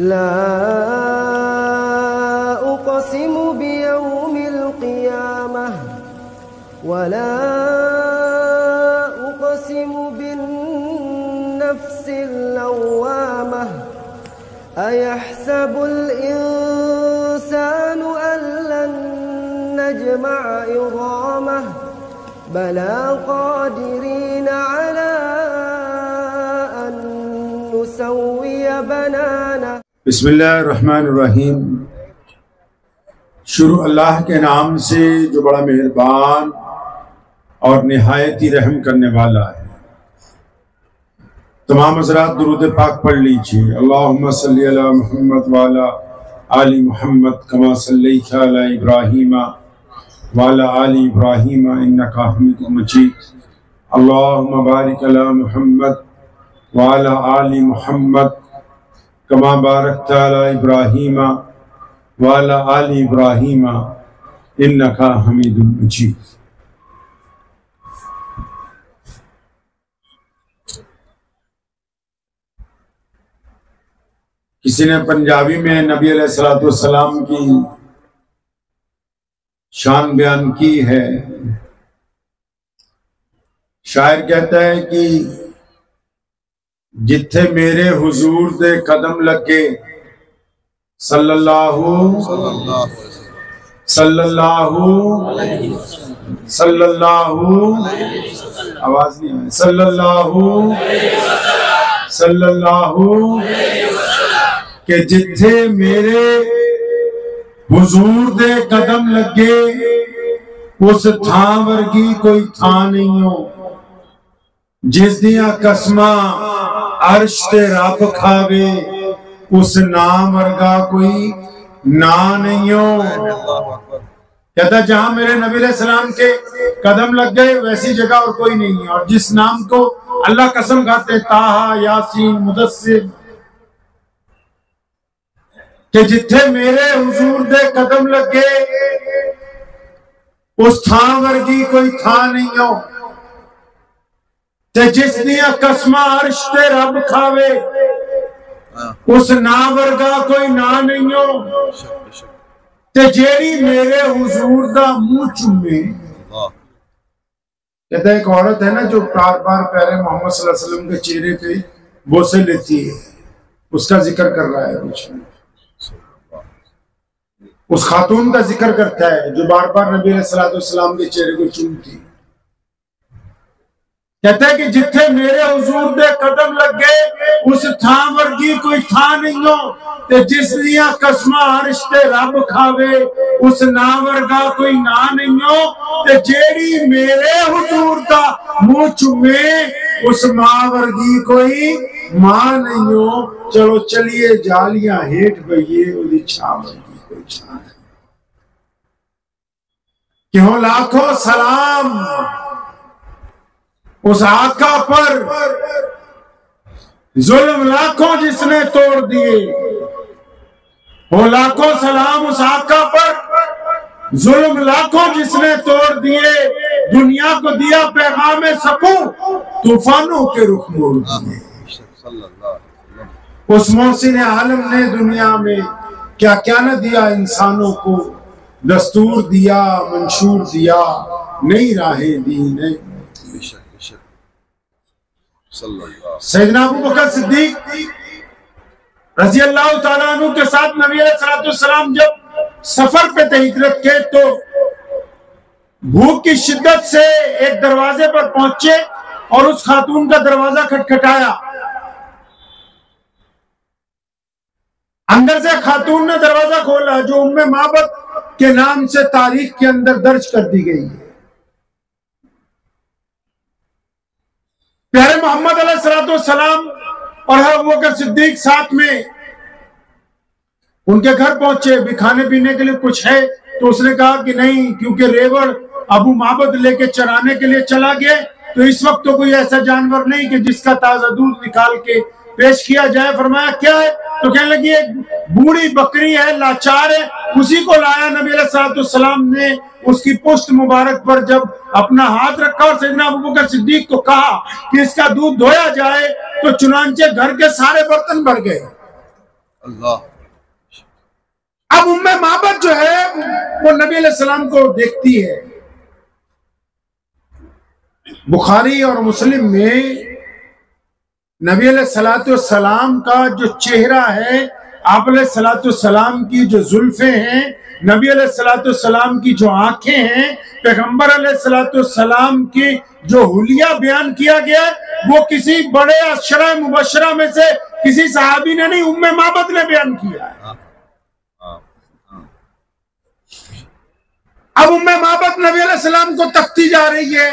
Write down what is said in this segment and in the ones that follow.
ला उक़सिमु बियौमिल क़ियामह वला उक़सिमु बिन्नफ्सिल लव्वामह अयहसबुल इंसानु अल्लन नजमअ इज़ामह बला क़ादिरीन अला अन नुसव्विय बनाना। बिस्मिल्लाहिर्रहमानिर्रहीम। शुरू अल्लाह के नाम से जो बड़ा मेहरबान और निहायत ही रहम करने वाला है। तमाम हज़रात दुरूद पाक पढ़ लीजिए। अल्लाहुम्मा सल्ली अला मुहम्मद व अला आलि मुहम्मद कमा सल्लैता अला इब्राहीम व अला आलि इब्राहीम इन्नका हमीदुम मजीद। अल्लाहुम्मा बारिक अला मुहम्मद व अला आलि मुहम्मद कमा बारकता अला इब्राहीम व अला आलि इब्राहीम इन्नका हमीदुम मजीद। किसी ने पंजाबी में नबी अलैहिस्सलाम की शान बयान की है। शायर कहता है कि जिथे मेरे हुजूर दे कदम लगे सल्लल्लाहु आवाज नहीं है सल्लल्लाहु कि जिथे मेरे हुजूर दे कदम लगे उस थां वर्गी कोई थां नहीं हो। जिस दियां कसमां अर्श ते रब खावे उस नाम वर्गा कोई ना नहीं हो। कहता जहां मेरे नबी अलैहिस्सलाम के कदम लग गए वैसी जगह और कोई नहीं है। और जिस नाम को अल्लाह कसम खाते ताहा यासीन मुदस्सिर कि जिथे मेरे हुजूर दे कदम लगे उस थां वर्गी कोई थां नहीं हो। ते जिस दियां कसमां अर्श ते रब खावे उस ना वर्गा कोई ना नहीं हो। ते जेड़ी मेरे हुजूर दा मुंह चूमे। कहता एक औरत है ना जो बार बार प्यारे मोहम्मद सल्लल्लाहु अलैहि वसल्लम के चेहरे पे बोसे लेती है, उसका जिक्र कर रहा है बीच में। उस खातून का जिक्र करता है जो बार बार नबी अलैहिस्सलाम के चेहरे को चूमती। कहता है कि जिथे मेरे हुजूर दे कदम लगे उस थां वर्गी कोई थां नहीं हो। ते जिस दियां कसमां अर्श ते रब खावे उस ना वर्गा कोई ना नहीं हो। ते जेड़ी मेरे हुजूर दा मुंह चूमे उस मां वर्गी कोई मां नहीं हो। चलो चलिए जालियां हेठ बइए ओदी छां वर्गी कोई छां नहीं। क्यों लाखों सलाम उस आका पर जुल्म लाखों जिसने तोड़ दिए। हो लाखों सलाम उस आका पर जुल्म लाखों जिसने तोड़ दिए। दुनिया को दिया पैगाम सकूं तूफानों के रुख मोड़ दिए। उस मोहसिन आलम ने दुनिया में क्या क्या न दिया इंसानों को। दस्तूर दिया मंशूर दिया नई राहें दी नई। सैयदना अबू बकर सिद्दीक रज़ी अल्लाह ताला अन्हु के साथ नबी अलैहिस्सलाम जब सफर पे थे हिजरत के तो भूख की शिद्दत से एक दरवाजे पर पहुंचे और उस खातून का दरवाजा खटखटाया। अंदर से खातून ने दरवाजा खोला जो उम्मे माबद के नाम से तारीख के अंदर दर्ज कर दी गई है। प्यारे मोहम्मद अलैहिस्सलाम और अबू बकर सिद्दीक साथ में उनके घर पहुंचे। भी खाने पीने के लिए कुछ है तो उसने कहा कि नहीं, क्योंकि रेवड़ अबू माबद लेके चराने के लिए चला गया तो इस वक्त तो कोई ऐसा जानवर नहीं कि जिसका ताजा दूध निकाल के पेश किया जाए। फरमाया क्या है तो कहने लगी एक बूढ़ी बकरी है, लाचार है, उसी को लाया। नबी अलैहिस्सलाम ने उसकी पुष्ट मुबारक पर जब अपना हाथ रखा और सैयदना अबू बकर सिद्दीक को कहा कि इसका दूध धोया जाए तो चुनांचे घर के सारे बर्तन भर गए। अल्लाह। अब उम्मे माबद जो है वो नबी अलैहिस्सलाम को देखती है। बुखारी और मुस्लिम में नबी अलैहिस्सलाम का जो चेहरा है, आप अलैहिस्सलाम की जो जुल्फे हैं, नबी अलैहिस्सलाम की जो आंखें हैं, पैगंबर अलैहिस्सलाम की जो हुलिया बयान किया गया वो किसी बड़े अशरा मुबशरा में से किसी सहाबी ने नहीं, उम्मे माबद ने बयान किया है। अब उम्मे माबद नबी अलैहिस्सलाम को तकती जा रही है।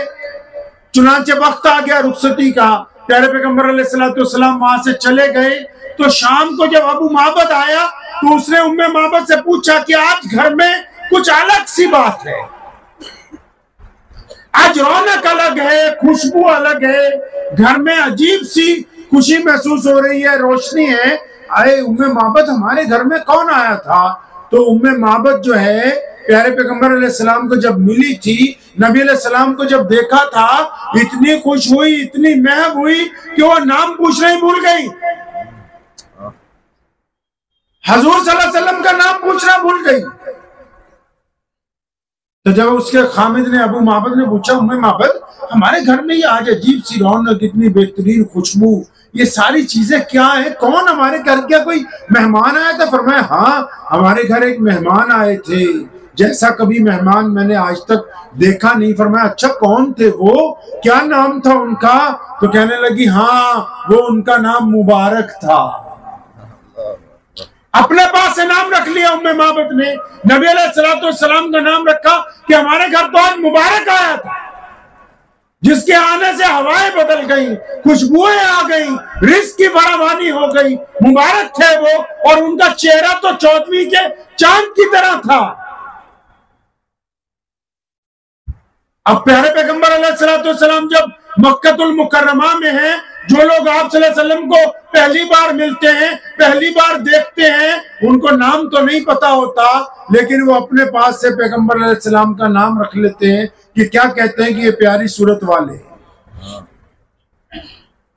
चुनांचे वक्त आ गया रुखसती का, प्यारे पैगंबर अलैहिस्सलाम वहां से चले गए। तो शाम को जब अबू माबद आया तो उसने उम्मे माबद से पूछा कि आज घर में कुछ अलग सी बात है, आज रौनक अलग है, खुशबू अलग है, घर में अजीब सी खुशी महसूस हो रही है, रोशनी है। अरे उम्मे माबद, हमारे घर में कौन आया था? तो उम्मे माबद जो है प्यारे पैगंबर अलैहिस्सलाम को जब मिली थी, नबी अलैहिस्सलाम को जब देखा था, इतनी खुश हुई, इतनी महब हुई कि वो नाम पूछना ही भूल गई। हजूर सल्लल्लाहु अलैहि वसल्लम का नाम पूछना भूल गई। तो जब उसके खामिद ने, अबू माबद ने पूछा, उम्मे माबद हमारे घर में ये आज अजीब सी रौनक, इतनी बेहतरीन खुशबू, ये सारी चीजें क्या है? कौन हमारे घर, क्या कोई मेहमान आया था? फरमाया हाँ, हमारे घर एक मेहमान आए थे, जैसा कभी मेहमान मैंने आज तक देखा नहीं। फरमाया अच्छा, कौन थे वो, क्या नाम था उनका? तो कहने लगी हाँ, वो उनका नाम मुबारक था। अपने पास से नाम रख लिया उम्मे माबद ने, नबी अलैहिस्सलाम का नाम रखा कि हमारे घर तो आज मुबारक आया था, जिसके आने से हवाएं बदल गई, खुशबुएं आ गई, रिज़्क की फरावानी हो गई, मुबारक थे वो, और उनका चेहरा तो चौदहवीं के चांद की तरह था। अब प्यारे पैगंबर अलैहिस्सलाम जब मक्कतुल मुकर्रमा में हैं, जो लोग आप सल्लल्लाहु अलैहि वसल्लम को पहली बार मिलते हैं, पहली बार देखते हैं, उनको नाम तो नहीं पता होता, लेकिन वो अपने पास से पैगंबर अलैहिस्सलाम का नाम रख लेते हैं कि क्या कहते हैं कि ये प्यारी सूरत वाले,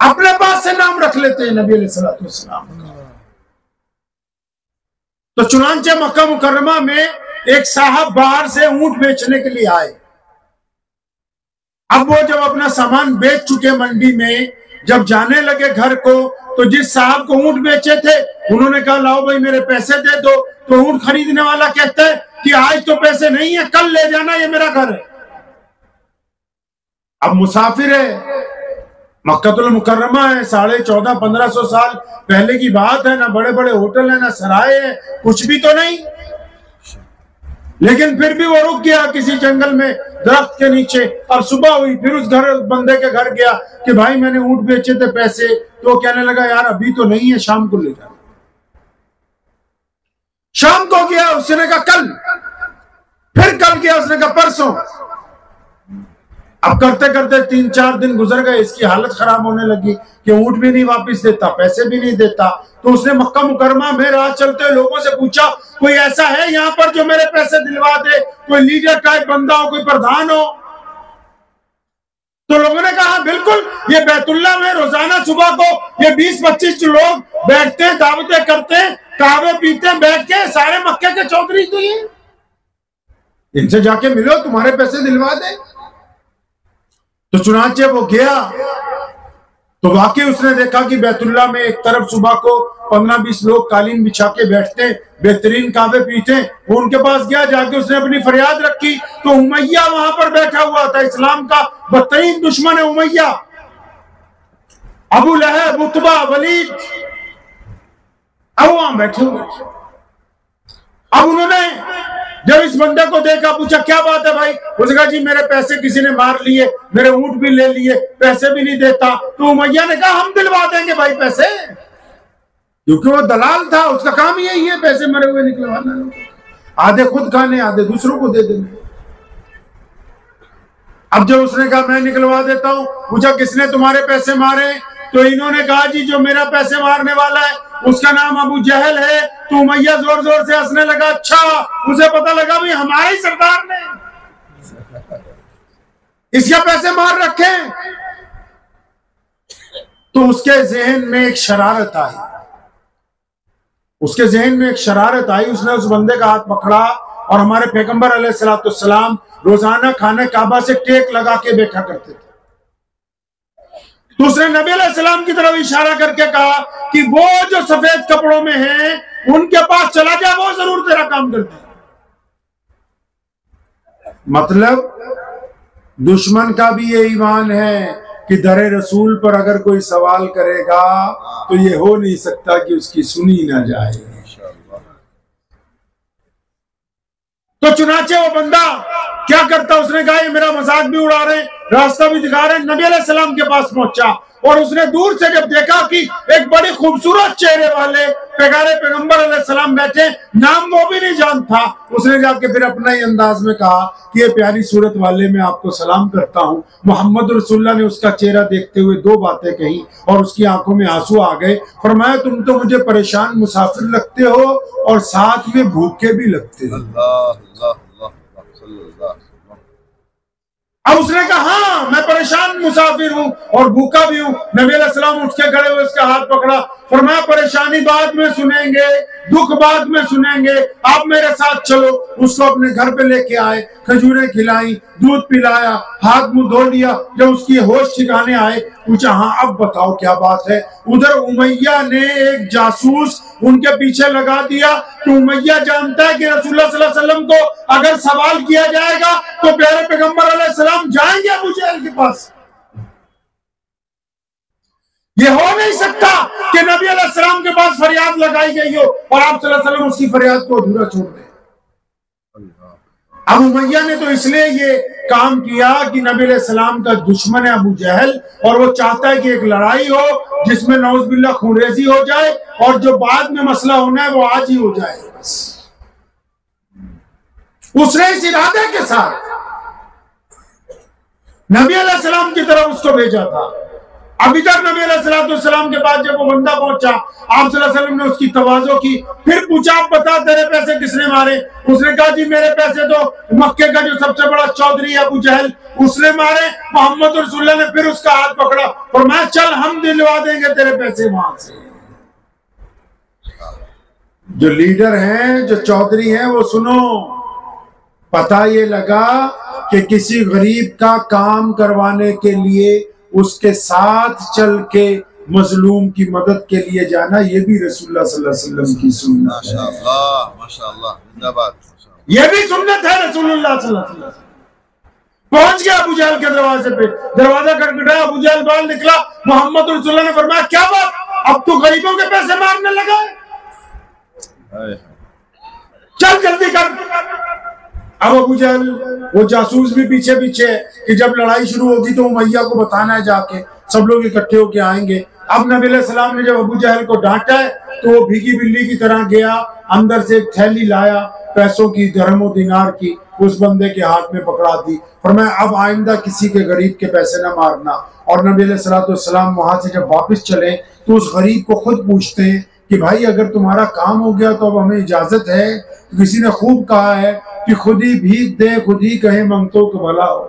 अपने पास से नाम रख लेते हैं नबी अलैहिस्सलाम का। तो चुनांचे मक्का मुकर्रमा में एक साहब बाहर से ऊंट बेचने के लिए आए। अब वो जब अपना सामान बेच चुके मंडी में, जब जाने लगे घर को, तो जिस साहब को ऊंट बेचे थे उन्होंने कहा लाओ भाई मेरे पैसे दे दो। तो ऊंट खरीदने वाला कहता है कि आज तो पैसे नहीं है, कल ले जाना, ये मेरा घर है। अब मुसाफिर है, मक्कतुल मुकर्रमा है, 1450-1500 साल पहले की बात है, ना बड़े बड़े होटल है, ना सराय है, कुछ भी तो नहीं। लेकिन फिर भी वो रुक गया किसी जंगल में, दरख्त के नीचे। अब सुबह हुई, फिर उस घर बंदे के घर गया कि भाई मैंने ऊंट बेचे थे, पैसे। तो वो कहने लगा यार अभी तो नहीं है, शाम को ले जा। शाम को गया, उसने कहा कल, फिर कल गया, उसने कहा परसों। अब करते करते 3-4 दिन गुजर गए, इसकी हालत खराब होने लगी कि ऊंट भी नहीं वापस देता, पैसे भी नहीं देता। तो उसने मक्का मुकरमा में राह चलते लोगों से पूछा कोई ऐसा है यहाँ पर जो मेरे पैसे दिलवा दे, कोई लीडर टाइप बंदा हो, कोई प्रधान हो। तो लोगों ने कहा बिल्कुल, ये बैतुल्ला में रोजाना सुबह को ये 20-25 लोग बैठते हैं, दावतें करते हैं, कहवे पीते हैं बैठ के, सारे मक्के के चौधरी तो ये, इनसे जाके मिलो, तुम्हारे पैसे दिलवा दे। तो चुनांचे वो गया तो वाकई उसने देखा कि बैतुल्ला में एक तरफ सुबह को 15-20 लोग कालीन बिछा के बैठते, बेहतरीन कहवे पीते। वो उनके पास गया, जाके उसने अपनी फरियाद रखी। तो उमैया वहां पर बैठा हुआ था, इस्लाम का बदतरीन दुश्मन है उमैया, अबू लहब, उतबा, वलीद, अब वहां बैठे हुए। अब उन्होंने जब इस बंदे को देखा, पूछा क्या बात है भाई? उसने कहा जी मेरे पैसे किसी ने मार लिए, मेरे ऊंट भी ले लिए, पैसे भी नहीं देता। तो उमैया ने कहा हम दिलवा देंगे भाई पैसे, क्योंकि वो दलाल था, उसका काम यही है पैसे मरे हुए निकलवाना, आधे खुद खाने आधे दूसरों को दे देंगे। अब जब उसने कहा मैं निकलवा देता हूं, पूछा किसने तुम्हारे पैसे मारे? तो इन्होंने कहा जी जो मेरा पैसे मारने वाला है उसका नाम अबू जहल है। तो उमैया जोर जोर से हंसने लगा, अच्छा उसे पता लगा भाई हमारे ही सरदार ने इसके पैसे मार रखे। तो उसके जहन में एक शरारत आई, उसके जहन में एक शरारत आई, उसने उस बंदे का हाथ पकड़ा और हमारे पैगंबर अलैहिस्सलाम रोजाना खाने काबा से टेक लगा के बैठा करते थे। तो उसने नबी अलैहिस्सलाम की तरफ इशारा करके कहा कि वो जो सफेद कपड़ों में हैं उनके पास चला जा, वो जरूर तेरा काम करते हैं। मतलब दुश्मन का भी ये ईमान है कि दरे रसूल पर अगर कोई सवाल करेगा तो ये हो नहीं सकता कि उसकी सुनी ना जाए। तो चुनाचे वो बंदा क्या करता, उसने कहा ये मेरा मजाक भी उड़ा रहे, रास्ता भी दिखा रहे। नबी अलैहिस्सलाम के पास पहुंचा और उसने दूर से जब देखा कि एक बड़े खूबसूरत चेहरे वाले प्यारे पैगंबर अलैहिस्सलाम बैठे, नाम वो भी नहीं जानता, उसने जाके फिर अपना ही अंदाज में कहा कि ये प्यारी सूरत वाले मैं आपको सलाम करता हूँ। मोहम्मद रसूलुल्लाह ने उसका चेहरा देखते हुए दो बातें कही और उसकी आंखों में आंसू आ गए। फरमाया तुम तो मुझे परेशान मुसाफिर लगते हो और साथ में भूखे भी लगते हो। अब उसने कहा हाँ मैं परेशान मुसाफिर हूँ और भूखा भी हूँ। नबी अलैहिस्सलाम उठ के खड़े हुए उसका हाथ पकड़ा, फरमाया परेशानी बाद में सुनेंगे, दुख बाद में सुनेंगे, आप मेरे साथ चलो। उसको अपने घर पे लेके आए, खजूरें खिलाई, दूध पिलाया, हाथ मुंह धो लिया। जब उसकी होश ठिकाने आए पूछा हाँ अब बताओ क्या बात है। उधर उमैया ने एक जासूस उनके पीछे लगा दिया कि उमैया जानता है कि रसूलुल्लाह सल्लल्लाहु अलैहि वसल्लम को अगर सवाल किया जाएगा तो प्यारे पैगंबर अलैहिस्सलाम जाएंगे अबू जहल के पास। ये हो नहीं सकता कि नबी अलैहिस्सलाम के पास फरियाद लगाई गई हो और आप सल्लल्लाहु अलैहि वसल्लम उसकी फरियाद को अधूरा छोड़ दें। अब उमैया ने तो इसलिए ये काम किया कि नबी अलैहिस्सलाम का दुश्मन है अबू जहल और वो चाहता है कि एक लड़ाई हो जिसमें नौज़ुबिल्लाह खूनरेजी हो जाए और जो बाद में मसला होना है वो आज ही हो जाए। बस उसने इस इरादे के साथ नबी अलैहिस्सलाम की तरफ उसको भेजा था। अभी तक नबी अलैहिस्सलाम के पास जब वो बंदा पहुंचा, आप सल्लल्लाहु अलैहि वसल्लम ने उसकी तवाज़ो की, फिर पूछा आप बता तेरे पैसे किसने मारे। उसने कहा जी मेरे पैसे तो मक्के का जो सबसे बड़ा चौधरी है अबू जहल उसने मारे। मोहम्मद रसूलुल्लाह ने फिर उसका हाथ पकड़ा और मैं चल हम दिलवा देंगे तेरे पैसे वहां से। जो लीडर हैं, जो चौधरी हैं, वो सुनो, पता ये लगा कि किसी गरीब का काम करवाने के लिए उसके साथ चल के मजलूम की मदद के लिए जाना, ये भी रसूलुल्लाह सल्लल्लाहु अलैहि वसल्लम की सुन्नत है। माशाअल्लाह माशाअल्लाह, जिंदाबाद। ये भी सुन्नत है रसूलुल्लाह सल्लल्लाहु अलैहि वसल्लम। पहुंच गया अबू जहल के दरवाजे पे, दरवाजा खटखटाया, अबू जहल बाहर निकला। मोहम्मद रसूलुल्लाह ने फरमाया क्या बात, अब तो गरीबों के पैसे मारने लगा है, चल जल्दी कर। अब अबू जहल वो जासूस भी पीछे पीछे कि जब लड़ाई शुरू होगी तो उमैया को बताना है, जाके सब लोग इकट्ठे होके आएंगे। अब नबी अलैहिस्सलाम ने जब अबू जहल को डांटा है तो वो भीगी बिल्ली की तरह गया, अंदर से एक थैली लाया पैसों की, दिरहम दिनार की, उस बंदे के हाथ में पकड़ा दी। फरमाया अब आइंदा किसी के गरीब के पैसे ना मारना। और नबी अलैहिस्सलाम वहां से जब वापस चले तो उस गरीब को खुद पूछते हैं कि भाई अगर तुम्हारा काम हो गया तो अब हमें इजाजत है। तो किसी ने खूब कहा है कि खुद ही भीख दे खुद ही कहे मंगतों को भला हो,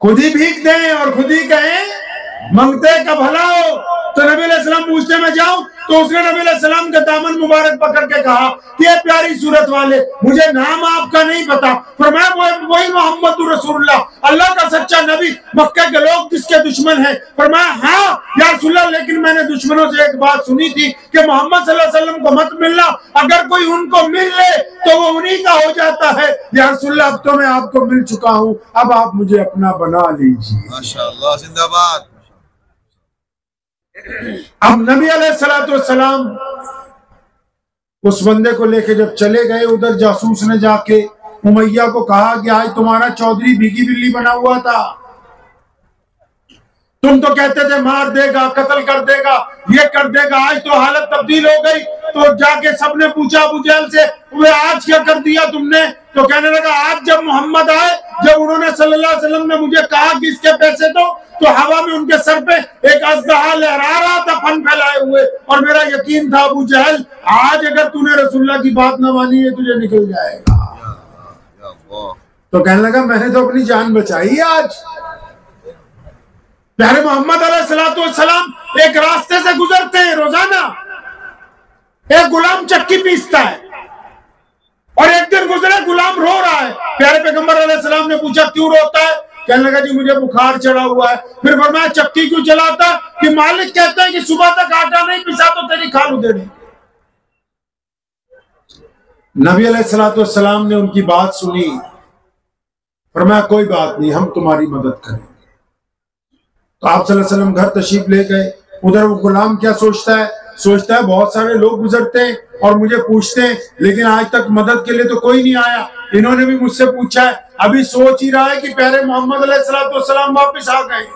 खुद ही भीख दें और खुद ही कहें मंगते का भला हो। तो नबी अलैहिस्सलाम पूछते मैं जाऊं, तो उसने नबी अलैहिस्सलाम का दामन मुबारक पकड़ के कहा कि ये प्यारी सूरत वाले मुझे नाम आपका नहीं पता। फरमाया वही मोहम्मद रसूलुल्लाह, अल्लाह का सच्चा नबी, मक्का के लोग जिसके दुश्मन हैं। फरमाया हाँ या रसूलुल्लाह, लेकिन मैंने दुश्मनों से एक बात सुनी थी कि मोहम्मद सल्लल्लाहु अलैहि वसल्लम को मत मिलना, अगर कोई उनको मिल ले तो वो उन्हीं का हो जाता है। या रसूलुल्लाह अब तो मैं आपको मिल चुका हूँ, अब आप मुझे अपना बना लीजिए। माशाअल्लाह, जिंदाबाद। अब नबी अलैहिस्सलाम उस बंदे को लेके जब चले गए, उधर जासूस ने जाके उमैया को कहा कि आज तुम्हारा चौधरी भीगी बिल्ली बना हुआ था, तुम तो कहते थे मार देगा, कत्ल कर देगा, ये कर देगा, आज तो हालत तब्दील हो गई। तो जाके सबने पूछा अबू जहल से वे आज क्या कर दिया तुमने। तो कहने लगा आज जब मोहम्मद आए, जब उन्होंने सल्लल्लाहु अलैहि वसल्लम ने मुझे कहा कि इसके पैसे दो, तो हवा में उनके सर पे एक अज़दहा लहरा रहा था फन फैलाए हुए, और मेरा यकीन था अबू जहल आज अगर तूने रसूलुल्लाह की बात न मानी है तुझे निकल जाएगा। तो कहने लगा मैंने तो अपनी जान बचाई आज। प्यारे मोहम्मद अलैहिस्सलाम एक रास्ते से गुजरते हैं रोजाना, एक गुलाम चक्की पीसता है और एक दिन गुजरे गुलाम रो रहा है। प्यारे पैगंबर अलैहिस्सलाम ने पूछा क्यों रोता है? कहने लगा जी मुझे बुखार चढ़ा हुआ है। फिर फरमाया चक्की क्यों चलाता? कि मालिक कहता है कि सुबह तक आटा नहीं पिसा तो तेरी खाल उधेड़ी। नबी अलैहिस्सलाम ने उनकी बात सुनी, फरमाया कोई बात नहीं, हम तुम्हारी मदद करेंगे। तो आप सल्लल्लाहु अलैहि वसल्लम घर तशरीफ ले गए। उधर वो गुलाम क्या सोचता है? सोचता है बहुत सारे लोग गुजरते हैं और मुझे पूछते हैं, लेकिन आज तक मदद के लिए तो कोई नहीं आया। इन्होंने भी मुझसे पूछा है, अभी सोच ही रहा है कि प्यारे मोहम्मद अलैहिस्सलाम वापस आ गए।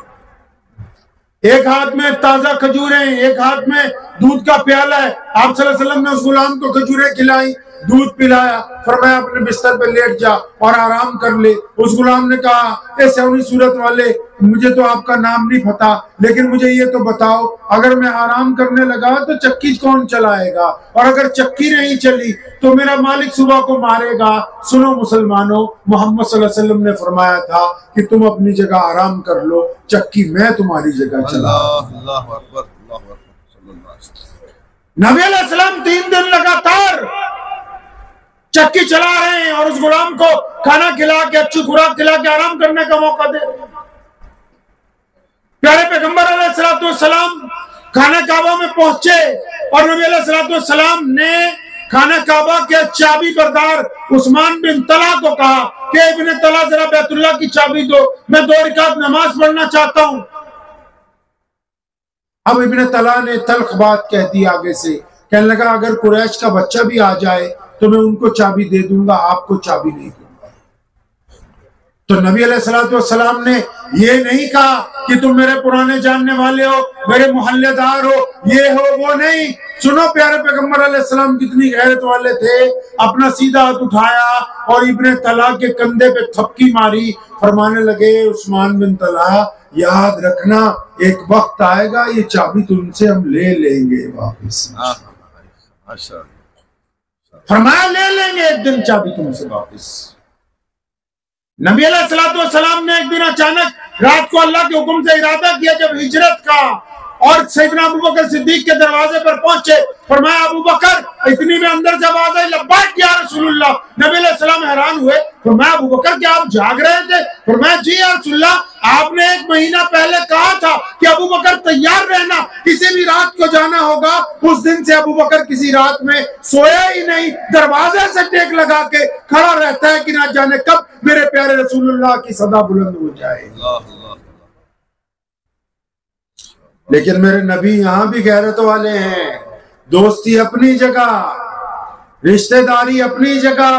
एक हाथ में ताजा खजूर है, एक हाथ में दूध का प्याला है। आप सल्लल्लाहु अलैहि वसल्लम ने उस गुलाम को खजूरें खिलाई, दूध पिलाया, फरमाया अपने बिस्तर पे लेट जा और आराम कर ले। उस गुलाम ने कहा, ए सौनी सूरत वाले, मुझे तो आपका नाम नहीं पता, लेकिन मुझे ये तो बताओ, अगर मैं आराम करने लगा तो चक्की कौन चलाएगा? और अगर चक्की नहीं चली तो मेरा मालिक सुबह को मारेगा। सुनो मुसलमानों, मोहम्मद सल्लल्लाहु अलैहि वसल्लम ने फरमाया था कि तुम अपनी जगह आराम कर लो, चक्की मैं तुम्हारी जगह चला। नबी अलैहिस्सलाम 3 दिन लगातार चक्की चला रहे हैं और उस गुलाम को खाना खिला के, अच्छी खुराक खिला के आराम करने का मौका दे रहे हैं। प्यारे पैगंबर अलैहिस्सलाम खाना काबा में पहुंचे और नबी अलैहिस्सलाम ने खाना काबा के चाबी बरदार उस्मान बिन तला को कहा कि इब्ने तला जरा बैतुल्लाह की चाबी दो, मैं 2 रकात नमाज पढ़ना चाहता हूं। अब इब्ने तला ने तल्ख बात कह दी आगे से, कहने लगा अगर कुरैश का बच्चा भी आ जाए तो मैं उनको चाबी दे दूंगा, आपको चाबी नहीं दूंगा। तो नबी अलैहिस्सलाम ने ये नहीं कहा कि तुम मेरे पुराने जानने वाले हो, मेरे मोहल्लेदार हो, ये हो वो नहीं। सुनो प्यारे पैगंबर अलैहिस्सलाम कितनी गैरत वाले थे। अपना सीधा हाथ उठाया और इब्ने तला के कंधे पे थपकी मारी, फरमाने लगे उस्मान बिन तला, याद रखना एक वक्त आएगा ये चाबी तुमसे हम ले लेंगे वापस। फरमाया ले लेंगे एक दिन चाबी तुमसे वापस। नबी अलैहिस्सलाम ने एक दिन अचानक रात को अल्लाह के हुक्म से इरादा किया जब हिजरत का, और सैयदना अबू बकर सिद्दीक के दरवाजे पर पहुंचे। फरमाया अबू बकर, इतनी में अंदर से आवाज आई लब्बैक या रसूलुल्लाह। नबी अलैहिस्सलाम हैरान हुए। फरमाया अबू बकर क्या आप जाग रहे थे? फरमाया जी या रसूलुल्लाह, आपने 1 महीना पहले कहा था कि अबू बकर तैयार रहना, किसी भी रात को जाना होगा। उस दिन से अबू बकर किसी रात में सोया ही नहीं, दरवाजे से टेक लगा के खड़ा रहता है कि ना जाने कब मेरे प्यारे रसूलुल्लाह की सदा बुलंद हो जाए। लेकिन मेरे नबी यहां भी गैरत वाले हैं। दोस्ती अपनी जगह, रिश्तेदारी अपनी जगह,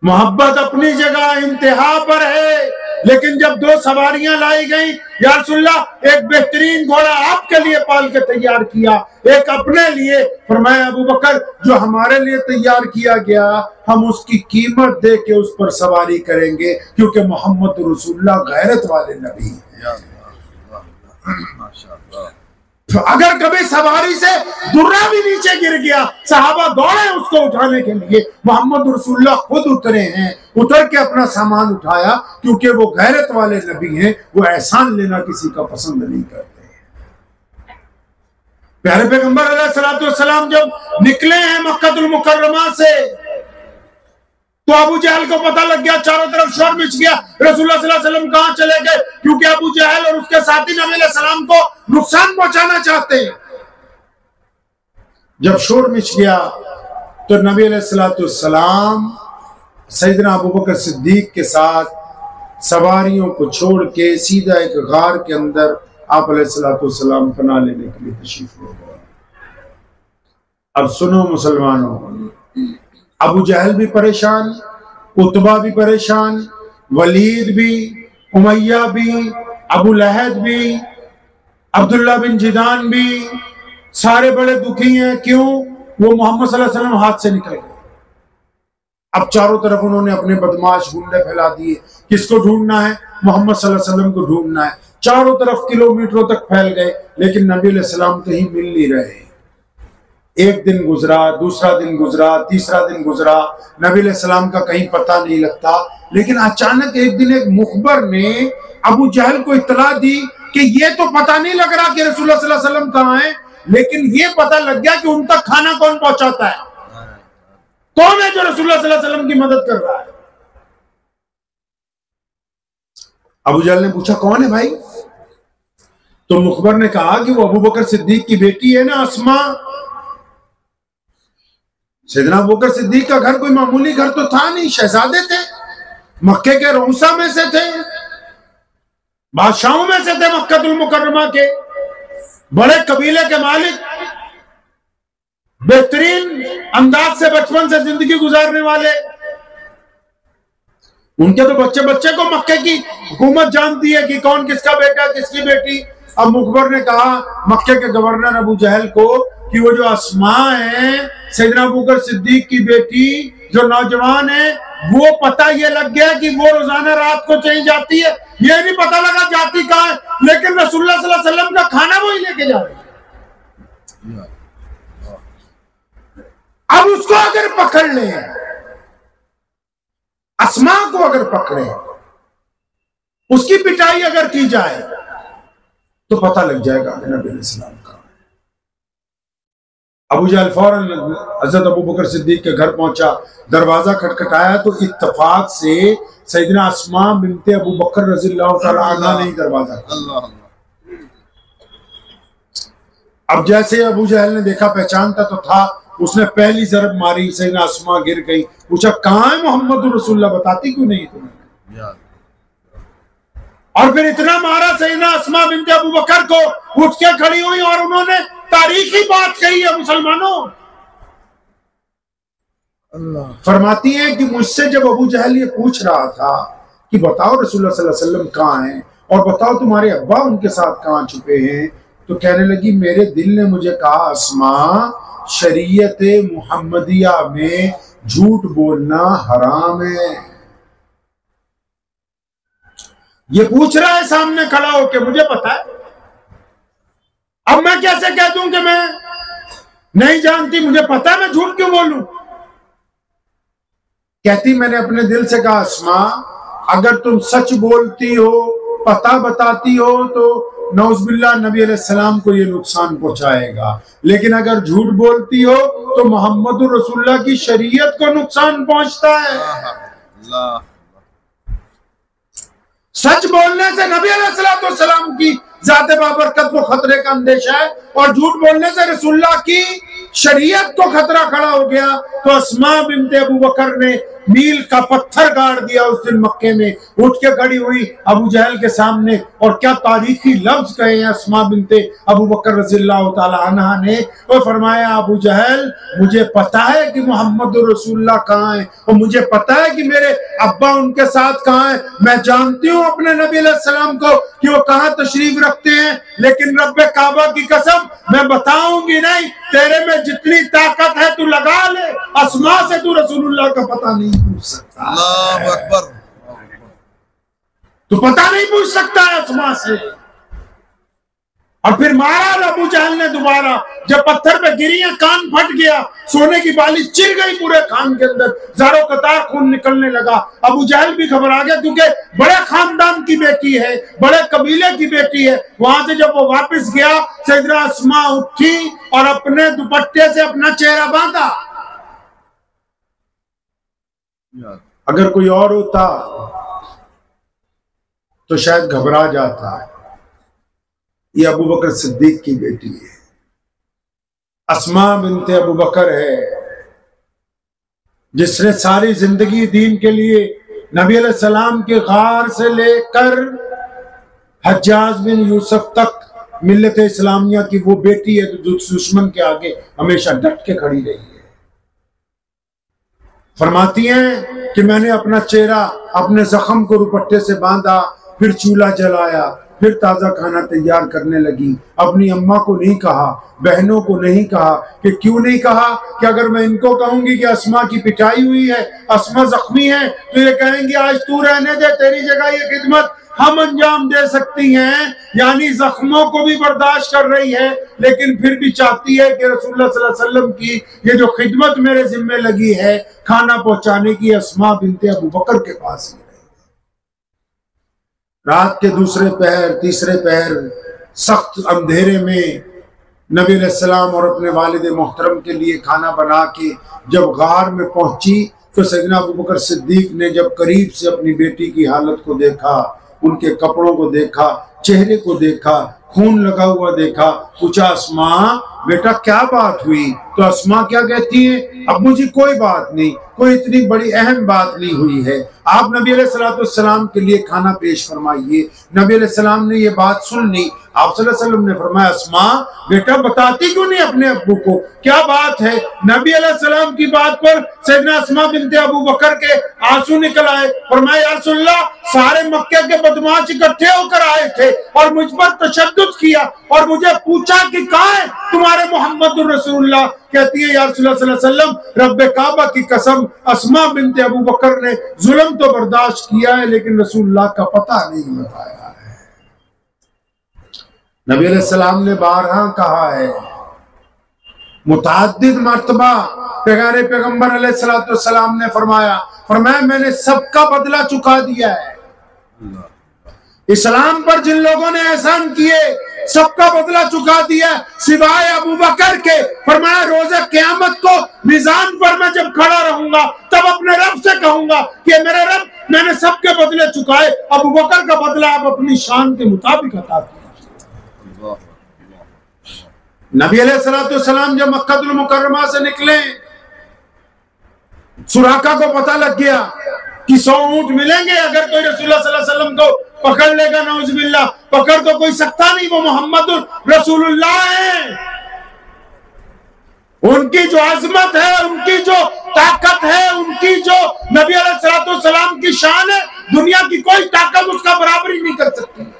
मोहब्बत अपनी जगह, इंतहा पर है। लेकिन जब 2 सवारियां लाई गई, या रसूलल्लाह एक बेहतरीन घोड़ा आपके लिए पाल के तैयार किया, एक अपने लिए। फरमाया अबू बकर जो हमारे लिए तैयार किया गया हम उसकी कीमत दे के उस पर सवारी करेंगे, क्योंकि मोहम्मद रसूलुल्लाह गैरत वाले नबी हैं। तो अगर कभी सवारी से दुर्रा भी नीचे गिर गया, सहाबा दौड़े उसको उठाने के लिए। मोहम्मद रसूलुल्लाह खुद उतरे हैं, उतर के अपना सामान उठाया, क्योंकि वो गैरत वाले नबी हैं, वो एहसान लेना किसी का पसंद नहीं करते। प्यारे पैगंबर अलैहिस्सलाम जब निकले हैं मक्कातुल मुकर्रमा से, तो अबू जहल को पता लग गया, चारों तरफ शोर मच गया, रसूलुल्लाह सल्लल्लाहु अलैहि वसल्लम कहां चले गए, क्योंकि अबू जहल और उसके साथी नबी अलैहि सलाम को नुकसान पहुंचाना चाहते हैं। जब शोर मच गया तो नबी अलैहि सलाम सैयदना अबू बकर सिद्दीक के साथ सवारियों को छोड़ के सीधा एक गार के अंदर आप अलैहिस्सलाम पनाह लेने के लिए तशरीफ ले गए। अब सुनो मुसलमानों, अबू जहल भी परेशान, उतबा भी परेशान, वलीद भी, उमैया भी, अबू लहब भी, अब्दुल्ला बिन जिदान भी, सारे बड़े दुखी हैं। क्यों? वो मोहम्मद सल्लल्लाहु अलैहि वसल्लम हाथ से निकल गए। अब चारों तरफ उन्होंने अपने बदमाश गुंडे फैला दिए। किसको ढूंढना है? मोहम्मद सल्लल्लाहु अलैहि वसल्लम को ढूंढना है। चारों तरफ किलोमीटरों तक फैल गए, लेकिन नबी अलैहि सलाम कहीं मिल नहीं रहे। एक दिन गुजरा, दूसरा दिन गुजरा, तीसरा दिन गुजरा, नबी अलैहि सलाम का कहीं पता नहीं लगता। लेकिन अचानक एक दिन एक मुखबर ने अबू जहल को इत्तला दी कि ये तो पता नहीं लग रहा कि रसूलुल्लाह सल्लल्लाहु अलैहि वसल्लम कहाँ हैं। लेकिन ये पता लग गया कि उन तक खाना कौन पहुंचाता है, कौन है जो रसूलुल्लाह सल्लल्लाहु अलैहि वसल्लम की मदद कर रहा है। अबू जहल ने पूछा कौन है भाई? तो मुखबर ने कहा कि वो अबू बकर सिद्दीक की बेटी है ना, अस्मा। सैयदना अबू बकर सिद्दीक का घर कोई मामूली घर तो था नहीं, शहजादे थे, मक्के के रऊसा में से थे, बादशाहों में से थे, मक्कातुल मुकर्रमा के बड़े कबीले के मालिक, बेहतरीन अंदाज से बचपन से जिंदगी गुजारने वाले। उनके तो बच्चे बच्चे को मक्के की हुकूमत जानती है कि कौन किसका बेटा किसकी बेटी। अब मुखबर ने कहा मक्के के गवर्नर अबू जहल को कि वो जो अस्मा है सैयदना अबू बकर सिद्दीक की बेटी जो नौजवान है, वो पता ये लग गया कि वो रोजाना रात को चली जाती है, ये नहीं पता लगा जाती कहाँ है, लेकिन रसूलुल्लाह सल्लल्लाहु अलैहि वसल्लम का खाना वही लेके जा रही है। अब उसको अगर पकड़ ले, अस्मा को अगर पकड़े, उसकी पिटाई अगर की जाए तो पता लग जाएगा कि नबी अलैहिस्सलाम कहाँ है। अबू जहल फौरन हजरत अबू बकर सिद्दीक के घर पहुंचा, दरवाजा खटखटाया तो इत्तफाक से सैयदना अस्मा बिनते अबू बकर रज़ियल्लाहु तआला अन्हा ने दरवाजा खोला। अब जैसे अबू जहल ने देखा, पहचानता तो था, उसने पहली ज़रब मारी, सैयदना अस्मा गिर गई। पूछा कहाँ है मोहम्मद रसूलुल्लाह, बताती क्यों नहीं तुम्हें? और फिर इतना मारा सैयदना अस्मा बिनते अबू बकर को, उठ के खड़ी हुई और उन्होंने तारीखी बात कही है मुसलमानों। फरमाती हैं कि मुझसे जब अबू जहल ये पूछ रहा था कि बताओ रसूलुल्लाह सल्लल्लाहु अलैहि वसल्लम कहाँ हैं और बताओ तुम्हारे अब्बा उनके साथ कहाँ छुपे हैं, तो कहने लगी मेरे दिल ने मुझे कहा अस्मा, शरीयत मुहम्मदिया में झूठ बोलना हराम है। ये पूछ रहा है सामने खड़ा होके, मुझे पता है, अब मैं कैसे कह दूं कि मैं नहीं जानती, मुझे पता है, मैं झूठ क्यों बोलूं? कहती मैंने अपने दिल से कहा अस्मा, अगर तुम सच बोलती हो, पता बताती हो, तो नौज़ुबिल्लाह नबी अलैहिस्सलाम को ये नुकसान पहुंचाएगा, लेकिन अगर झूठ बोलती हो तो मोहम्मद रसूलुल्लाह की शरीयत को नुकसान पहुंचता है। सच बोलने से नबी अलैहिस्सलाम की ज़ात बाबरकत को खतरे का अंदेशा है और झूठ बोलने से रसूलुल्लाह की शरीयत को खतरा खड़ा हो गया। तो अस्मा बिनते अबू बकर ने मील का पत्थर गाड़ दिया उस दिन मक्के में, उठ के खड़ी हुई अबू जहल के सामने और क्या तारीखी लफ्ज कहे हैं अस्मा बिनते अबू बकर रज़ियल्लाहु ताला अन्हा ने। और फरमाया अबू जहल, मुझे पता है कि मोहम्मद रसूलुल्लाह कहाँ है और मुझे पता है कि मेरे अब्बा उनके साथ कहाँ है। मैं जानती हूँ अपने नबी अलैहिस्सलाम को कि वो कहाँ तशरीफ रखते हैं, लेकिन रब्बे काबा की कसम मैं बताऊंगी नहीं। तेरे में जितनी ताकत है तू लगा ले, अस्मा से तू रसूलुल्लाह का पता नहीं पूछ सकता। अल्लाहु अकबर। तू पता नहीं पूछ सकता है अस्मा से। और फिर मारा अबू जहल ने दोबारा, जब पत्थर पे गिरी है कान फट गया, सोने की बाली चिर गई पूरे कान के अंदर, ज़ारो कतार खून निकलने लगा। अबू जहल भी घबरा गया क्योंकि बड़े खानदान की बेटी है, बड़े कबीले की बेटी है। वहां से जब वो वापस गया, सैयदना अस्मा उठी और अपने दुपट्टे से अपना चेहरा बांधा। अगर कोई और होता तो शायद घबरा जाता। ये अबू बकर सिद्दीक की बेटी है, अस्मा बिनते अबू बकर है, जिसने सारी जिंदगी दीन के लिए नबी अलैहिस्सलाम के गार से लेकर हज्जाज बिन यूसुफ तक मिल्लत इस्लामिया की वो बेटी है जो दुश्मन के आगे हमेशा डट के खड़ी रही है। फरमाती हैं कि मैंने अपना चेहरा अपने जख्म को दुपट्टे से बांधा, फिर चूल्हा जलाया, फिर ताज़ा खाना तैयार करने लगी। अपनी अम्मा को नहीं कहा, बहनों को नहीं कहा। कि क्यों नहीं कहा? कि अगर मैं इनको कहूंगी कि अस्मा की पिटाई हुई है, अस्मा जख्मी है, तो ये कहेंगे आज तू रहने दे, तेरी जगह ये खिदमत हम अंजाम दे सकती हैं। यानी जख्मों को भी बर्दाश्त कर रही है, लेकिन फिर भी चाहती है कि रसूलुल्लाह सल्लल्लाहु अलैहि वसल्लम की ये जो खिदमत मेरे जिम्मे लगी है खाना पहुंचाने की, अस्मा बिनते अबू बकर के पास ही। रात के दूसरे पहर तीसरे पहर सख्त अंधेरे में नबी अलैहिस्सलाम और अपने वालिद मोहतरम के लिए खाना बना के जब गार में पहुंची तो सैयदना अबू बकर सिद्दीक ने जब करीब से अपनी बेटी की हालत को देखा, उनके कपड़ों को देखा, चेहरे को देखा, खून लगा हुआ देखा, पूछा अस्मा बेटा क्या बात हुई? तो अस्मा क्या कहती है, अब्बू जी कोई बात नहीं, कोई इतनी बड़ी अहम बात नहीं हुई है, आप नबी अलैहिस्सलाम के लिए खाना पेश फरमाइए। नबी अलैहिस्सलाम ने ये बात सुन ली। आप सल्लल्लाहु अलैहि वसल्लम ने फरमाया अस्मा बेटा बताती क्यों नहीं अपने अब्बू को, क्या बात है? नबी अलैहिस्सलाम की बात पर सैयदना अस्मा बिनते अबू बकर के आंसू निकल आए। फरमाया या रसूलल्लाह सारे मक्के के बदमाश इकट्ठे होकर आए थे और मुझ पर तशद्दुद किया और मुझे पूछा कि कहाँ है तुम्हारे मोहम्मद रसूलुल्लाह? कहती है या रसूलुल्लाह सल्लल्लाहु अलैहि वसल्लम रब्बे काबा की कसम अस्मा बिनते अबू बकर ने जुल्म तो बर्दाश्त किया है लेकिन रसूलुल्लाह का पता नहीं बताया है। नबी अलैहिस्सलाम ने बारहा कहा है, मुतअद्दिद मर्तबा पैगंबर अलैहिस्सलाम ने फरमाया मैंने सबका बदला चुका दिया है। इस्लाम पर जिन लोगों ने एहसान किए सबका बदला चुका दिया सिवाय अबू बकर के। फरमाया रोज़े क़यामत को मीज़ान पर मैं जब खड़ा रहूंगा तब अपने रब से कहूंगा कि मेरे रब मैंने सबके बदले चुकाए, अबू बकर का बदला आप अपनी शान के मुताबिक अता किया। नबी अलैहिस्सलाम जब मक्कातुल मुकर्रमा से निकले, सुराका को पता लग गया कि 100 ऊंट मिलेंगे अगर कोई रसूलुल्लाह सल्लल्लाहु अलैहि वसल्लम को पकड़ लेगा, नऊजुबिल्लाह पकड़ तो कोई सकता नहीं, वो मोहम्मद रसूलुल्लाह है। उनकी जो अजमत है, उनकी जो ताकत है, उनकी जो नबी अलैहिस्सलाम की शान है, दुनिया की कोई ताकत उसका बराबरी नहीं कर सकती।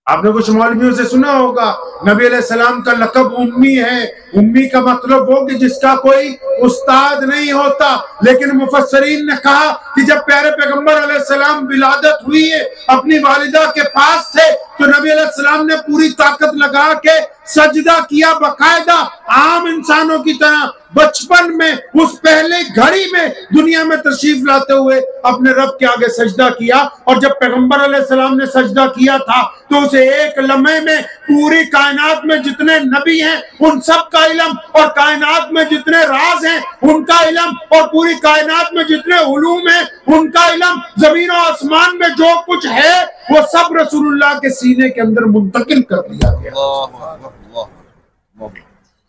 आपने कुछ मौलवियों से सुना होगा नबी अलैहिस्सलाम का लक़ब उम्मी है। उम्मी का मतलब वो कि जिसका कोई उस्ताद नहीं होता, लेकिन मुफस्सरीन ने कहा कि जब प्यारे पैगंबर अलैहिस्सलाम विलादत हुई है अपनी वालिदा के पास से, तो नबी अलैहिस्सलाम ने पूरी ताकत लगा के सजदा किया, बकायदा आम इंसानों की तरह बचपन में उस पहले घड़ी में दुनिया में तशरीफ लाते हुए अपने रब के आगे सजदा किया। और जब पैगंबर अलैहिस्सलाम ने सजदा किया था तो उसे एक लम्हे में पूरी कायनात में जितने नबी हैं उन सब का इल्म, और कायनात में जितने राज हैं उनका इल्म, और पूरी कायनात में जितने उलूम हैं उनका इल्म, जमीन और आसमान में जो कुछ है वो सब रसूलुल्लाह के सीने के अंदर मुंतकिल कर दिया गया।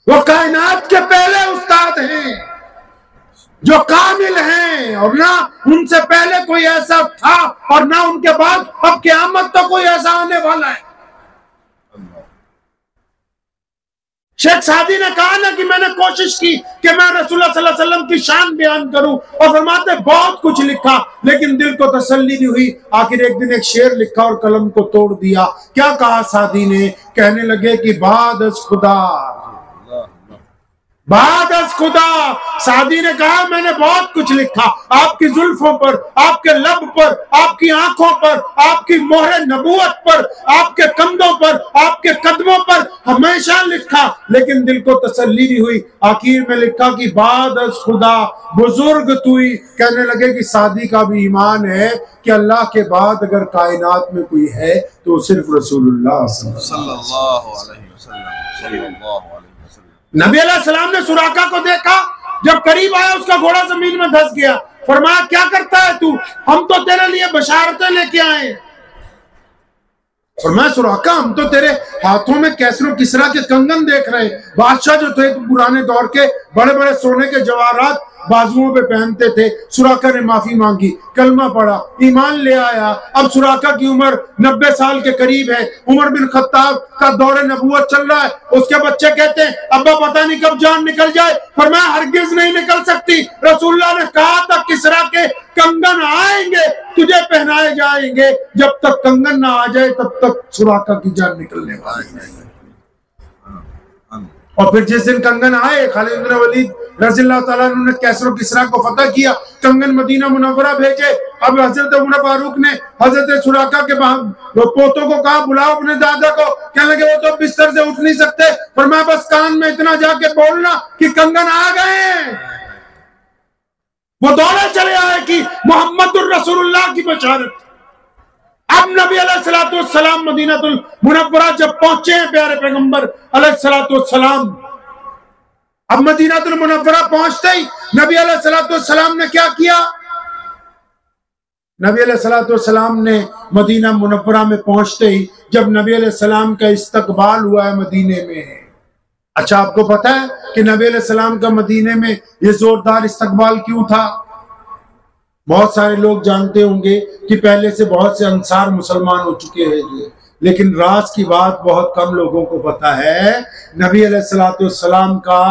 वो कायनात के पहले उस्ताद हैं जो कामिल हैं, और ना उनसे पहले कोई ऐसा था और ना उनके बाद अब क़यामत तक कोई ऐसा आने वाला है। शेख सादी ने कहा ना कि मैंने कोशिश की कि मैं रसूलुल्लाह सल्लल्लाहु अलैहि वसल्लम की शान बयान करूं, और फरमाते बहुत कुछ लिखा लेकिन दिल को तसल्ली नहीं हुई। आखिर एक दिन एक शेर लिखा और कलम को तोड़ दिया। क्या कहा सादी ने? कहने लगे कि बाद अज खुदा। सादी ने कहा मैंने बहुत कुछ लिखा, आपकी जुल्फों पर, आपके लब पर, आपकी आंखों पर, आपकी मोहर नबूवत पर, आपके कंधों पर, आपके कदमों पर हमेशा लिखा, लेकिन दिल को तसल्ली नहीं हुई। आखिर में लिखा कि बाद अज खुदा बुजुर्ग तुई। कहने लगे कि सादी का भी ईमान है कि अल्लाह के बाद अगर कायनात में कोई है तो सिर्फ रसूलुल्लाह सल्लल्लाहु अलैहि वसल्लम। नबी अलैहिस्सलाम ने सुराका को देखा, जब करीब आया उसका घोड़ा जमीन में धंस गया। फरमाया क्या करता है तू? हम तो तेरे लिए बशारतें लेके आए। फरमाया सुराका हम तो तेरे हाथों में कैसरो किसरा के कंगन देख रहे। बादशाह जो थे तो पुराने दौर के बड़े बड़े सोने के जवाहरात बाजुओं पे पहनते थे। सुराका ने माफी मांगी, कलमा पढ़ा, ईमान ले आया। अब सुराका की उम्र 90 साल के करीब है। उमर बिन खत्ताब का दौरे नबूवत चल रहा है। उसके बच्चे कहते हैं अब्बा पता नहीं कब जान निकल जाए। फरमाया हरगिज नहीं निकल सकती। रसूलुल्लाह ने कहा था किसरा के कंगन आएंगे, तुझे पहनाए जाएंगे, जब तक कंगन ना आ जाए तब तक सुराका की जान निकलने वाली है। और फिर जिस दिन कंगन आए, खालिद बिन वलीद रज़ियल्लाहु ताला अन्हु ने कैसरो किसरा को फतह किया, कंगन मदीना मुनव्वरा भेजे। अब हजरत उमर फारूक ने हजरत सुराका के पोतों को कहा बुलाओ अपने दादा को। कहने लगे वो तो बिस्तर से उठ नहीं सकते। फरमाया बस कान में इतना जाके बोलना कि कंगन आ गए हैं। वो दौड़े चले आए कि मोहम्मदुर रसूलुल्लाह की बशारत। अब नबी अलैहिस्सलाम मदीनातुल मुनव्वरा जब पहुंचे हैं प्यारे पैगंबर अलैहिस्सलाम, अब मदीनातुल मुनव्वरा पहुंचते ही नबी अलैहिस्सलाम ने क्या किया? नबी अलैहिस्सलाम ने मदीना मुनव्वरा में पहुंचते ही जब नबी अलैहिस्सलाम का इस्तकबाल हुआ है मदीने में। अच्छा, आपको पता है कि नबी अलैहिस्सलाम का मदीने में ये जोरदार इस्तकबाल क्यों था? बहुत सारे लोग जानते होंगे कि पहले से बहुत से अंसार मुसलमान हो चुके हैं, लेकिन राज की बात बहुत कम लोगों को पता है। नबी अलैहिस्सलाम का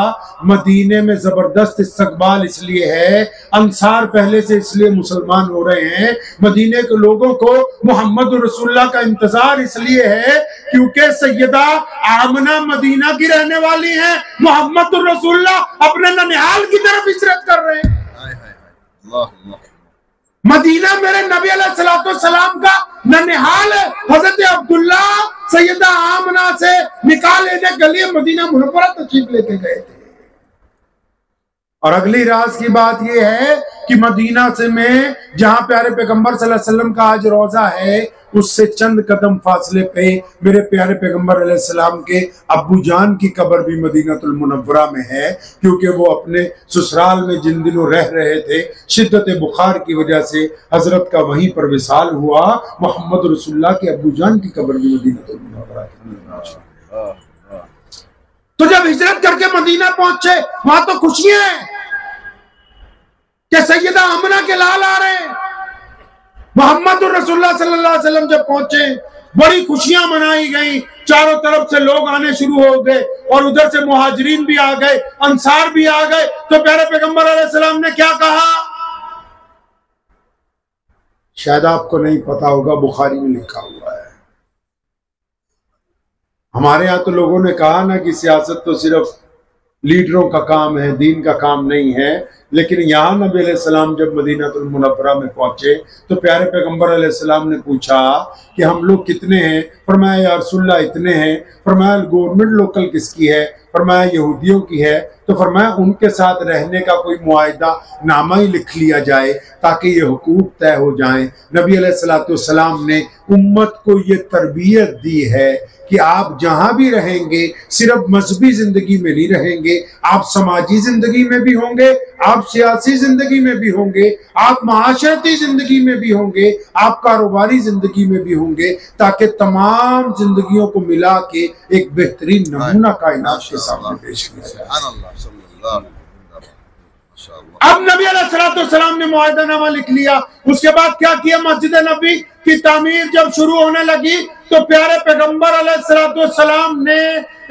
मदीने में जबरदस्त इस्तकबाल इसलिए है, अंसार पहले से इसलिए मुसलमान हो रहे हैं, मदीने के लोगों को मोहम्मद रसूलुल्लाह का इंतजार इसलिए है क्योंकि सैयदा आमना मदीना की रहने वाली हैं, मोहम्मद रसूलुल्लाह अपने ननिहाल की तरफ हिजरत कर रहे हैं। मदीना मेरे नबी अलैहिस्सलाम का ननिहाल है। हजरत अब्दुल्ला सैयदा आमना से निकाल लेने के लिए मदीना मुनव्वरा तशरीफ लेके गए थे। और अगली राज की बात यह है कि मदीना से में जहां प्यारे पैगंबर सल्लल्लाहु अलैहि वसल्लम का आज रोजा है, उससे चंद कदम फासले पे मेरे प्यारे पैगंबर अलैहिस्सलाम के अब्बू जान की कब्र भी मदीनातुल मुनव्वरा में है, क्योंकि वो अपने ससुराल में जिन दिनों रह रहे थे शिद्दत बुखार की वजह से हजरत का वहीं पर विसाल हुआ। मोहम्मद रसूलुल्लाह के अब्बू जान की कब्र भी मदीनातुल मुनव्वरा में। तो जब हिजरत करके मदीना पहुंचे वहां तो खुशियां हैं कि सैयदा आमना के लाल आ रहे हैं। मोहम्मद रसूलुल्लाह सल्लल्लाहु अलैहि वसल्लम जब पहुंचे बड़ी खुशियां मनाई गई, चारों तरफ से लोग आने शुरू हो गए और उधर से मुहाजिरीन भी आ गए, अंसार भी आ गए। तो प्यारे पैगंबर अलैहिस्सलाम ने क्या कहा? शायद आपको नहीं पता होगा, बुखारी में लिखा हुआ है। हमारे यहाँ तो लोगों ने कहा ना कि सियासत तो सिर्फ लीडरों का काम है, दीन का काम नहीं है, लेकिन यहाँ नबी अलैहिस्सलाम जब मदीनातुल मुनव्वरा में पहुंचे तो प्यारे पैगंबर अलैहिस्सलाम ने पूछा कि हम लोग कितने हैं? फरमाया या रसूलल्लाह इतने हैं। फरमाया गवर्नमेंट लोकल किसकी है? फरमाया यहूदियों की है। तो फरमाया उनके साथ रहने का कोई मुआहिदा नामा ही लिख लिया जाए ताकि ये हुकूक तय हो जाए। नबी अलैहिस्सलाम ने उम्मत को ये तरबियत दी है कि आप जहां भी रहेंगे सिर्फ मजहबी जिंदगी में नहीं रहेंगे, आप समाजी जिंदगी में भी होंगे, आप सियासी जिंदगी में भी होंगे, आप माशरती जिंदगी में भी होंगे, आप कारोबारी जिंदगी में भी होंगे, ताकि तमाम जिंदगियों को मिला के एक बेहतरीन नमूना कायनात के सामने पेश किया जाए। अब नबी अलैहिस्सलाम ने मुआहदानामा लिख लिया। उसके बाद क्या किया? मस्जिद नबी की तामीर जब शुरू होने लगी तो प्यारे पैगंबर अलैहिस्सलाम ने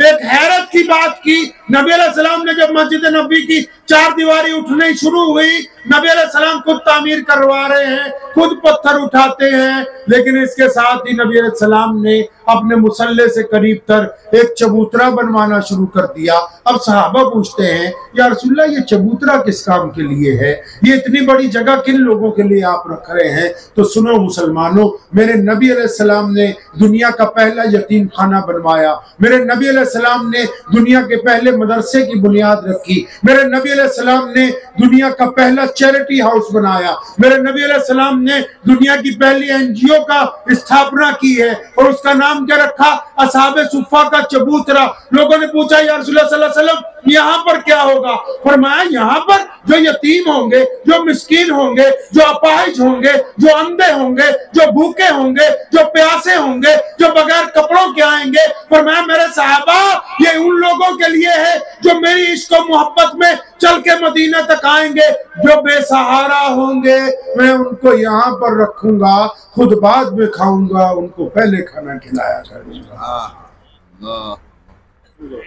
एक हैरत की बात की। नबी अलैहिस्सलाम ने जब मस्जिद नबी की चार दीवारी उठने शुरू हुई, नबी अलैहिस्सलाम खुद तामीर करवा रहे हैं, खुद पत्थर उठाते हैं, लेकिन इसके साथ ही नबी अलैहिस्सलाम ने अपने मुसल्ले से करीब तर एक चबूतरा बनवाना शुरू कर दिया। अब सहाबा पूछते हैं या रसूलल्लाह ये चबूतरा किस काम के लिए है? ये इतनी बड़ी जगह किन लोगों के लिए आप रख रहे हैं? तो सुनो मुसलमानों, मेरे नबी अलैहिस्सलाम ने दुनिया का पहला यतीम खाना बनवाया, मेरे नबी अलैहिस्सलाम ने दुनिया के पहले मदरसे की बुनियाद रखी, मेरे नबी अलैहिस्सलाम ने दुनिया का पहला चैरिटी हाउस बनाया, मेरे नबी अलैहिस्सलाम ने दुनिया की पहली एनजीओ का स्थापना की है और उसका नाम क्या रखा? असहाबे सुफ़ा का चबूतरा। लोगों ने पूछा या रसूलुल्लाह सल्लल्लाहु अलैहि वसल्लम यहाँ पर क्या होगा? फरमाया यहाँ पर जो यतीम होंगे, जो मिस्कीन होंगे, जो अपाहिज होंगे, जो अंधे होंगे, जो भूखे होंगे, जो प्यासे होंगे, जो बगैर कपड़ों के आएंगे, फरमाया मेरे साहबा ये उन लोगों के लिए है जो मेरी इश्क और मोहब्बत में चल के मदीना तक आएंगे। जो बेसहारा होंगे मैं उनको यहाँ पर रखूंगा, खुद बाद में खाऊंगा, उनको पहले खाना खिलाया करूंगा।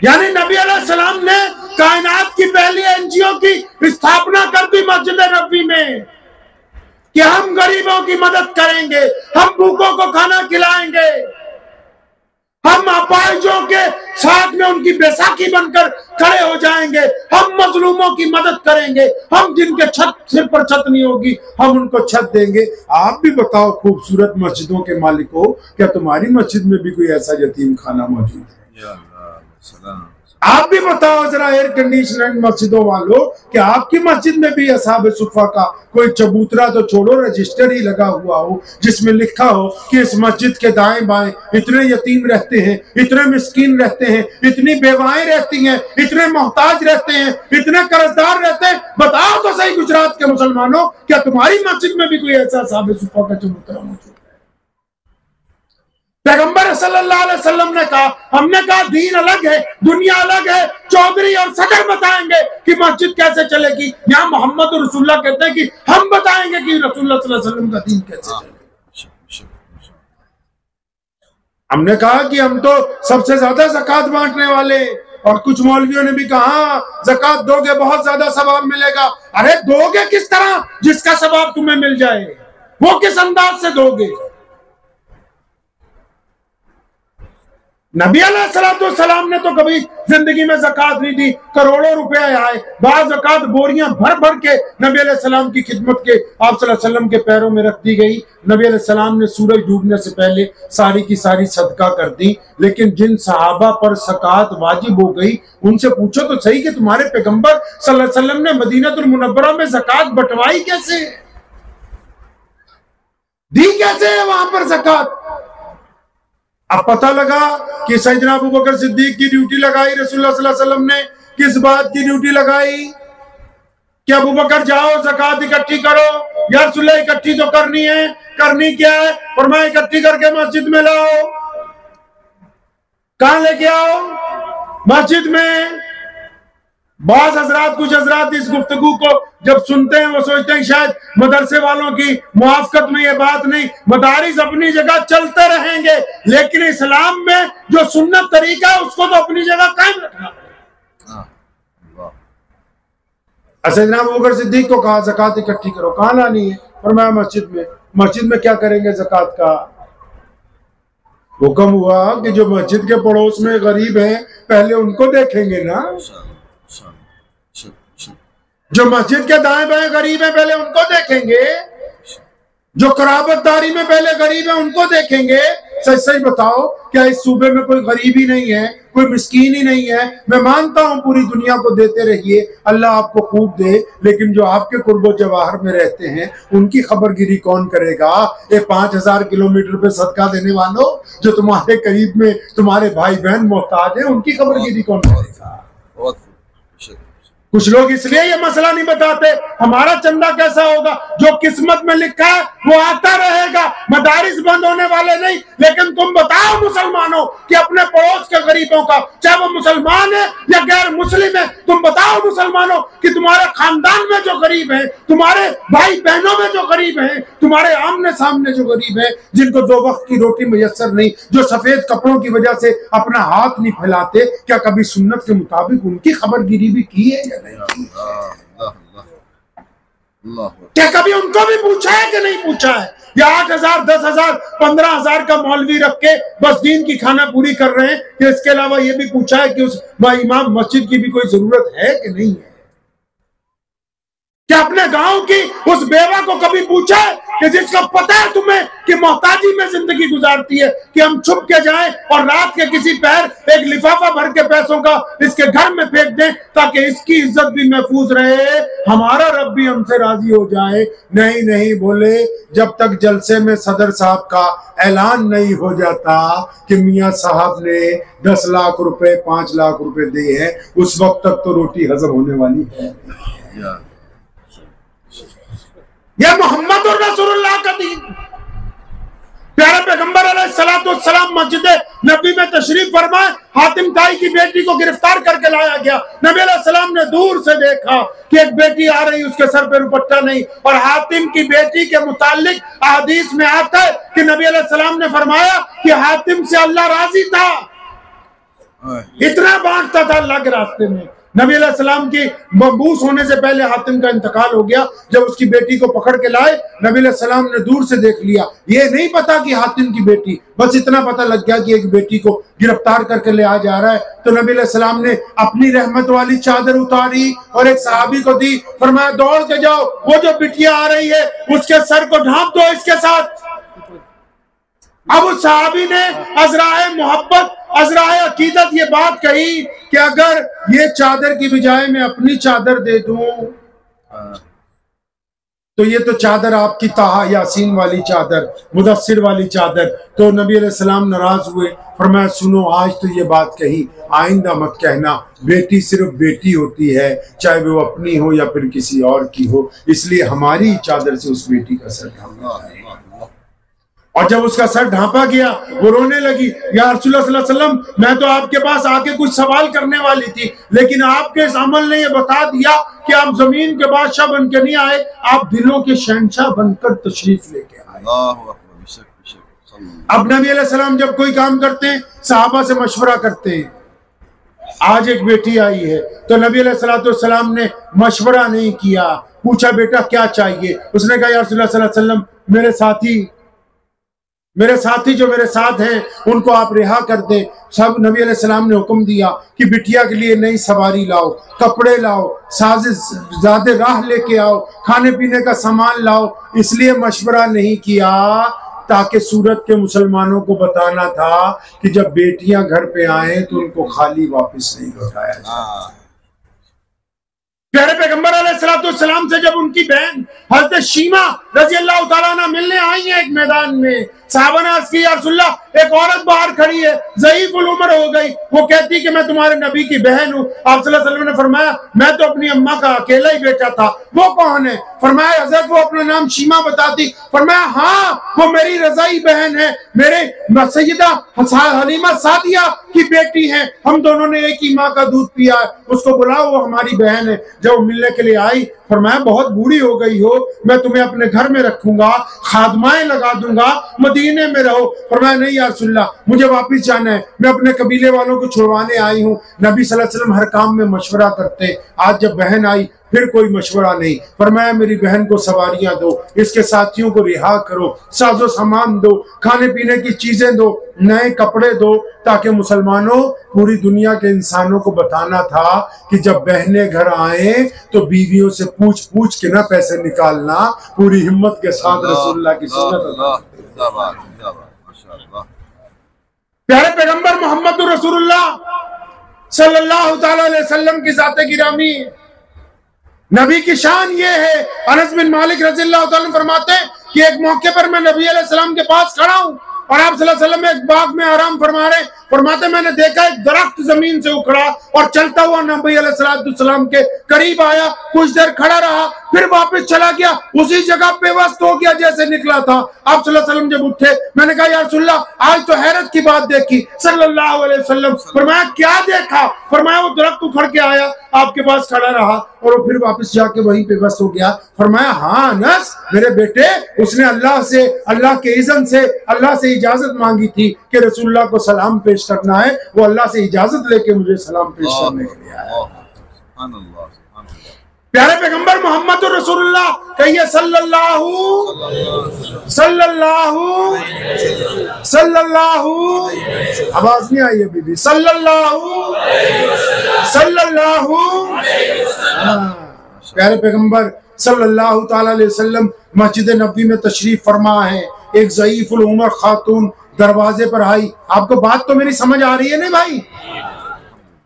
यानी नबी अलैहिस्सलाम ने कायनात की पहली एनजीओ की स्थापना कर दी मस्जिद नबी में कि हम गरीबों की मदद करेंगे, हम भूखों को खाना खिलाएंगे, हम अपाहिजों के साथ में उनकी बैसाखी बनकर खड़े हो जाएंगे, हम मजलूमों की मदद करेंगे, हम जिनके सिर पर छत नहीं होगी हम उनको छत देंगे। आप भी बताओ खूबसूरत मस्जिदों के मालिकों, क्या तुम्हारी मस्जिद में भी कोई ऐसा यतीम खाना मौजूद है? आप भी बताओ जरा एयर कंडीशनर मस्जिदों वालों कि आपकी मस्जिद में भी असहाब सुफ़ा का कोई चबूतरा तो छोड़ो, रजिस्टर ही लगा हुआ हो जिसमें लिखा हो कि इस मस्जिद के दाएं बाएं इतने यतीम रहते हैं, इतने मिस्कीन रहते हैं, इतनी बेवाएं रहती हैं, इतने मोहताज रहते हैं, इतने कर्जदार रहते हैं। बताओ तो सही गुजरात के मुसलमानों, क्या तुम्हारी मस्जिद में भी कोई ऐसा असहाब सुफ़ा का चबूतरा मौजूद है? पैगंबर सल्लल्लाहु अलैहि वसल्लम ने कहा, हमने कहा दीन अलग है, दुनिया अलग है, चौधरी और सदर बताएंगे कि मस्जिद कैसे चलेगी। यहाँ मोहम्मद और रसूलुल्लाह कहते हैं कि हम बताएंगे कि रसूलुल्लाह सल्लल्लाहु अलैहि वसल्लम का दीन कैसे चलेगा। हमने कहा कि हम तो सबसे ज्यादा ज़कात बांटने वाले, और कुछ मौलवियों ने भी कहा ज़कात दोगे बहुत ज्यादा सवाब मिलेगा। अरे दोगे किस तरह जिसका सवाब तुम्हें मिल जाए? वो किस अंदाज से दोगे? नबी अलैहिस्सलाम ने तो कभी जिंदगी में ज़कात नहीं दी। करोड़ों रुपए आए, बाद ज़कात बोरियां भर भर के नबी अलैहिस्सलाम की खिदमत के आप सल्लल्लाहु अलैहि वसल्लम के पैरों में रख दी गई। नबी अलैहिस्सलाम ने सूरज डूबने से पहले सारी की सारी सदका कर दी। लेकिन जिन सहाबा पर ज़कात वाजिब हो गई उनसे पूछो तो सही कि तुम्हारे पैगंबर सल्लल्लाहु अलैहि वसल्लम ने मदीनतुल मुनव्वरा में ज़कात बंटवाई कैसे, दी कैसे है वहां पर ज़कात? अब पता लगा कि सैयदना अबू बकर सिद्दीक की ड्यूटी लगाई रसूलुल्लाह सल्लल्लाहु अलैहि वसल्लम ने। किस बात की ड्यूटी लगाई? कि अबू बकर जाओ ज़कात इकट्ठी करो। या रसूलुल्लाह इकट्ठी तो करनी है, करनी क्या है? फरमाया इकट्ठी करके मस्जिद में लाओ। कहां लेके आओ? मस्जिद में। बाज़ हजरात, कुछ हजरात इस गुफ्तगू को जब सुनते हैं वो सोचते हैं शायद मदरसे वालों की मुआफकत में ये बात नहीं। मदारिस अपनी जगह चलते रहेंगे, लेकिन इस्लाम में जो सुन्नत तरीका है उसको तो अपनी जगह कायम रखना पड़ेगा। सैयदना अबू बकर सिद्दीक को कहा ज़कात इकट्ठी करो। कहां लानी है? फरमाया मस्जिद में। मस्जिद में क्या करेंगे ज़कात का? हुक्म हुआ कि जो मस्जिद के पड़ोस में गरीब हैं पहले उनको देखेंगे ना, जो मस्जिद के दाएं बाएं गरीब है पहले उनको देखेंगे, जो कराबतदारी में पहले गरीब है उनको देखेंगे। सच सच बताओ, क्या इस सूबे में कोई गरीब ही नहीं है, कोई मिस्कीन ही नहीं है? मैं मानता हूं पूरी दुनिया को देते रहिए, अल्लाह आपको खूब दे, लेकिन जो आपके कुर्बो जवाहर में रहते हैं उनकी खबरगिरी कौन करेगा? ये 5000 किलोमीटर पे सदका देने वालों, जो तुम्हारे करीब में तुम्हारे भाई बहन मोहताज हैं, उनकी खबरगिरी कौन करेगा? कुछ लोग इसलिए ये मसला नहीं बताते, हमारा चंदा कैसा होगा? जो किस्मत में लिखा है वो आता रहेगा, मदारिस बंद होने वाले नहीं। लेकिन तुम बताओ मुसलमानों कि अपने पड़ोस के गरीबों का, चाहे वो मुसलमान है या गैर मुस्लिम है, तुम बताओ मुसलमानों कि तुम्हारे खानदान में जो गरीब है, तुम्हारे भाई बहनों में जो गरीब है, तुम्हारे आमने सामने जो गरीब है, जिनको 2 वक्त की रोटी मुयस्सर नहीं, जो सफेद कपड़ों की वजह से अपना हाथ नहीं फैलाते, क्या कभी सुन्नत के मुताबिक उनकी खबरगिरी भी की है? क्या कभी उनको भी पूछा है कि नहीं पूछा है? या 8000, 10,000, 15,000 का मौलवी रख के बस दीन की खाना पूरी कर रहे हैं कि इसके अलावा ये भी पूछा है कि उस इमाम मस्जिद की भी कोई जरूरत है कि नहीं है? क्या अपने गांव की उस बेवा को कभी पूछा है कि जिसका पता है तुम्हें कि मोहताजी में जिंदगी गुजारती है, कि हम छुप के जाएं और रात के किसी पैर एक लिफाफा भर के पैसों का इसके घर में फेंक दें ताकि इसकी इज्जत भी महफूज रहे, हमारा रब भी हमसे राजी हो जाए? नहीं नहीं बोले, जब तक जलसे में सदर साहब का ऐलान नहीं हो जाता कि मियाँ साहब ने 10 लाख रुपए 5 लाख रुपए दिए हैं, उस वक्त तक तो रोटी हजम होने वाली है। यह मोहम्मद और रसूलुल्लाह का दीन। प्यारे पैगंबर अलैहिस्सलाम मस्जिद नबी में तशरीफ फरमाए, हातिम ताई की बेटी को गिरफ्तार करके लाया गया। नबी अलैहिस्सलाम ने दूर से देखा कि एक बेटी आ रही, उसके सर पे दुपट्टा नहीं, और हातिम की बेटी के मुतालिक हदीस में आता है कि नबी अलैहिस्सलाम ने फरमाया कि हातिम से अल्लाह राजी था, इतना बांटता था अल्लाह के रास्ते में। नबी अलैहिस्सलाम की मबूस होने से पहले हातिम का इंतकाल हो गया। जब उसकी बेटी को पकड़ के लाए, नबी अलैहिस्सलाम ने दूर से देख लिया, ये नहीं पता कि हातिम की बेटी, बस इतना पता लग गया कि एक बेटी को गिरफ्तार करके ले आ जा रहा है। तो नबी अलैहिस्सलाम ने अपनी रहमत वाली चादर उतारी और एक सहाबी को दी, फरमाया दौड़ के जाओ, वो जो बिटिया आ रही है उसके सर को ढांप दो इसके साथ। अब उस सहाबी ने अजराए मोहब्बत, अजराए अकीदत ये बात कही कि अगर ये चादर की बजाय मैं अपनी चादर दे दूं तो ये तो चादर आपकी ताहा यासीन वाली चादर, मुदस्सिर वाली चादर। तो नबी अलैहिस्सलाम नाराज हुए, फरमाया सुनो आज तो ये बात कही, आइंदा मत कहना। बेटी सिर्फ बेटी होती है, चाहे वो अपनी हो या फिर किसी और की हो, इसलिए हमारी चादर से उस बेटी का सर ढांपा है। और जब उसका सर ढांपा गया वो रोने लगी, या रसूलुल्लाह सल्लल्लाहु अलैहि वसल्लम मैं तो आपके पास आके कुछ सवाल करने वाली थी, लेकिन आपके इस अमल ने ये बता दिया कि आप जमीन के बादशाह बनकर नहीं आए, आप दिलों के शहंशाह बनकर तशरीफ लेके आए। अब नबी अलैहि सलाम जब कोई काम करते हैं सहाबा से मशवरा करते हैं। आज एक बेटी आई है तो नबी अलैहिस्सलाम ने मशवरा नहीं किया, पूछा बेटा क्या चाहिए? उसने कहा या रसूलुल्लाह सल्लल्लाहु अलैहि वसल्लम मेरे साथी जो मेरे साथ हैं उनको आप रिहा कर दें। सब नबी अलैहिस्सलाम ने हुक्म दिया कि बिटिया के लिए नई सवारी लाओ, कपड़े लाओ, ज़्यादा राह लेके आओ, खाने पीने का सामान लाओ। इसलिए मशवरा नहीं किया ताकि सूरत के मुसलमानों को बताना था कि जब बेटियां घर पे आए तो उनको खाली वापस नहीं लौटाया जाए। प्यारे पैगंबर अलैहिस्सलाम से जब उनकी बहन हज़रत शीमा रज़ी अल्लाह तआला अन्हा मिलने आई है एक मैदान में, साहबा ने अर्ज़ की या रसूलल्लाह एक औरत बाहर खड़ी है, ज़ईफ़ुल उम्र हो गई, वो कहती कि मैं तुम्हारे नबी की बहन हूँ। आप सल्लल्लाहु अलैहि वसल्लम ने फरमाया मैं तो अपनी अम्मा का अकेला ही बेटा था। वो कौन है? फरमाया हज़रत वो अपना नाम शीमा बताती। फरमाया हाँ वो मेरी रज़ाई बहन है, मेरे सैयदा हलीमा सादिया की बेटी है, हम दोनों ने एक ही माँ का दूध पिया है, उसको बुलाओ वो हमारी बहन है। जब मिलने के लिए आई फरमाया बहुत बूढ़ी हो गई हो, मैं तुम्हें अपने घर में रखूंगा, खादमाएं लगा दूंगा, मदीने में रहो। फरमाया नहीं या रसूलल्लाह मुझे वापस जाना है, मैं अपने कबीले वालों को छुड़वाने आई हूँ। नबी सल्लल्लाहु अलैहि वसल्लम हर काम में मशवरा करते। आज जब बहन आई फिर कोई मशवरा नहीं। फरमाया मेरी बहन को सवारियां दो, इसके साथियों को रिहा करो, साजो सामान दो, खाने पीने की चीजें दो, नए कपड़े दो, ताकि मुसलमानों पूरी दुनिया के इंसानों को बताना था कि जब बहनें घर आए तो बीवियों से पूछ पूछ के ना पैसे निकालना, पूरी हिम्मत के साथ रसूलुल्लाह की सुन्नत। प्यारे पैगंबर मोहम्मद रसूलुल्लाह सल्लल्लाहु तआला अलैहि वसल्लम की ज़ात गिरामी, नबी की शान ये है। अनस बिन मालिक रज़ियल्लाहु तआला अन्हु फरमाते हैं कि एक मौके पर मैं नबी अलैहि सलाम के पास खड़ा हूँ और आप सल्लल्लाहु अलैहि वसल्लम एक बाग में आराम फरमा रहे। फरमाते मैंने देखा एक दरख्त जमीन से उखड़ा और चलता हुआ नबी अलैहिस्सलाम के करीब आया, कुछ देर खड़ा रहा, फिर वापस चला गया, उसी जगह पे बेवस्त हो गया जैसे निकला था। आप सल्लल्लाहु अलैहि वसल्लम जब उठे मैंने कहा या रसूलल्लाह आज तो हैरत की बात देखी। सल्लल्लाहु अलैहि वसल्लम फरमाया क्या देखा? फरमाया वो दरख्त उखड़ के आया, आपके पास खड़ा रहा और वो फिर वापस जाके वहीं पे बस हो गया। फरमाया हाँ अनस मेरे बेटे, उसने अल्लाह से, अल्लाह के इज़्न से, अल्लाह से इजाजत मांगी थी कि रसूलुल्लाह को सलाम पेश करना है, वो अल्लाह से इजाजत लेके मुझे सलाम पेश करने के लिए आया। प्यारे पैगंबर मोहम्मद रसूलुल्लाह कहिए सल्लल्लाहु आवाज नहीं आई अभी भी, सल्लल्लाहु। प्यारे पैगंबर सल्लल्लाहु ताला अलैहि वसल्लम मस्जिद नबी में तशरीफ फरमा है। एक ज़ईफ़ुल उमर खातून दरवाजे पर आई। आपको बात तो मेरी समझ आ रही है नहीं भाई?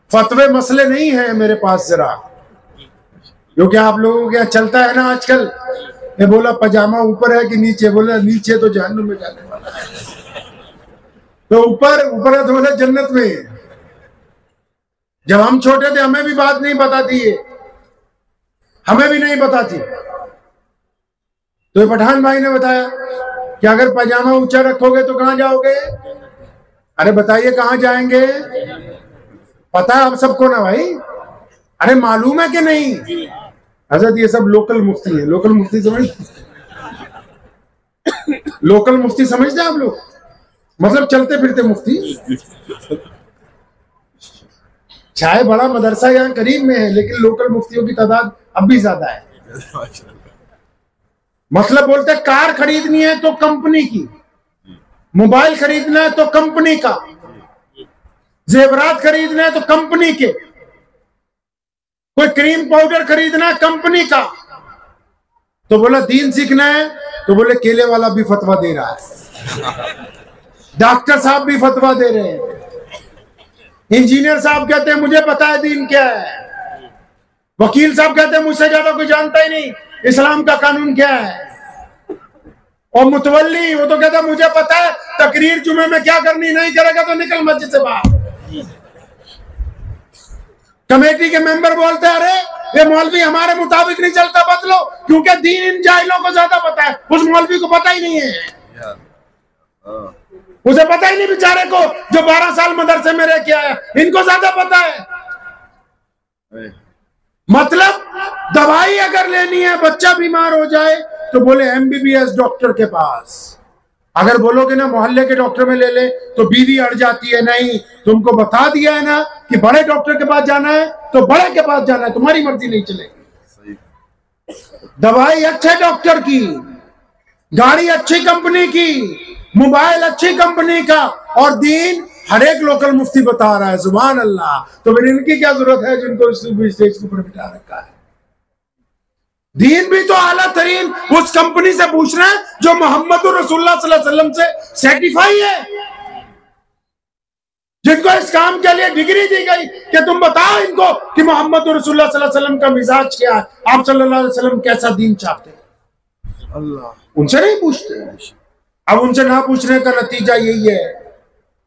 फतवे मसले नहीं है मेरे पास जरा, क्योंकि आप लोगों के यहाँ चलता है ना आजकल, ये बोला पजामा ऊपर है कि नीचे, बोला नीचे तो जहन्नुम में जाने वाला है, तो ऊपर ऊपर है तो बोला जन्नत में है। जब हम छोटे थे हमें भी बात नहीं पता थी, हमें भी नहीं पता थी। तो ये पठान भाई ने बताया कि अगर पजामा ऊंचा रखोगे तो कहां जाओगे? अरे बताइए कहां जाएंगे? पता है आप सबको ना भाई? अरे मालूम है कि नहीं? हजरत ये सब लोकल मुफ्ती है। लोकल मुफ्ती समझ, लोकल मुफ्ती समझते हैं आप लोग? मतलब चलते फिरते मुफ्ती। चाहे बड़ा मदरसा यहाँ करीब में है लेकिन लोकल मुफ्तियों की तादाद अब भी ज्यादा है। मतलब बोलते हैं कार खरीदनी है तो कंपनी की, मोबाइल खरीदना है तो कंपनी का, जेवरात खरीदना है तो कंपनी के, कोई क्रीम पाउडर खरीदना है कंपनी का। तो बोला दीन सीखना है तो बोले केले वाला भी फतवा दे रहा है। डॉक्टर साहब भी फतवा दे रहे हैं, इंजीनियर साहब कहते हैं मुझे पता है दीन क्या है, वकील साहब कहते हैं मुझसे ज्यादा कोई जानता ही नहीं इस्लाम का कानून क्या है, और मुतवल्ली वो तो कहता है मुझे पता है तकरीर जुमे में क्या करनी, नहीं करेगा तो निकल मस्जिद से बाहर। कमेटी के मेंबर बोलते हैं अरे ये मौलवी हमारे मुताबिक नहीं चलता, बदलो, क्योंकि दीन इन जाहिलों को ज्यादा पता है, उस मौलवी को पता ही नहीं है, उसे पता ही नहीं बेचारे को जो 12 साल मदरसे में रह के आया, इनको ज्यादा पता है। मतलब दवाई अगर लेनी है, बच्चा बीमार हो जाए तो बोले एमबीबीएस डॉक्टर के पास, अगर बोलोगे ना मोहल्ले के डॉक्टर में ले ले तो बीवी अड़ जाती है, नहीं तुमको बता दिया है ना कि बड़े डॉक्टर के पास जाना है तो बड़े के पास जाना है, तुम्हारी मर्जी नहीं चलेगी। दवाई अच्छे डॉक्टर की, गाड़ी अच्छी कंपनी की, मोबाइल अच्छी कंपनी का, और दीन हर एक लोकल मुफ्ती बता रहा है, सुभान अल्लाह। तो फिर इनकी क्या जरूरत है जिनको स्टेज के ऊपर बिठा रखा है। दीन भी तो आला तरीन उस कंपनी से पूछ रहे हैं जो मोहम्मद रसूलुल्लाह सल्लल्लाहु अलैहि वसल्लम से सर्टिफाई है, जिनको इस काम के लिए डिग्री दी गई कि तुम बताओ इनको कि मोहम्मद रसूलुल्लाह सल्लल्लाहु अलैहि वसल्लम का मिजाज क्या है, आप सल्लल्लाहु अलैहि वसल्लम कैसा दीन चाहते हैं। अल्लाह उनसे नहीं पूछते। अब उनसे ना पूछने का नतीजा यही है,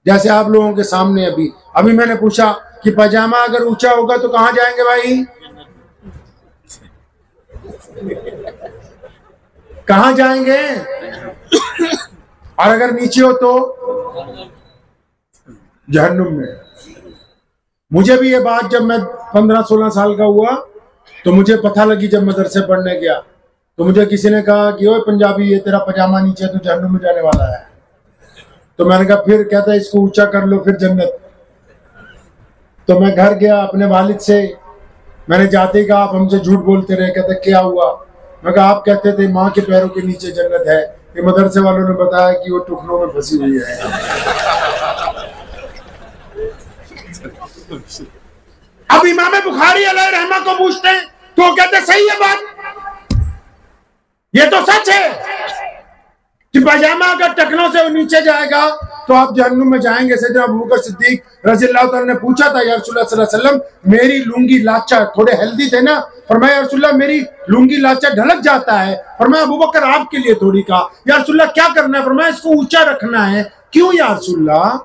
जैसे आप लोगों के सामने अभी मैंने पूछा कि पजामा अगर ऊंचा होगा तो कहां जाएंगे भाई, कहां जाएंगे, और अगर नीचे हो तो जहन्नुम में। मुझे भी ये बात जब मैं 15-16 साल का हुआ तो मुझे पता लगी, जब मदरसे पढ़ने गया तो मुझे किसी ने कहा कि ओए पंजाबी ये तेरा पजामा नीचे तो जहन्नुम में जाने वाला है। तो मैंने कहा फिर, कहता है इसको ऊंचा कर लो फिर जन्नत। तो मैं घर गया अपने वालिद से, मैंने जाते ही कहा आप हमसे झूठ बोलते रहे। कहते क्या हुआ? मैं कहा आप कहते थे माँ के पैरों के नीचे जन्नत है, ये मदरसे वालों ने बताया कि वो टुकड़ों में फंसी हुई है। अब इमाम बुखारी अलैहि रहमा को पूछते हैं तो कहते सही है बात, ये तो सच है कि पजामा अगर टखनों से नीचे जाएगा तो आप जहन्नुम में जाएंगे। सैयदना अबू बकर सिद्दीक रज़ियल्लाहु ताला ने पूछा था, या रसूलुल्लाह सल्लल्लाहु अलैहि वसल्लम मेरी लुंगी लाचा, थोड़े हेल्दी थे ना, फरमाया या रसूलुल्लाह मेरी लुंगी लाचा ढलक जाता है। फरमाया अबू बकर आपके लिए थोड़ी का, या रसूलुल्लाह क्या करना है? फरमाया इसको ऊंचा रखना है। क्यों या रसूलुल्लाह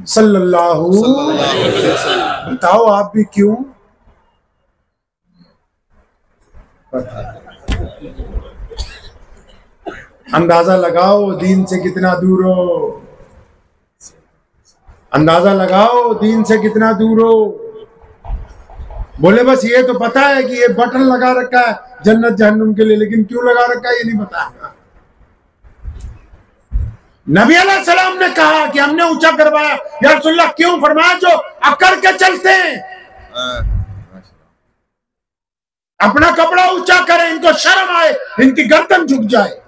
सल्लल्लाहु अलैहि वसल्लम, बताओ आप भी क्यों? अंदाजा लगाओ दीन से कितना दूर हो, अंदाजा लगाओ दीन से कितना दूर हो। बोले बस ये तो पता है कि ये बटन लगा रखा है जन्नत जहन्नुम के लिए, लेकिन क्यों लगा रखा है ये नहीं पता। नबी अलैहि सलाम ने कहा कि हमने ऊंचा करवाया, या रसूलुल्लाह क्यों? फरमाया जो अकड़ के चलते हैं, अपना कपड़ा ऊंचा करें, इनको शर्म आए, इनकी गर्दन झुक जाए।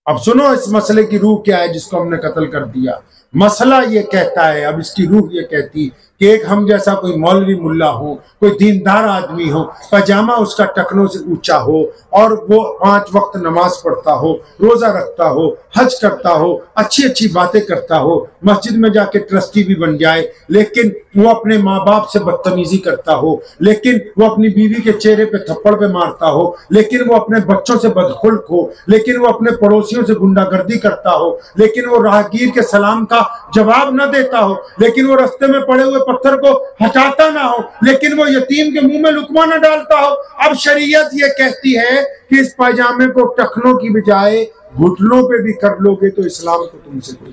अब सुनो इस मसले की रूह क्या है जिसको हमने कत्ल कर दिया। मसला ये कहता है, अब इसकी रूह ये कहती कि एक हम जैसा कोई मौलवी मुल्ला हो, कोई दीनदार आदमी हो, पजामा उसका टखनों से ऊंचा हो, और वो 5 वक्त नमाज पढ़ता हो, रोजा रखता हो, हज करता हो, अच्छी अच्छी बातें करता हो, मस्जिद में जाके ट्रस्टी भी बन जाए, लेकिन वो अपने माँ बाप से बदतमीजी करता हो, लेकिन वो अपनी बीवी के चेहरे पे थप्पड़ पे मारता हो, लेकिन वो अपने बच्चों से बदखुल्क हो, लेकिन वो अपने पड़ोसियों से गुंडागर्दी करता हो, लेकिन वो राहगीर के सलाम का जवाब न देता हो, लेकिन वो रास्ते में पड़े हुए पत्थर को हटाता ना हो, लेकिन वो यतीम के मुंह में लुकमा न डालता हो। अब शरीयत ये कहती है कि इस पायजामे को टखनों की बजाय घुटनों पे भी कर लोगे तो इस्लाम को तुमसे कोई।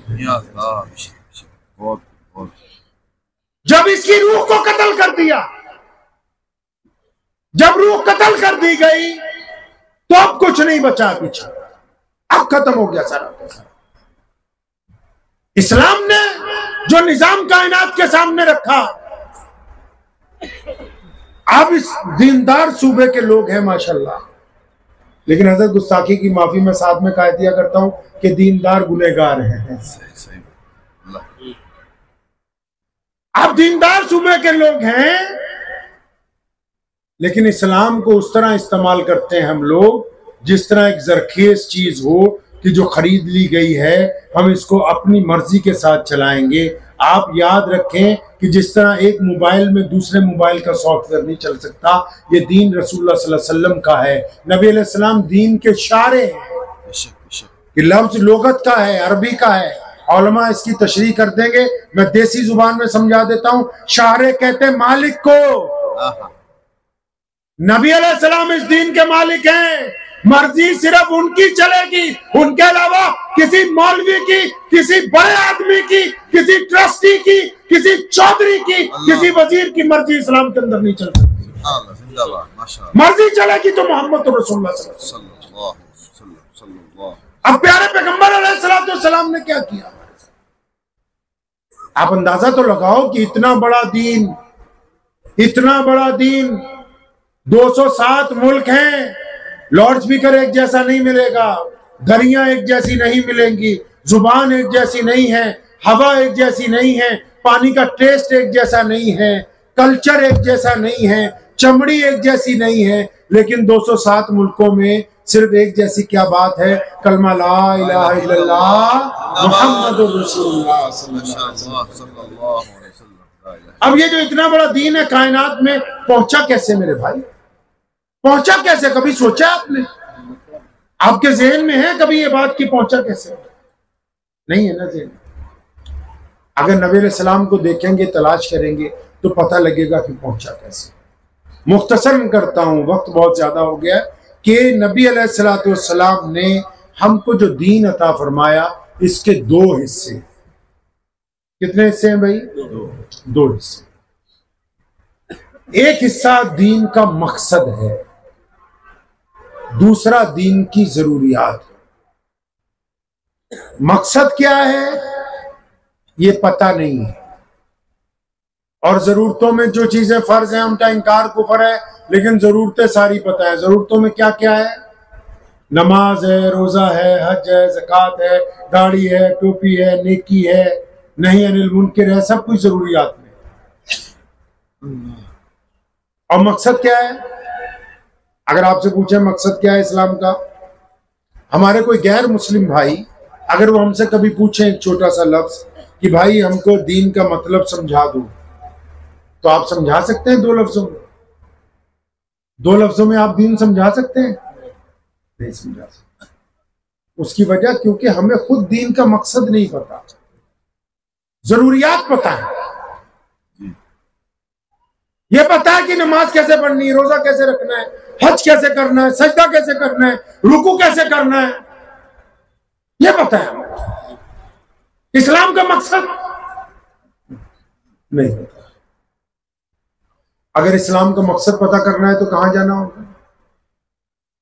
जब इसकी रूह को कत्ल कर दिया, जब रूह कत्ल कर दी गई तो अब कुछ नहीं बचा पीछे, अब खत्म हो गया सारा। इस्लाम ने जो निजाम कायनात के सामने रखा, अब इस दीनदार सूबे के लोग हैं माशाल्लाह, लेकिन हजरत गुस्ताखी की माफी में साथ में कह दिया करता हूं कि दीनदार गुनहगार हैं। अब दीनदार सूबे के लोग हैं, लेकिन इस्लाम को उस तरह इस्तेमाल करते हैं हम लोग जिस तरह एक जरखेज चीज हो कि जो खरीद ली गई है हम इसको अपनी मर्जी के साथ चलाएंगे। आप याद रखें कि जिस तरह एक मोबाइल में दूसरे मोबाइल का सॉफ्टवेयर नहीं चल सकता, ये दीन रसूलुल्लाह सल्लल्लाहु अलैहि वसल्लम का है। नबी अलैहि सलाम दीन के शारे हैं कि लफ्ज लोगत का है, अरबी का है। उलमा इसकी तशरीह कर देंगे, मैं देसी जुबान में समझा देता हूं। शारे कहते हैं मालिक को। नबी अलैहि सलाम इस दीन के मालिक हैं, मर्जी सिर्फ उनकी चलेगी, उनके अलावा किसी मौलवी की, किसी बड़े आदमी की, किसी ट्रस्टी की, किसी चौधरी की, किसी वजीर की मर्जी इस्लाम के अंदर नहीं चल सकती। मर्जी चलेगी तो मोहम्मद रसूलुल्लाह सल्लल्लाहु अलैहि वसल्लम। अब प्यारे पैगंबर अलैहिस्सलाम ने क्या किया, आप अंदाजा तो लगाओ कि इतना बड़ा दीन, इतना बड़ा दीन, 207 मुल्क हैं, लाउड स्पीकर एक जैसा नहीं मिलेगा, दरियां एक जैसी नहीं मिलेंगी, जुबान एक जैसी नहीं है, हवा एक जैसी नहीं है, पानी का टेस्ट एक जैसा नहीं है, कल्चर एक जैसा नहीं है, चमड़ी एक जैसी नहीं है, लेकिन 207 मुल्कों में सिर्फ एक जैसी क्या बात है, कलमा ला इलाहा इल्लल्लाह मुहम्मदुर रसूलुल्लाह सल्लल्लाहु अलैहि वसल्लम। अब ये जो इतना बड़ा दीन है कायनात में पहुंचा कैसे मेरे भाई, पहुंचा कैसे? कभी सोचा आपने? आपके ज़हन में है कभी ये बात की पहुंचा कैसे? नहीं है ना ज़हन। अगर नबी अलैहि सलाम को देखेंगे, तलाश करेंगे तो पता लगेगा कि पहुंचा कैसे। मुख्तसरन करता हूं, वक्त बहुत ज्यादा हो गया, कि नबी अलैहिस्सलाम ने हमको जो दीन अता फरमाया इसके 2 हिस्से। कितने हिस्से हैं भाई? 2 हिस्से। एक हिस्सा दीन का मकसद है, दूसरा दीन की जरूरियात है। मकसद क्या है ये पता नहीं है, और जरूरतों में जो चीजें फर्ज है उनका इनकार कुफर है, लेकिन जरूरतें सारी पता है। जरूरतों में क्या क्या है? नमाज है, रोजा है, हज है, ज़कात है, दाढ़ी है, टोपी है, नेकी है, नहीं अनिल मुनकर है, सब कुछ जरूरियात में। और मकसद क्या है? अगर आपसे पूछे मकसद क्या है इस्लाम का, हमारे कोई गैर मुस्लिम भाई अगर वो हमसे कभी पूछे एक छोटा सा लफ्ज कि भाई हमको दीन का मतलब समझा दो, तो आप समझा सकते हैं 2 लफ्जों में? 2 लफ्जों में आप दीन समझा सकते हैं? नहीं समझा सकते। उसकी वजह क्योंकि हमें खुद दीन का मकसद नहीं पता, जरूरियात पता है। ये पता है कि नमाज कैसे पढ़नी है, रोजा कैसे रखना है, हज कैसे करना है, सजदा कैसे करना है, रुकू कैसे करना है, ये पता है हमें। इस्लाम का मकसद नहीं पता। अगर इस्लाम का मकसद पता करना है तो कहां जाना होगा?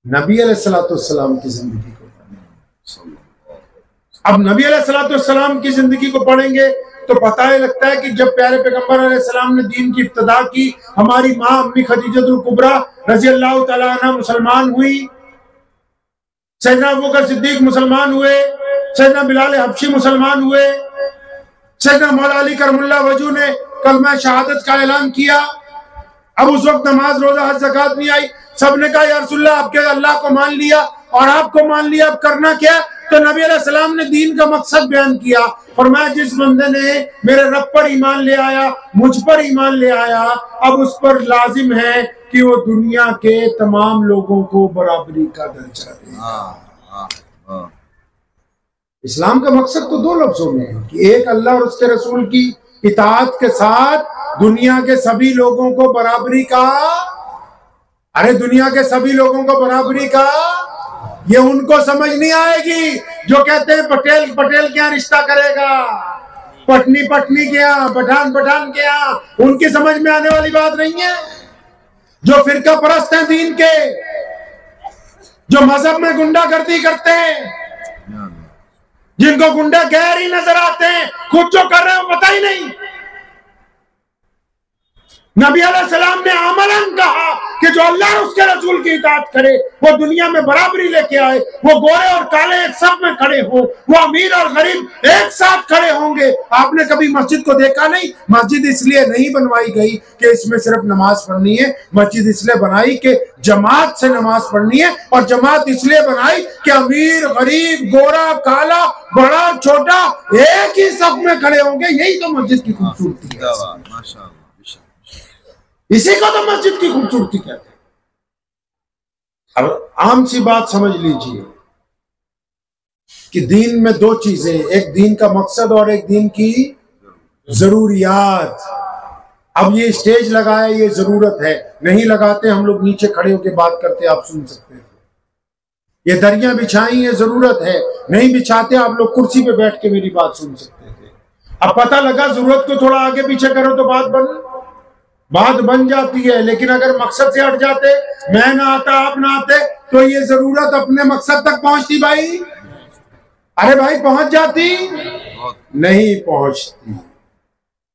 नबी अलैहिस्सलाम की जिंदगी को पढ़ना। अब नबी अलैहिस्सलाम की जिंदगी को पढ़ेंगे तो पता ही लगता है कि जब प्यारे पैगंबर अलैहिस्सलाम ने दीन की इब्तिदा की, हमारी माँ अम्मी खदीजतुल कुबरा रज़ी अल्लाह तआला अन्हा मुसलमान हुई, सैयदना अबू बकर सिद्दीक मुसलमान हुए, सैयदना बिलाल हबशी मुसलमान हुए, सैयदना मौला अली करमुल्लाह वजू ने कलमा शहादत का ऐलान किया। अब उस वक्त नमाज, रोजा, हज, ज़कात नहीं आई। सबने कहा या रसूलल्लाह आपके अल्लाह को मान लिया और आपको मान लिया, अब करना क्या? तो नबी अलैहिस्सलाम ने दीन का मकसद बयान किया। फरमाया जिस बंदे ने मेरे रब पर ईमान ले आया, मुझ पर ईमान ले आया, अब उस पर लाजिम है कि वो दुनिया के तमाम लोगों को बराबरी का दर्जा दे। इस्लाम का मकसद तो 2 लफ्जों में है कि एक अल्लाह और उसके रसूल की इताअत के साथ दुनिया के सभी लोगों को बराबरी का। अरे दुनिया के सभी लोगों को बराबरी का, ये उनको समझ नहीं आएगी जो कहते हैं पटेल पटेल के यहाँ रिश्ता करेगा, पटनी पटनी के यहाँ, पठान पठान के यहाँ। उनकी समझ में आने वाली बात नहीं है। जो फिरका परस्त हैं दीन के, जो मजहब में गुंडागर्दी करते हैं, जिनको गुंडा गैर ही नजर आते हैं, खुद जो कर रहे हैं वो पता ही नहीं। नबी अलैहिस्सलाम ने अमलन कहा कि जो अल्लाह और उसके रसूल की इताअत करे वो दुनिया में बराबरी लेके आए, वो गोरे और काले एक सब में खड़े हो, वो अमीर और गरीब एक साथ खड़े होंगे। आपने कभी मस्जिद को देखा नहीं? मस्जिद इसलिए नहीं बनवाई गई कि इसमें सिर्फ नमाज पढ़नी है, मस्जिद इसलिए बनाई कि जमात से नमाज पढ़नी है, और जमात इसलिए बनाई कि अमीर गरीब गोरा काला बड़ा छोटा एक ही सब में खड़े होंगे। यही तो मस्जिद की खूबसूरती है, इसी को तो मस्जिद की खूबसूरती कहते हैं। अब आम सी बात समझ लीजिए कि दीन में दो चीजें, एक दीन का मकसद और एक दीन की जरूरियात। अब ये स्टेज लगाया, ये जरूरत है, नहीं लगाते हम लोग नीचे खड़े होकर बात करते, आप सुन सकते थे। ये दरिया बिछाई, ये जरूरत है, नहीं बिछाते आप लोग कुर्सी पे बैठ के मेरी बात सुन सकते थे। अब पता लगा जरूरत को थोड़ा आगे पीछे करो तो बात बन जाती है, लेकिन अगर मकसद से हट जाते, मैं ना आता आप ना आते, तो ये जरूरत अपने मकसद तक पहुंचती भाई? अरे भाई पहुंच जाती? नहीं पहुंचती।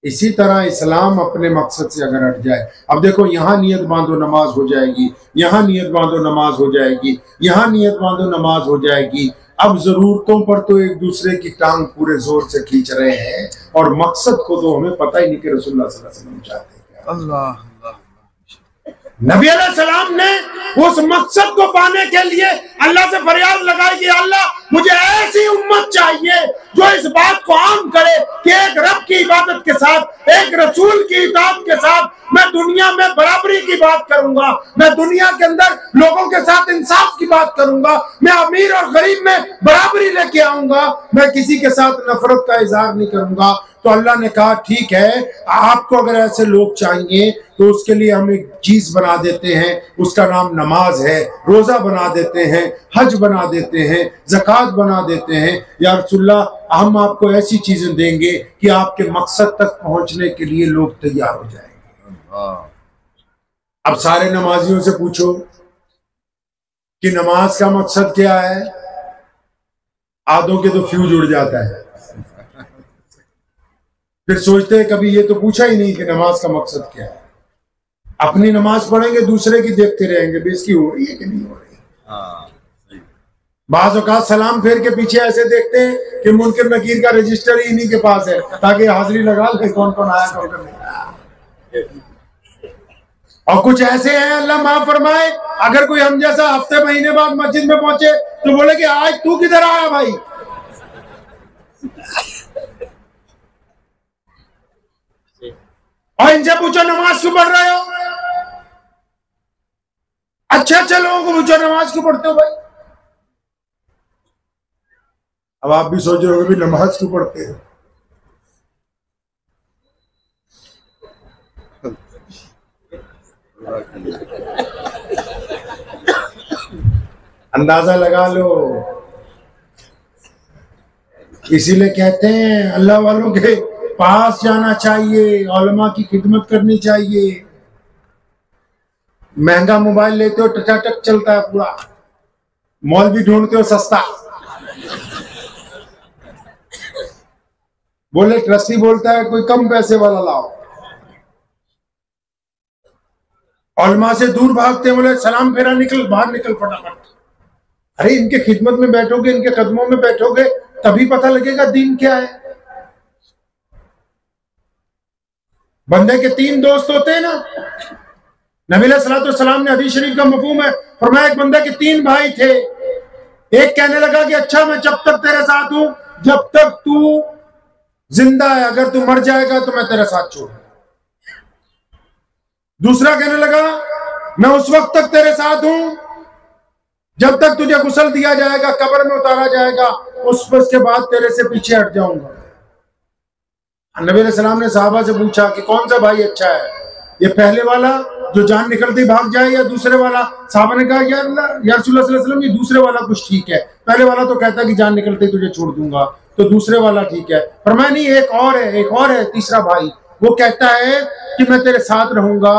इसी तरह इस्लाम अपने मकसद से अगर हट जाए, अब देखो यहाँ नियत बांधो नमाज हो जाएगी, यहाँ नियत बांधो नमाज हो जाएगी, यहाँ नियत बांधो नमाज हो जाएगी। अब जरूरतों पर तो एक दूसरे की टांग पूरे जोर से खींच रहे हैं, और मकसद को तो हमें पता ही नहीं कि रसूलुल्लाह सल्लल्लाहु अलैहि वसल्लम चाहते हैं। अल्लाह नबी अलैहिस्सलाम ने उस मकसद को पाने के लिए अल्लाह से फरियाद लगाई कि अल्लाह मुझे ऐसी उम्मत चाहिए जो इस बात को आम करे कि एक रब की इबादत के साथ, एक रसूल की इताअत के साथ मैं दुनिया में बराबरी की बात करूंगा, मैं दुनिया के अंदर लोगों के साथ इंसाफ की बात करूंगा, मैं अमीर और गरीब में बराबरी लेके आऊंगा, मैं किसी के साथ नफरत का इजहार नहीं करूंगा। तो अल्लाह ने कहा ठीक है, आपको अगर ऐसे लोग चाहिए तो उसके लिए हम एक चीज बना देते हैं, उसका नाम नमाज है, रोजा बना देते हैं, हज बना देते हैं, ज़कात बना देते हैं। या रसूलुल्लाह हम आपको ऐसी चीजें देंगे कि आपके मकसद तक पहुंचने के लिए लोग तैयार हो जाएंगे। अब सारे नमाजियों से पूछो कि नमाज का मकसद क्या है, आधों के तो फ्यूज उड़ जाता है। फिर सोचते हैं कभी ये तो पूछा ही नहीं कि नमाज का मकसद क्या है। अपनी नमाज पढ़ेंगे, दूसरे की देखते रहेंगे बेइज्जती हो रही है कि नहीं हो रही। बाज़ औक़ात सलाम फेर के पीछे ऐसे देखते हैं कि मुनकर नकीर का रजिस्टर ही इन्हीं के पास है, ताकि हाजिरी लगा ले कौन कौन आया कौन कौन नहीं आया। और कुछ ऐसे हैं, अल्लाह माफ फरमाए, अगर कोई हम जैसा हफ्ते महीने बाद मस्जिद में पहुंचे तो बोले कि आज तू किधर आया भाई। और इनसे पूछो नमाज क्यों पढ़ रहे हो, अच्छे लोगों को पूछो नमाज क्यों पढ़ते हो भाई। अब आप भी सोच रहे हो कि नमाज क्यों पढ़ते हो। अंदाजा लगा लो। इसीलिए कहते हैं अल्लाह वालों के पास जाना चाहिए, उलमा की खिदमत करनी चाहिए। महंगा मोबाइल लेते हो टचाटक चलता है पूरा, मौलवी ढूंढते हो सस्ता। बोले ट्रस्टी बोलता है कोई कम पैसे वाला लाओ। उलमा से दूर भागते, बोले सलाम फेरा निकल बाहर निकल फटाफट। अरे इनके खिदमत में बैठोगे, इनके कदमों में बैठोगे, तभी पता लगेगा दीन क्या है। बंदे के तीन दोस्त होते हैं ना, नबी सल्लल्लाहु ने हदीस शरीफ का मफहूम है, फरमाया एक बंदे के तीन भाई थे। एक कहने लगा कि अच्छा मैं जब तक तेरे साथ हूं जब तक तू जिंदा है, अगर तू मर जाएगा तो मैं तेरे साथ छोड़। दूसरा कहने लगा मैं उस वक्त तक तेरे साथ हूं जब तक तुझे गुस्ल दिया जाएगा, कब्र में उतारा जाएगा, उसके बाद तेरे से पीछे हट जाऊंगा। नबी सलाम ने साहबा से पूछा कि कौन सा भाई अच्छा है, ये पहले वाला जो जान निकलती भाग जाए या दूसरे वाला। साहबा ने कहा या रसूलुल्लाह सल्लल्लाहु अलैहि वसल्लम, ये दूसरे वाला कुछ ठीक है, पहले वाला तो कहता कि जान निकलते तुझे छोड़ दूंगा, तो दूसरे वाला ठीक है। फरमाया नहीं एक और है तीसरा भाई, वो कहता है कि मैं तेरे साथ रहूंगा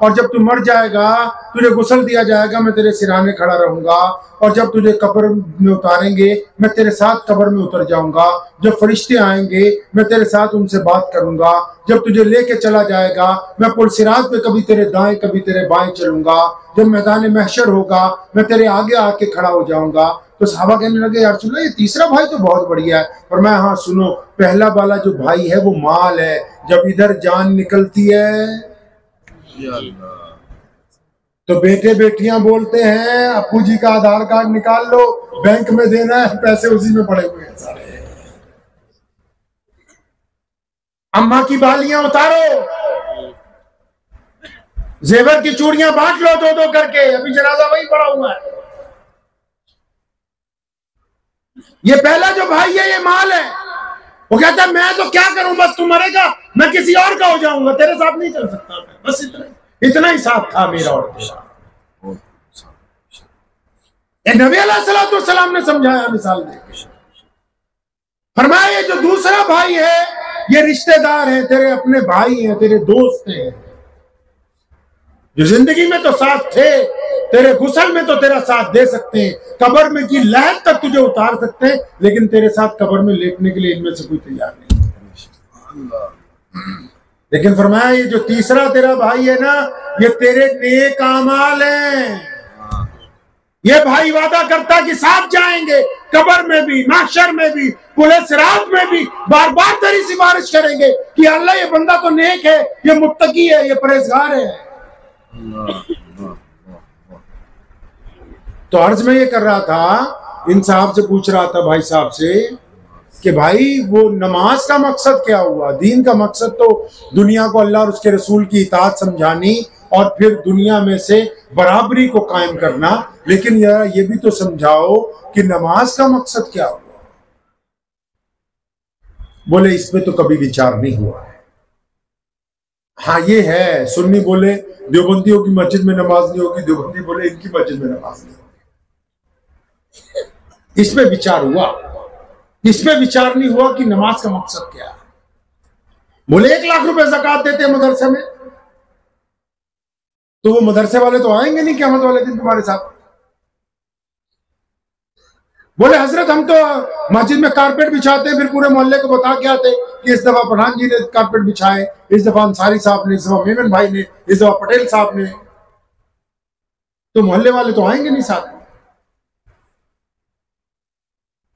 और जब तू मर जाएगा तुझे गुस्ल दिया जाएगा, मैं तेरे सिरहाने खड़ा रहूंगा, और जब तुझे कब्र में उतारेंगे मैं तेरे साथ कब्र में उतर जाऊंगा, जब फरिश्ते आएंगे मैं तेरे साथ उनसे बात करूंगा, जब तुझे लेके चला जाएगा मैं पुल सिरात पे कभी तेरे दाएं कभी तेरे बाएं चलूंगा, जब मैदान महशर होगा मैं तेरे आगे आके खड़ा हो जाऊंगा। तो सहाबा कहने लगे यार सुनो ये तीसरा भाई तो बहुत बढ़िया है। और मैं हाँ सुनो, पहला वाला जो भाई है वो माल है, जब इधर जान निकलती है तो बेटे बेटियां बोलते हैं अप्पू जी का आधार कार्ड निकाल लो, बैंक में देना है, पैसे उसी में पड़े हुए हैं सारे। अम्मा की बालियां उतारो, जेवर की चूड़ियां बांट लो दो दो करके, अभी जनाजा वही पड़ा हुआ है। ये पहला जो भाई है ये माल है, वो कहता है मैं तो क्या करूं, बस तू मरेगा मैं किसी और का हो जाऊंगा, तेरे साथ नहीं चल सकता मैं, बस इतना ही साथ था मेरा और तेरा। नबी अलैहिस्सलाम ने समझाया मिसाल देकर, फरमाया ये जो दूसरा भाई है ये रिश्तेदार है, तेरे अपने भाई हैं, तेरे दोस्त हैं, जो जिंदगी में तो साथ थे, तेरे गुस्ल में तो तेरा साथ दे सकते हैं, कब्र में की लहर तक तुझे उतार सकते हैं, लेकिन तेरे साथ कब्र में लेटने के लिए इनमें से कोई तैयार नहीं। लेकिन फरमाया ये जो तीसरा तेरा भाई है ना ये तेरे नेक अमाल हैं, ये भाई वादा करता कि साथ जाएंगे, कब्र में भी महशर में भी पुलिस रात में भी बार बार तेरी सिफारिश करेंगे कि अल्लाह ये बंदा तो नेक है, ये मुत्तकी है, ये परहेजगार है। तो अर्ज में ये कर रहा था, इन साहब से पूछ रहा था भाई साहब से कि भाई वो नमाज का मकसद क्या हुआ? दीन का मकसद तो दुनिया को अल्लाह और उसके रसूल की इताअत समझानी और फिर दुनिया में से बराबरी को कायम करना, लेकिन यार ये भी तो समझाओ कि नमाज का मकसद क्या हुआ? बोले इस पे तो कभी विचार नहीं हुआ है। हाँ ये है, सुन्नी बोले देवबंदियों की मस्जिद में नमाज नहीं होगी, देवबंदी बोले इनकी मस्जिद में नमाज नहीं होगी। इसमें विचार हुआ, इसमें विचार नहीं हुआ कि नमाज का मकसद क्या है। बोले 1 लाख रुपए ज़कात देते हैं मदरसे में, तो वो मदरसे वाले तो आएंगे नहीं क़यामत वाले दिन तुम्हारे साथ। बोले हजरत हम तो मस्जिद में कारपेट बिछाते हैं, फिर पूरे मोहल्ले को बता के आते कि इस दफा पठान जी ने कारपेट बिछाए, इस दफा अंसारी साहब ने, इस दफा मेमन भाई ने, इस दफा पटेल साहब ने, तो मोहल्ले वाले तो आएंगे नहीं साथ में।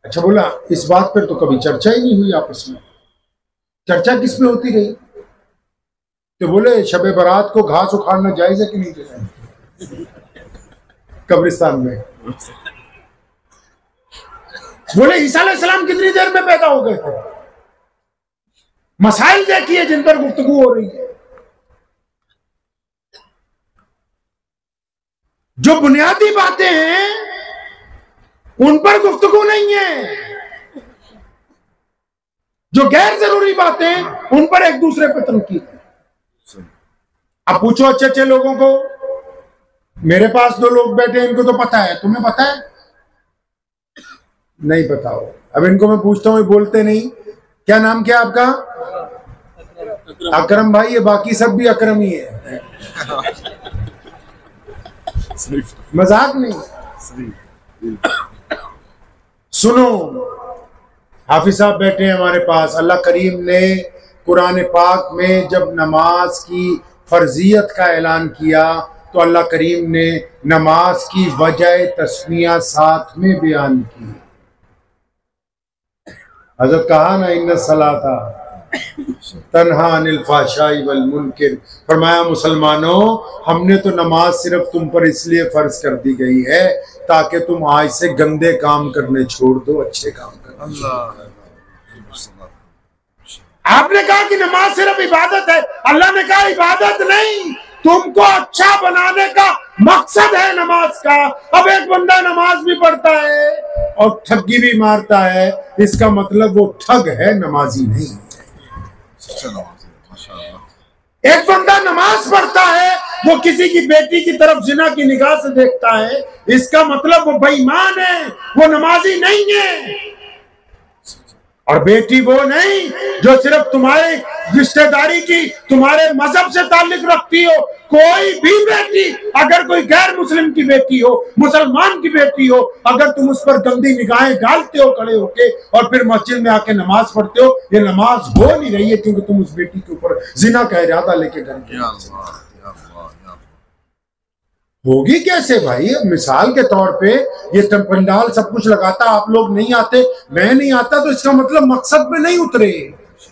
अच्छा बोला इस बात पर तो कभी चर्चा ही नहीं हुई आपस में, चर्चा किस में होती रही? तो बोले शबे बारात को घास उखाड़ना जायज है कि नहीं जायज कब्रिस्तान में? बोले ईसा अलैहिस्सलाम कितनी देर में पैदा हो गए थे? मसाइल देखिए जिन पर गुफ्तगू हो रही है। जो बुनियादी बातें हैं उन पर गुफ्तगू नहीं है, जो गैर जरूरी बातें उन पर एक दूसरे पर तनकीद है। अब पूछो अच्छे अच्छे लोगों को, मेरे पास 2 लोग बैठे इनको तो पता है, तुम्हें पता है? नहीं पता हो। अब इनको मैं पूछता हूँ, बोलते नहीं। क्या नाम क्या आपका? अकरम भाई। ये बाकी सब भी अकरम ही है, मजाक नहीं। सुनो, हाफिज साहब बैठे हैं हमारे पास। अल्लाह करीम ने कुरान पाक में जब नमाज की फर्जियत का ऐलान किया तो अल्लाह करीम ने नमाज की वजह तस्मिया साथ में बयान की। हजरत कहा ना इन्ना सलाता तन्हा अनिल फाहशाई वल मुनकर। फरमाया मुसलमानों हमने तो नमाज सिर्फ तुम पर इसलिए फर्ज कर दी गई है ताकि तुम आज से गंदे काम करने छोड़ दो, अच्छे काम करना। आपने कहा कि नमाज सिर्फ इबादत है, अल्लाह ने कहा इबादत नहीं, तुमको अच्छा बनाने का मकसद है नमाज का। अब एक बंदा नमाज भी पढ़ता है और ठगी भी मारता है, इसका मतलब वो ठग है, नमाजी नहीं है। एक बंदा नमाज पढ़ता है, वो किसी की बेटी की तरफ जिना की निगाह से देखता है, इसका मतलब वो बेईमान है, वो नमाजी नहीं है। और बेटी वो नहीं जो सिर्फ तुम्हारे रिश्तेदारी की, तुम्हारे मजहब से ताल्लुक रखती हो। कोई भी बेटी, अगर कोई गैर मुस्लिम की बेटी हो, मुसलमान की बेटी हो, अगर तुम उस पर गंदी निगाहें डालते हो खड़े होके और फिर मस्जिद में आके नमाज पढ़ते हो, ये नमाज हो नहीं रही है, क्योंकि तुम उस बेटी के ऊपर जिना का इरादा लेके घर होगी कैसे भाई। मिसाल के तौर पे ये पंडाल सब कुछ लगाता, आप लोग नहीं आते, मैं नहीं आता, तो इसका मतलब मकसद पे नहीं उतरे।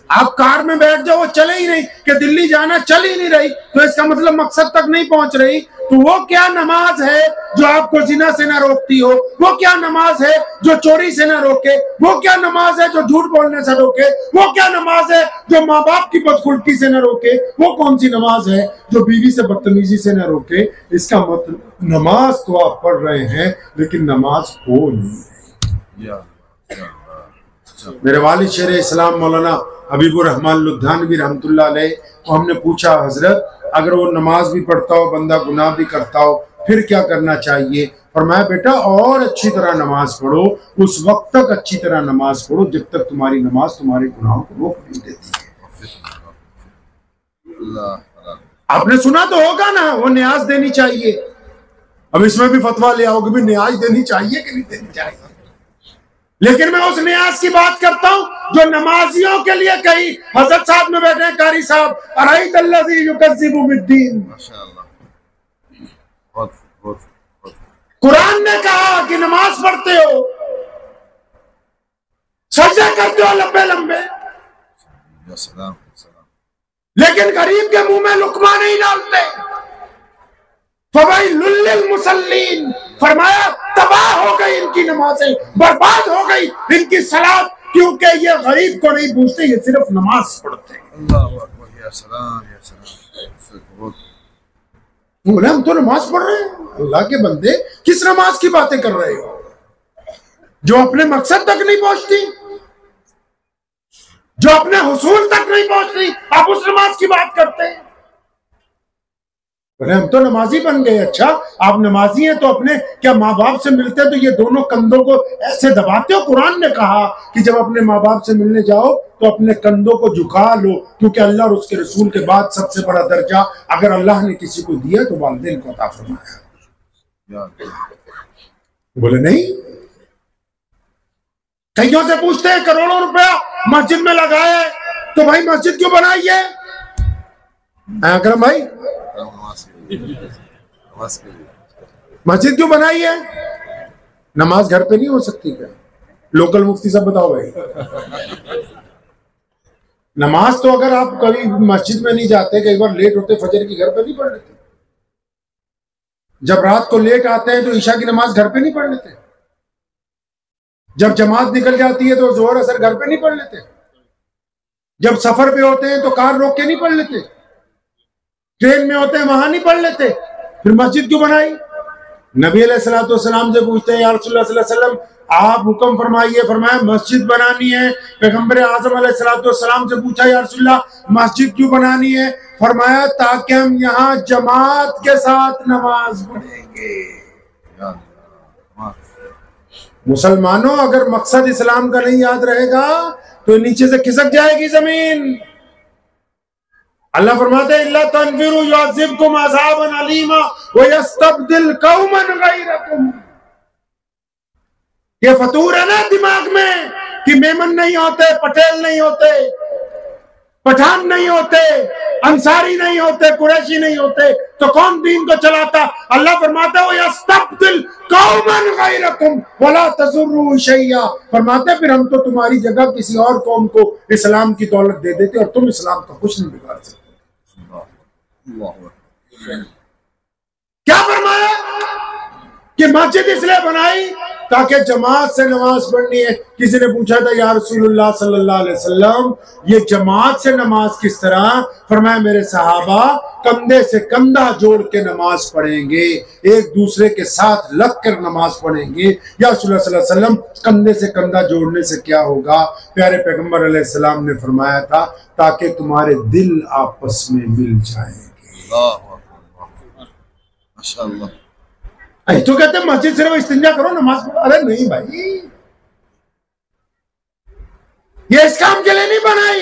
आप कार में बैठ जाओ, वो चले ही नहीं, कि दिल्ली जाना चल ही नहीं रही, तो इसका मतलब मकसद तक नहीं पहुंच रही। तो वो क्या नमाज है जो आपको जिना से ना रोकती हो? वो क्या नमाज है जो चोरी से ना रोके? वो क्या नमाज है जो झूठ बोलने से रोके? वो क्या नमाज है जो माँ बाप की बदखुल्की से ना रोके? वो कौन सी नमाज है जो बीवी से बदतमीजी से ना रोके? इसका मतलब नमाज तो आप पढ़ रहे हैं, लेकिन नमाज हो नहीं। मेरे वालिद शेर इस्लाम मौलाना हबीबुर रहमान लुधियानवी रहमतुल्लाह अलैह को हमने पूछा, हजरत अगर वो नमाज भी पढ़ता हो, बंदा गुनाह भी करता हो, फिर क्या करना चाहिए? फरमाया बेटा और अच्छी तरह नमाज पढ़ो, उस वक्त तक अच्छी तरह नमाज पढ़ो जब तक तुम्हारी नमाज तुम्हारे गुनाहों को रोक नहीं देती है। आपने सुना तो होगा ना, वो न्याज देनी चाहिए। अब इसमें भी फतवा ले आओगे भी न्याज देनी चाहिए कि नहीं देनी चाहिए, लेकिन मैं उस न्याज की बात करता हूं जो नमाजियों के लिए कही। हजरत साहब में बैठे हैं कारी साहब, अराईत अल्लज़ी युकज़्ज़िबु बिद्दीन। कुरान ने कहा कि नमाज पढ़ते हो, सजदे करते हो लंबे लंबे, लेकिन गरीब के मुंह में लुकमा नहीं डालते। फवैलुल लिल मुसल्लीन, फरमाया तबाह हो गई इनकी नमाजें, बर्बाद हो गई इनकी सलात, क्योंकि ये गरीब को नहीं पूछते, ये सिर्फ नमाज पढ़ते हैं। बोले हम तो नमाज पढ़ रहे हैं। अल्लाह के बंदे, किस नमाज की बातें कर रहे हो जो अपने मकसद तक नहीं पहुंचती, जो अपने हुसूल तक नहीं पहुंचती? आप उस नमाज की बात करते हैं। हम तो नमाजी बन गए। अच्छा, आप नमाजी हैं तो अपने क्या माँ बाप से मिलते हैं तो ये दोनों कंधों को ऐसे दबाते हो? कुरान ने कहा कि जब अपने माँ बाप से मिलने जाओ तो अपने कंधों को झुका लो, क्योंकि अल्लाह और उसके रसूल के बाद सबसे बड़ा दर्जा अगर अल्लाह ने किसी को दिया तो वालिदैन को अता फरमाया। बोले नहीं, कईयों से पूछते हैं करोड़ों रुपया मस्जिद में लगाए तो भाई मस्जिद क्यों बनाई है? अकरम भाई, मस्जिद क्यों बनाई है? नमाज घर पे नहीं हो सकती क्या? लोकल मुफ्ती सब बताओ भाई। नमाज तो अगर आप कभी मस्जिद में नहीं जाते, कई बार लेट होते फजर की, घर पे नहीं पढ़ लेते। जब रात को लेट आते हैं तो ईशा की नमाज घर पे नहीं पढ़ लेते। जब जमात निकल जाती है तो जोहर असर घर पे नहीं पढ़ लेते। जब सफर पे होते हैं तो कार रोक के नहीं पढ़ लेते। ट्रेन में होते हैं वहां नहीं पढ़ लेते। फिर मस्जिद क्यों बनाई? नबी अलैहिस्सलाम से पूछते हैं, या रसूलुल्लाह सल्लल्लाहु अलैहि वसल्लम आप हुक्म फरमाइए। फरमाया मस्जिद बनानी है। पैगंबर आज़म अलैहिस्सलाम से पूछा, या रसूलुल्लाह मस्जिद क्यों बनानी है? फरमाया ताकि हम यहाँ जमात के साथ नमाज पढ़ेंगे। मुसलमानों, अगर मकसद इस्लाम का नहीं याद रहेगा तो नीचे से खिसक जाएगी जमीन। अल्लाह फरमाते हैं, इल्ला तनफिरू युअज़्ज़िबकुम अज़ाबन अलीमा व यस्तब्दिल कौमन गैरकुम। ये फतूर है ना दिमाग में कि मेमन नहीं होते, पटेल नहीं होते, पठान नहीं होते, अंसारी नहीं होते, कुरैशी नहीं होते, तो कौन दीन को चलाता? अल्लाह फरमाता है यस्तब्दिल कौमन गैरकुम वला तज़ुर्रू शैया। फरमाते फिर हम तो तुम्हारी जगह किसी और कौम को इस्लाम की दौलत दे देते और तुम इस्लाम का कुछ नहीं बिगाड़ सकते। क्या फरमाया कि मस्जिद इसलिए बनाई ताकि जमात से नमाज पढ़नी है। किसी ने पूछा था, या रसूलुल्लाह सल्लल्लाहु अलैहि वसल्लम ये जमात से नमाज किस तरह? फरमाया मेरे सहाबा कंधे से कंधा जोड़ के नमाज पढ़ेंगे, एक दूसरे के साथ लग कर नमाज पढ़ेंगे। या रसूलुल्लाह सल्लल्लाहु अलैहि वसल्लम कंधे से कंधा जोड़ने से क्या होगा? प्यारे पैगंबर अलैहिस्सलाम ने फरमाया था ताकि तुम्हारे दिल आपस में मिल जाएंगे। माशाअल्लाह। तो कहते हैं मस्जिद सिर्फ इस्तिंजा करो, नमाज पढ़ो। अरे नहीं भाई, ये इस काम के लिए नहीं बनाई,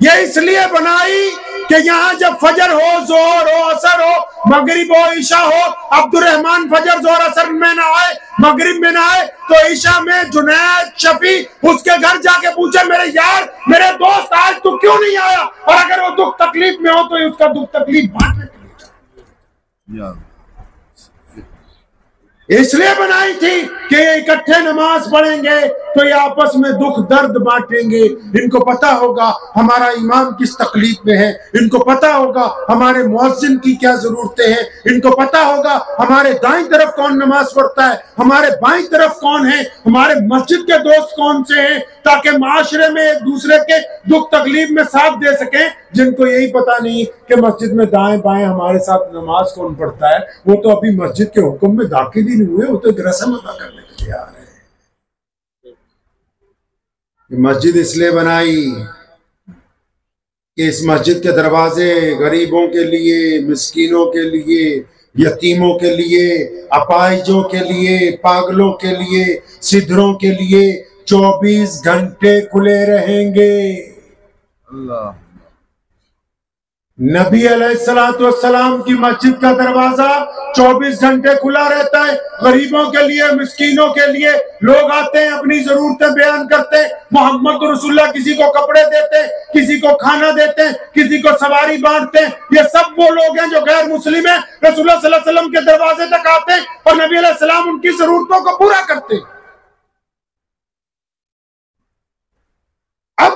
ये इसलिए बनाई कि यहाँ जब फजर हो, जोहर हो, असर हो, मगरिब हो, ईशा हो, अब्दुर्रहमान फजर जोहर असर में ना आए, मगरिब में ना आए, तो ईशा में जुनैद शफी उसके घर जाके पूछे, मेरे यार, मेरे दोस्त, आज तू क्यों नहीं आया? और अगर वो दुख तकलीफ में हो तो उसका दुख तकलीफ बांटने के लिए इसलिए बनाई थी कि ये इकट्ठे नमाज पढ़ेंगे तो ये आपस में दुख दर्द बांटेंगे। इनको पता होगा हमारा इमाम किस तकलीफ में है, इनको पता होगा हमारे मुअज्जिन की क्या जरूरतें हैं, इनको पता होगा हमारे दाईं तरफ कौन नमाज पढ़ता है, हमारे बाईं तरफ कौन है, हमारे मस्जिद के दोस्त कौन से हैं, ताकि माशरे में एक दूसरे के दुख तकलीफ में साथ दे सकें। जिनको यही पता नहीं कि मस्जिद में दाएं बाएं हमारे साथ नमाज कौन पढ़ता है, वो तो अभी मस्जिद के हुक्म में दाखिल ही नहीं हुए, वो तो रस्म अदा करने के लिए आ रहे हैं। मस्जिद इसलिए बनाई कि इस मस्जिद के दरवाजे गरीबों के लिए, मिस्कीनों के लिए, यतीमों के लिए, अपाहिजों के लिए, पागलों के लिए, सिद्धरों के लिए 24 घंटे खुले रहेंगे। अल्लाह। नबी अलैहिस्सलाम की मस्जिद का दरवाजा 24 घंटे खुला रहता है, गरीबों के लिए, मिस्कीनों के लिए। लोग आते हैं, अपनी जरूरतें बयान करते हैं, मोहम्मद रसूलुल्लाह किसी को कपड़े देते हैं, किसी को खाना देते हैं, किसी को सवारी बांटते हैं। ये सब वो लोग हैं जो गैर मुस्लिम है, रसूलुल्लाह सल्लल्लाहु अलैहि वसल्लम के दरवाजे तक आते हैं और नबी अलैहिस्सलाम उनकी जरूरतों को पूरा करते हैं। अब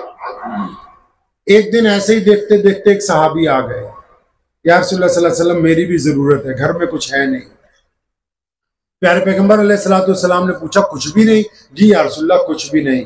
एक दिन ऐसे ही देखते देखते एक सहाबी आ गए, या रसूलुल्लाह सल्लल्लाहु अलैहि वसल्लम मेरी भी जरूरत है, घर में कुछ है नहीं। प्यारे पैगंबर अलैहिस्सलाम ने पूछा, कुछ भी नहीं? जी या रसूलुल्लाह कुछ भी नहीं।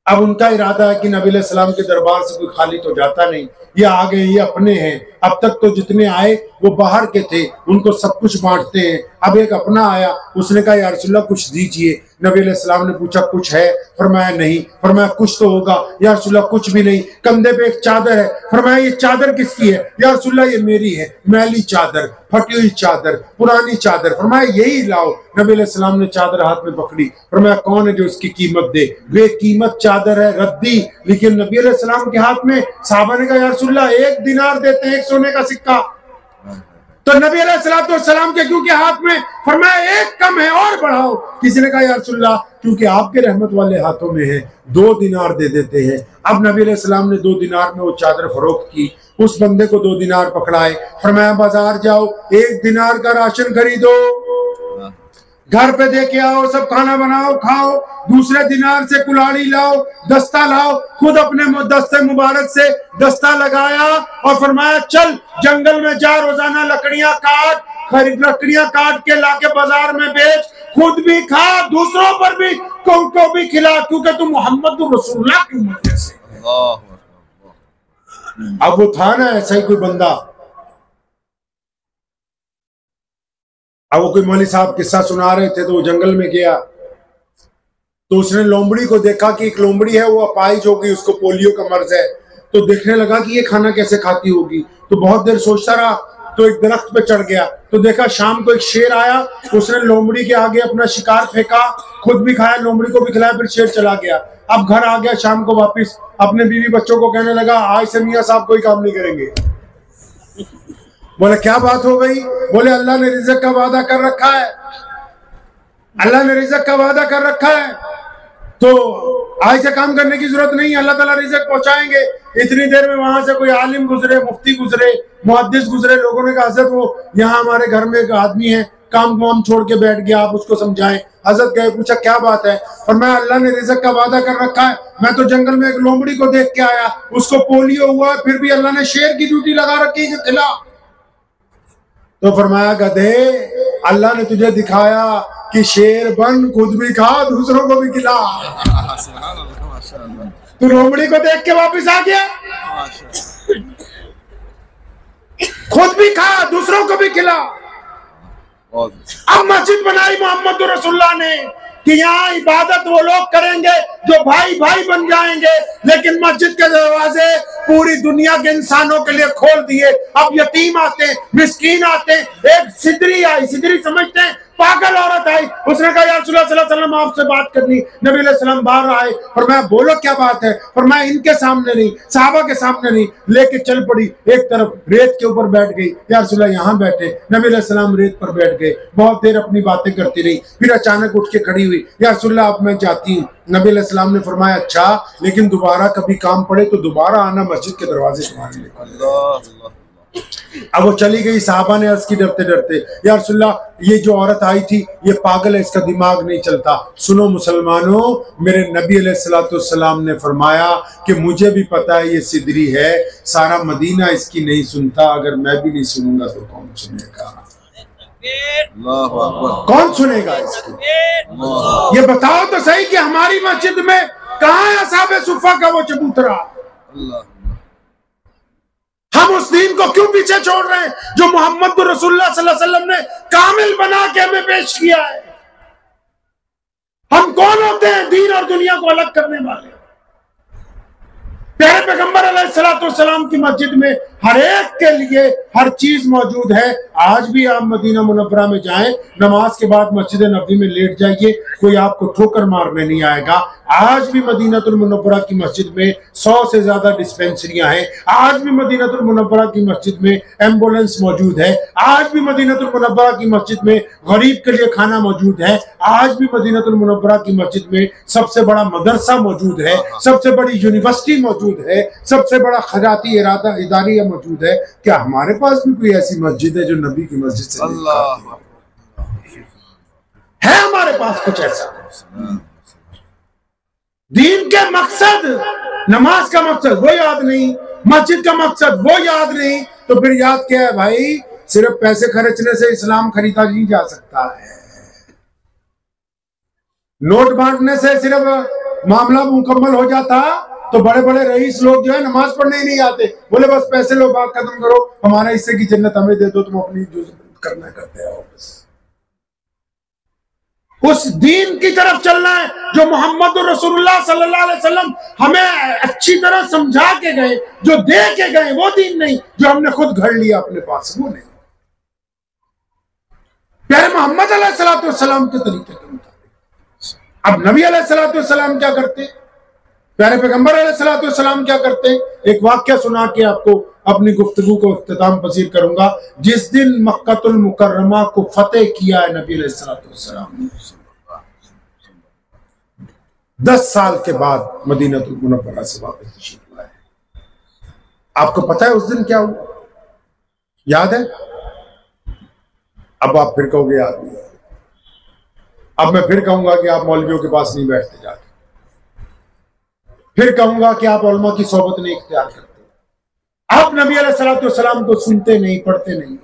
अब उनका इरादा है कि नबी अलैहिस्सलाम के दरबार से कोई खाली तो जाता नहीं, ये आ गए, ये अपने हैं। अब तक तो जितने आए वो बाहर के थे, उनको सब कुछ बांटते हैं। अब एक अपना आया, उसने कहा या रसूलुल्लाह कुछ दीजिए। नबी अलैहिस्सलाम ने पूछा कुछ है? फरमाया नहीं। फरमाया कुछ तो होगा। या रसूलुल्लाह कुछ भी नहीं। कंधे पे एक चादर है। फरमाया ये चादर किसकी है? या रसूलुल्लाह ये मेरी है, मैली चादर, फटी हुई चादर, पुरानी चादर। फरमाया यही लाओ। नबी अलैहिस्सलाम ने चादर हाथ में पकड़ी। फरमाया कौन है जो इसकी कीमत दे? बेकीमत चादर है, रद्दी। लेकिन नबी अलैहिस्सलाम के हाथ में, साहबा ने कहा या रसूलुल्लाह 1 दिनार देते हैं, 1 सोने का सिक्का। तो नबी अलैहिस्सलाम के क्योंकि हाथ में, फरमाया 1 कम है और बढ़ाओ। किसी ने कहा या रसूलुल्लाह क्योंकि आपके रहमत वाले हाथों में है, 2 दिनार दे देते हैं। अब नबी अलैहिस्सलाम ने 2 दिनार में वो चादर फरोख्त की। उस बंदे को 2 दिनार पकड़ाए। फरमाया बाजार जाओ, 1 दिनार का राशन खरीदो, घर पे दे के आओ, सब खाना बनाओ, खाओ। दूसरे दिनार से कुल्हाड़ी लाओ, दस्ता लाओ। खुद अपने दस्ते मुबारक से दस्ता लगाया और फरमाया चल जंगल में जा, रोजाना लकड़ियां काट, लकड़ियां काट के लाके बाजार में बेच, खुद भी खा, दूसरों पर भी को भी खिला, क्योंकि तुम मोहम्मद रसूलुल्लाह की उम्मत से। अब वो था ना ऐसा ही कोई बंदा। अब वो कोई मौलवी साहब किस्सा सुना रहे थे, तो वो जंगल में गया, तो उसने लोमड़ी को देखा कि एक लोमड़ी है, वो अपाहिज हो गई, उसको पोलियो का मर्ज है। तो देखने लगा कि ये खाना कैसे खाती होगी। तो बहुत देर सोचता रहा, तो एक दरख्त पे चढ़ गया। तो देखा शाम को एक शेर आया, उसने लोमड़ी के आगे अपना शिकार फेंका, खुद भी खाया, लोमड़ी को भी खिलाया, फिर शेर चला गया। अब घर आ गया शाम को वापिस, अपने बीवी बच्चों को कहने लगा आज से मियाँ साहब कोई काम नहीं करेंगे। बोले क्या बात हो गई? बोले अल्लाह ने रिज़्क़ का वादा कर रखा है, अल्लाह ने रिज़्क़ का वादा कर रखा है, तो आज से काम करने की जरूरत नहीं है, अल्लाह ताला रिज़्क़ पहुंचाएंगे। इतनी देर में वहां से कोई आलिम गुजरे, मुफ्ती गुजरे, मुहद्दिस गुजरे। लोगों ने कहा हज़रत वो यहाँ हमारे घर में एक आदमी है, काम वाम छोड़ के बैठ गया, आप उसको समझाएं। हज़रत गए, पूछा क्या बात है? और मैं अल्लाह ने रिज़्क़ का वादा कर रखा है, मैं तो जंगल में एक लोमड़ी को देख के आया, उसको पोलियो हुआ, फिर भी अल्लाह ने शेर की ड्यूटी लगा रखी है कि खिला। तो फरमाया गधे, अल्लाह ने तुझे दिखाया कि शेर बन, खुद भी खा, दूसरों को भी खिला। तू लोमड़ी को देख के वापस आ गया, खुद भी खा, दूसरों को भी खिला। अब मस्जिद बनाई मोहम्मद रसूलुल्लाह ने कि यहाँ इबादत वो लोग करेंगे जो भाई भाई बन जाएंगे, लेकिन मस्जिद के दरवाजे पूरी दुनिया के इंसानों के लिए खोल दिए। अब यतीम आते हैं, मिस्कीन आते हैं। एक सिदरी आई, सिदरी समझते हैं पागल औरत आई, उसने कहा या रसूलल्लाह सल्लल्लाहु अलैहि वसल्लम आपसे बात करनी। नबी अलैहि सलाम बाहर आए, फरमाया बोलो क्या बात है। फरमाया इनके सामने नहीं, सहाबा के सामने नहीं, लेके चल पड़ी एक तरफ, रेत के ऊपर बैठ गई। या रसूलल्लाह यहाँ बैठे। नबी अलैहि सलाम रेत पर बैठ गए, बहुत देर अपनी बातें करती रही, फिर अचानक उठ के खड़ी हुई, या रसूलल्लाह अब मैं जाती हूँ। नबी अलैहि सलाम ने फरमाया अच्छा, लेकिन दोबारा कभी काम पड़े तो दोबारा आना, मस्जिद के दरवाजे तुम्हारे लिए। अब वो चली गई। साहबा ने अर्ज की डरते डरते, या रसूलल्लाह ये जो औरत आई थी ये पागल है, इसका दिमाग नहीं चलता। सुनो मुसलमानों, मेरे नबी अलैहिस्सलाम ने फरमाया कि मुझे भी पता है ये सिदरी है, सारा मदीना इसकी नहीं सुनता, अगर मैं भी नहीं सुनूंगा तो कौन सुनेगा? कौन सुनेगा इसको? ये बताओ तो सही कि हमारी मस्जिद में कहाँ है असहाबे सुफ़ा का वो चबूतरा? हम उस दीन को क्यों पीछे छोड़ रहे हैं जो मोहम्मद रसूलुल्लाह सल्लल्लाहु अलैहि वसल्लम ने कामिल बना के हमें पेश किया है? हम कौन होते हैं दीन और दुनिया को अलग करने वाले? प्यारे पैगंबर अलैहिस्सलाम की मस्जिद में हर एक के लिए हर चीज मौजूद है। आज भी आप मदीना मुनव्वरा में जाएं, नमाज के बाद मस्जिद नबी में लेट जाइए, कोई आपको ठोकर मारने नहीं आएगा। आज भी मदीनातुल मुनव्वरा की मस्जिद में 100 से ज्यादा डिस्पेंसरियां हैं। आज भी मदीनातुल मुनव्वरा की मस्जिद में एम्बुलेंस मौजूद है। आज भी मदीनातुल मुनव्वरा की मस्जिद में गरीब के लिए खाना मौजूद है। आज भी मदीनातुल मुनव्वरा की मस्जिद में सबसे बड़ा मदरसा मौजूद है, सबसे बड़ी यूनिवर्सिटी मौजूद है, सबसे बड़ा खजाती इदारिया मौजूद है। क्या हमारे पास भी कोई ऐसी मस्जिद है जो नबी की मस्जिद से है? हमारे पास कुछ ऐसा? दीन के मकसद, नमाज का मकसद वो याद नहीं, मस्जिद का मकसद वो याद नहीं, तो फिर याद क्या है भाई? सिर्फ पैसे खर्चने से इस्लाम खरीदा नहीं जा सकता है, नोट बांटने से सिर्फ मामला मुकम्मल हो जाता तो बड़े बड़े रईस लोग जो है नमाज पढ़ने ही नहीं आते, बोले बस पैसे लो, बात खत्म करो, हमारे हिस्से की जन्नत हमें दे दो, तुम अपनी जो करना करते हो। उस दीन की तरफ चलना है जो मोहम्मद रसूलुल्लाह सल्लल्लाहु अलैहि वसल्लम हमें अच्छी तरह समझा के गए, जो दे के गए, वो दीन नहीं जो हमने खुद घर लिया अपने पास, वो नहीं। प्यारे मोहम्मद अलैहिस्सलाम के तरीके के मुताबिक। अब नबी अलैहिस्सलाम क्या करते, प्यारे पैगंबर अलैहिस्सलाम क्या करते? एक वाक्य सुना के आपको अपनी गुफ्तगू को इख्तिताम पसीर करूंगा। जिस दिन मक्कातुल मुकर्रमा को फतेह किया है नबी अलैहिस्सलाम ने, 10 साल के बाद मदीनातुल मुनव्वरा से वापस तशरीफ लाए। आपको पता है उस दिन क्या हुआ? याद है? अब आप फिर कहोगे याद नहीं। अब मैं फिर कहूंगा कि आप मौलवियों के पास नहीं बैठते जाते, फिर कहूंगा कि आप उलमा की सोबत नहीं इख्तियार करते, आप नबी अलैहिस्सलाम को सुनते नहीं, पढ़ते नहीं।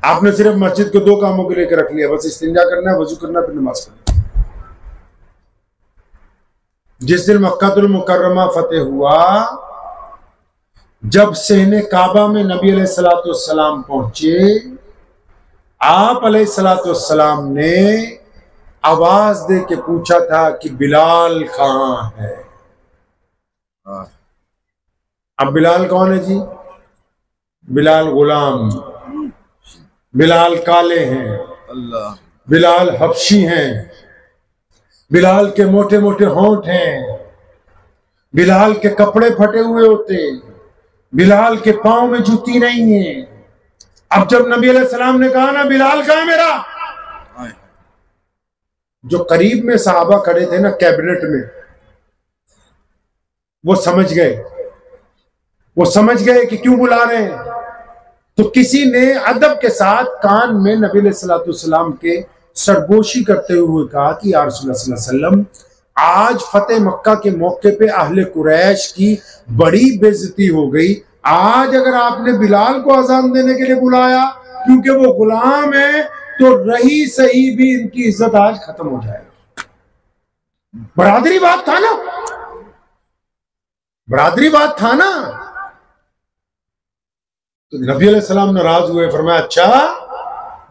आपने सिर्फ मस्जिद को 2 कामों के लिए रख लिया, बस इस्तिंजा करना है, वजू करना, फिर नमाज पढ़ना। जिस दिन मक्कातुल मुकर्रमा फतेह हुआ, जब सहने काबा में नबी अलैहिस्सलाम पहुंचे, आप अलैहिस्सलाम ने आवाज दे के पूछा था कि बिलाल कहां है? अब बिलाल कौन है जी? बिलाल गुलाम, बिलाल काले हैं, बिलाल हबशी हैं, बिलाल के मोटे मोटे होंठ हैं, बिलाल के कपड़े फटे हुए होते, बिलाल के पांव में जूती नहीं है। अब जब नबी अलैहिस्सलाम ने कहा ना बिलाल कहां है मेरा, जो करीब में सहाबा खड़े थे ना कैबिनेट में, वो समझ गए कि क्यों बुला रहे हैं। तो किसी ने अदब के साथ कान में नबी अलैहिस्सलाम के सरगोशी करते हुए कहा कि या रसूलल्लाह सल्लल्लाहु अलैहि वसल्लम, आज फतेह मक्का के मौके पे अहले कुरैश की बड़ी बेइज्जती हो गई। आज अगर आपने बिलाल को अजान देने के लिए बुलाया क्योंकि वो गुलाम है, तो रही सही भी इनकी इज्जत आज खत्म हो जाएगी। बरादरी बात था ना, बरादरी बात था ना। तो नबी अलैहिस्सलाम नाराज हुए, फरमाया अच्छा,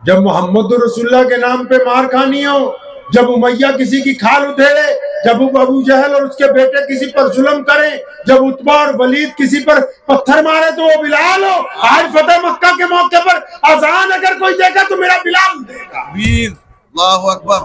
जब मोहम्मद रसूलुल्लाह के नाम पे मार खानी हो, जब उमैया किसी की खाल उधेड़े, जब अबू जहल और उसके बेटे किसी पर जुल्म करें, जब उतबा और वलीद किसी पर पत्थर मारे, तो वो बिलाल हो। आज फतेह मक्का के मौके पर अजान अगर कोई देगा तो मेरा बिलाल तकबीर, अल्लाहु अकबर।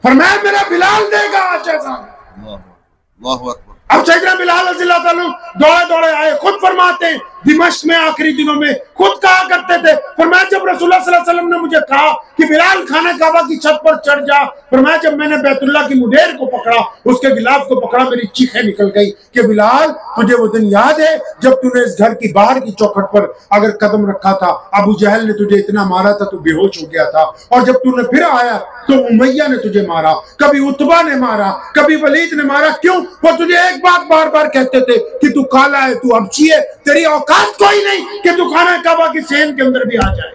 फरमाया मेरा बिलाल देगा आज अज़ान। अल्लाहु अकबर। अब सैयदना बिलाल रज़ियल्लाहु ताला दौड़े दौड़े आए, खुद फरमाते हैं दिमश्क में आखिरी दिनों में खुद कहा करते थे, फरमाया जब रसूलुल्लाह सल्लल्लाहु अलैहि वसल्लम ने मुझे कहा कि बिलाल खाना काबा की छत पर चढ़ जा, फरमाया जब मैंने बैतुल्लाह की मुडेर को पकड़ा, उसके गिलाफ को पकड़ा, मेरी चीखें निकल गई कि बिलाल तुझे वो दिन याद है जब तूने इस घर की बाहर की चौखट पर अगर कदम रखा था, अबू जहल ने तुझे इतना मारा था, तू बेहोश हो गया था, और जब तूने फिर आया तो उमैया ने तुझे मारा, कभी उतबा ने मारा, कभी वलीद ने मारा। क्यों? वो तुझे एक बात बार बार कहते थे कि तू काला है, तू अबची है, तेरी औकात कोई नहीं कि तू खाना काबा की सेन के अंदर भी आ जाए।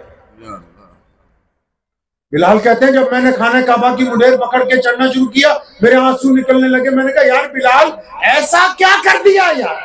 बिलाल कहते हैं जब मैंने खाना काबा की मुडेर पकड़ के चढ़ना शुरू किया, मेरे आंसू निकलने लगे। मैंने कहा यार बिलाल ऐसा क्या कर दिया यार,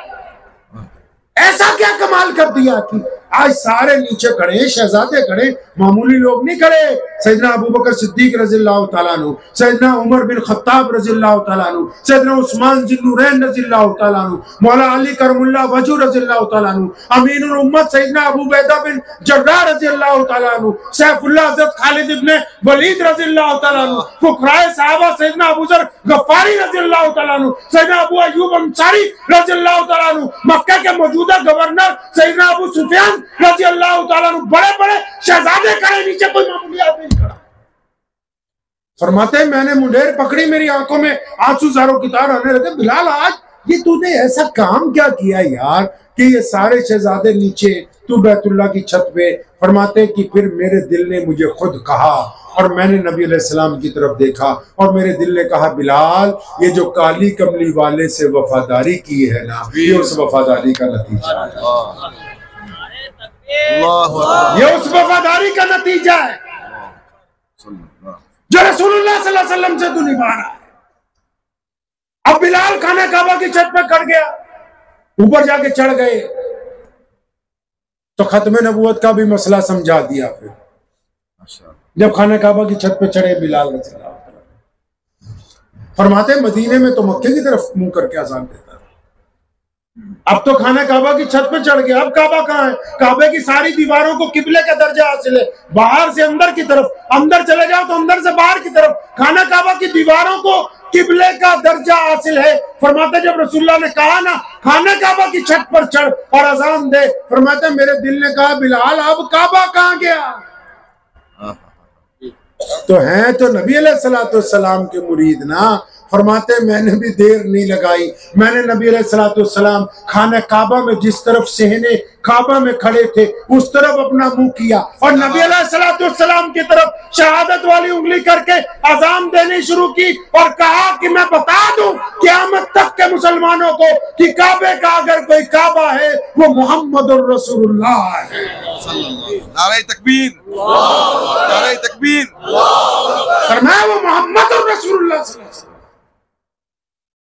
ऐसा क्या कमाल कर दिया कि आज सारे नीचे खड़े, शहजादे खड़े, मामूली लोग नहीं खड़े। सैयदना अबू बकर सिद्दीक रज़ियल्लाहु ताला अन्हु, सैयदना उमर बिन खत्ताब रज़ियल्लाहु ताला अन्हु, सैयदना उस्मान ज़ुन्नूरैन रज़ियल्लाहु ताला अन्हु, मौला अली करमुल्लाह वजह रज़ियल्लाहु ताला अन्हु, अमीनुल उम्मत सैयदना अबू बैदा बिन जर्राह रज़ियल्लाहु ताला अन्हु, सैफुल्लाह हज़रत खालिद इब्न वलीद रज़ियल्लाहु ताला अन्हु, फुक़राए सहाबा सैयदना अबू ज़र गफ़ारी रज़ियल्लाहु ताला अन्हु, सैयदना अबू अय्यूब अंसारी रज़ियल्लाहु ताला अन्हु, मक्का के मौजूदा गवर्नर सैयदना अबू सुफियान रज़ियल्लाहु ताला अन्हु, बड़े बड़े शहजादे खड़े, नीचे कोई मामूली आदमी नहीं खड़ा। फरमाते हैं मैंने मुंडेर पकड़ी, मेरी आंखों में आंसू ज़ारों की तार आने लगे। बिलाल आज ये तूने ऐसा काम क्या किया यार कि ये सारे शहजादे नीचे, तू बैतुल्लाह की छत पे। फरमाते कि फिर मेरे दिल ने मुझे खुद कहा और मैंने नबी अलैहिस्सलाम की तरफ देखा और मेरे दिल ने कहा बिलाल ये जो काली कमली वाले से वफादारी की है ना, ये उस वफादारी का नतीजा है, ये उस वफादारी का नतीजा है जो रसूलुल्लाह सल्लल्लाहु अलैहि वसल्लम से तू निभा रहा है। अब बिलाल खाना काबा की छत पे खड़ गया, ऊपर जाके चढ़ गए तो खत्म नबूवत का भी मसला समझा दिया। फिर जब खाना काबा की छत पे चढ़े बिलाल रज़ियल्लाहु अन्हु, फरमाते मदीने में तो मक्के की तरफ मुंह करके अज़ान देता, अब तो खाना काबा की छत पे चढ़ गया। अब काबा कहाँ है? काबे की सारी दीवारों को किबले का दर्जा हासिल है, बाहर से अंदर की तरफ, अंदर चले जाओ तो अंदर से बाहर की तरफ, खाना काबा की दीवारों को किबले का दर्जा हासिल है। फरमाते जब रसूलुल्लाह ने कहा ना खाना काबा की छत पर चढ़ और अजान दे, फरमाते मेरे दिल ने कहा बिलाल अब काबा कहाँ गया? तो हैं तो नबी अलैहिस्सलाम के मुरीद ना। फरमाते मैंने भी देर नहीं लगाई, मैंने नबी अलैहिस्सलाम खाना काबा में जिस तरफ सहने काबा में खड़े थे उस तरफ अपना मुंह किया और नबी अलैहिस्सलाम की तरफ शहादत वाली उंगली करके अजान देनी शुरू की और कहा कि मैं बता दूं क़यामत तक के मुसलमानों को कि काबे का अगर कोई काबा है वो मोहम्मदुर रसूलुल्लाह है। नारे तकबीर, नारे तकबीर, फरमाया वो मोहम्मदुर रसूलुल्लाह।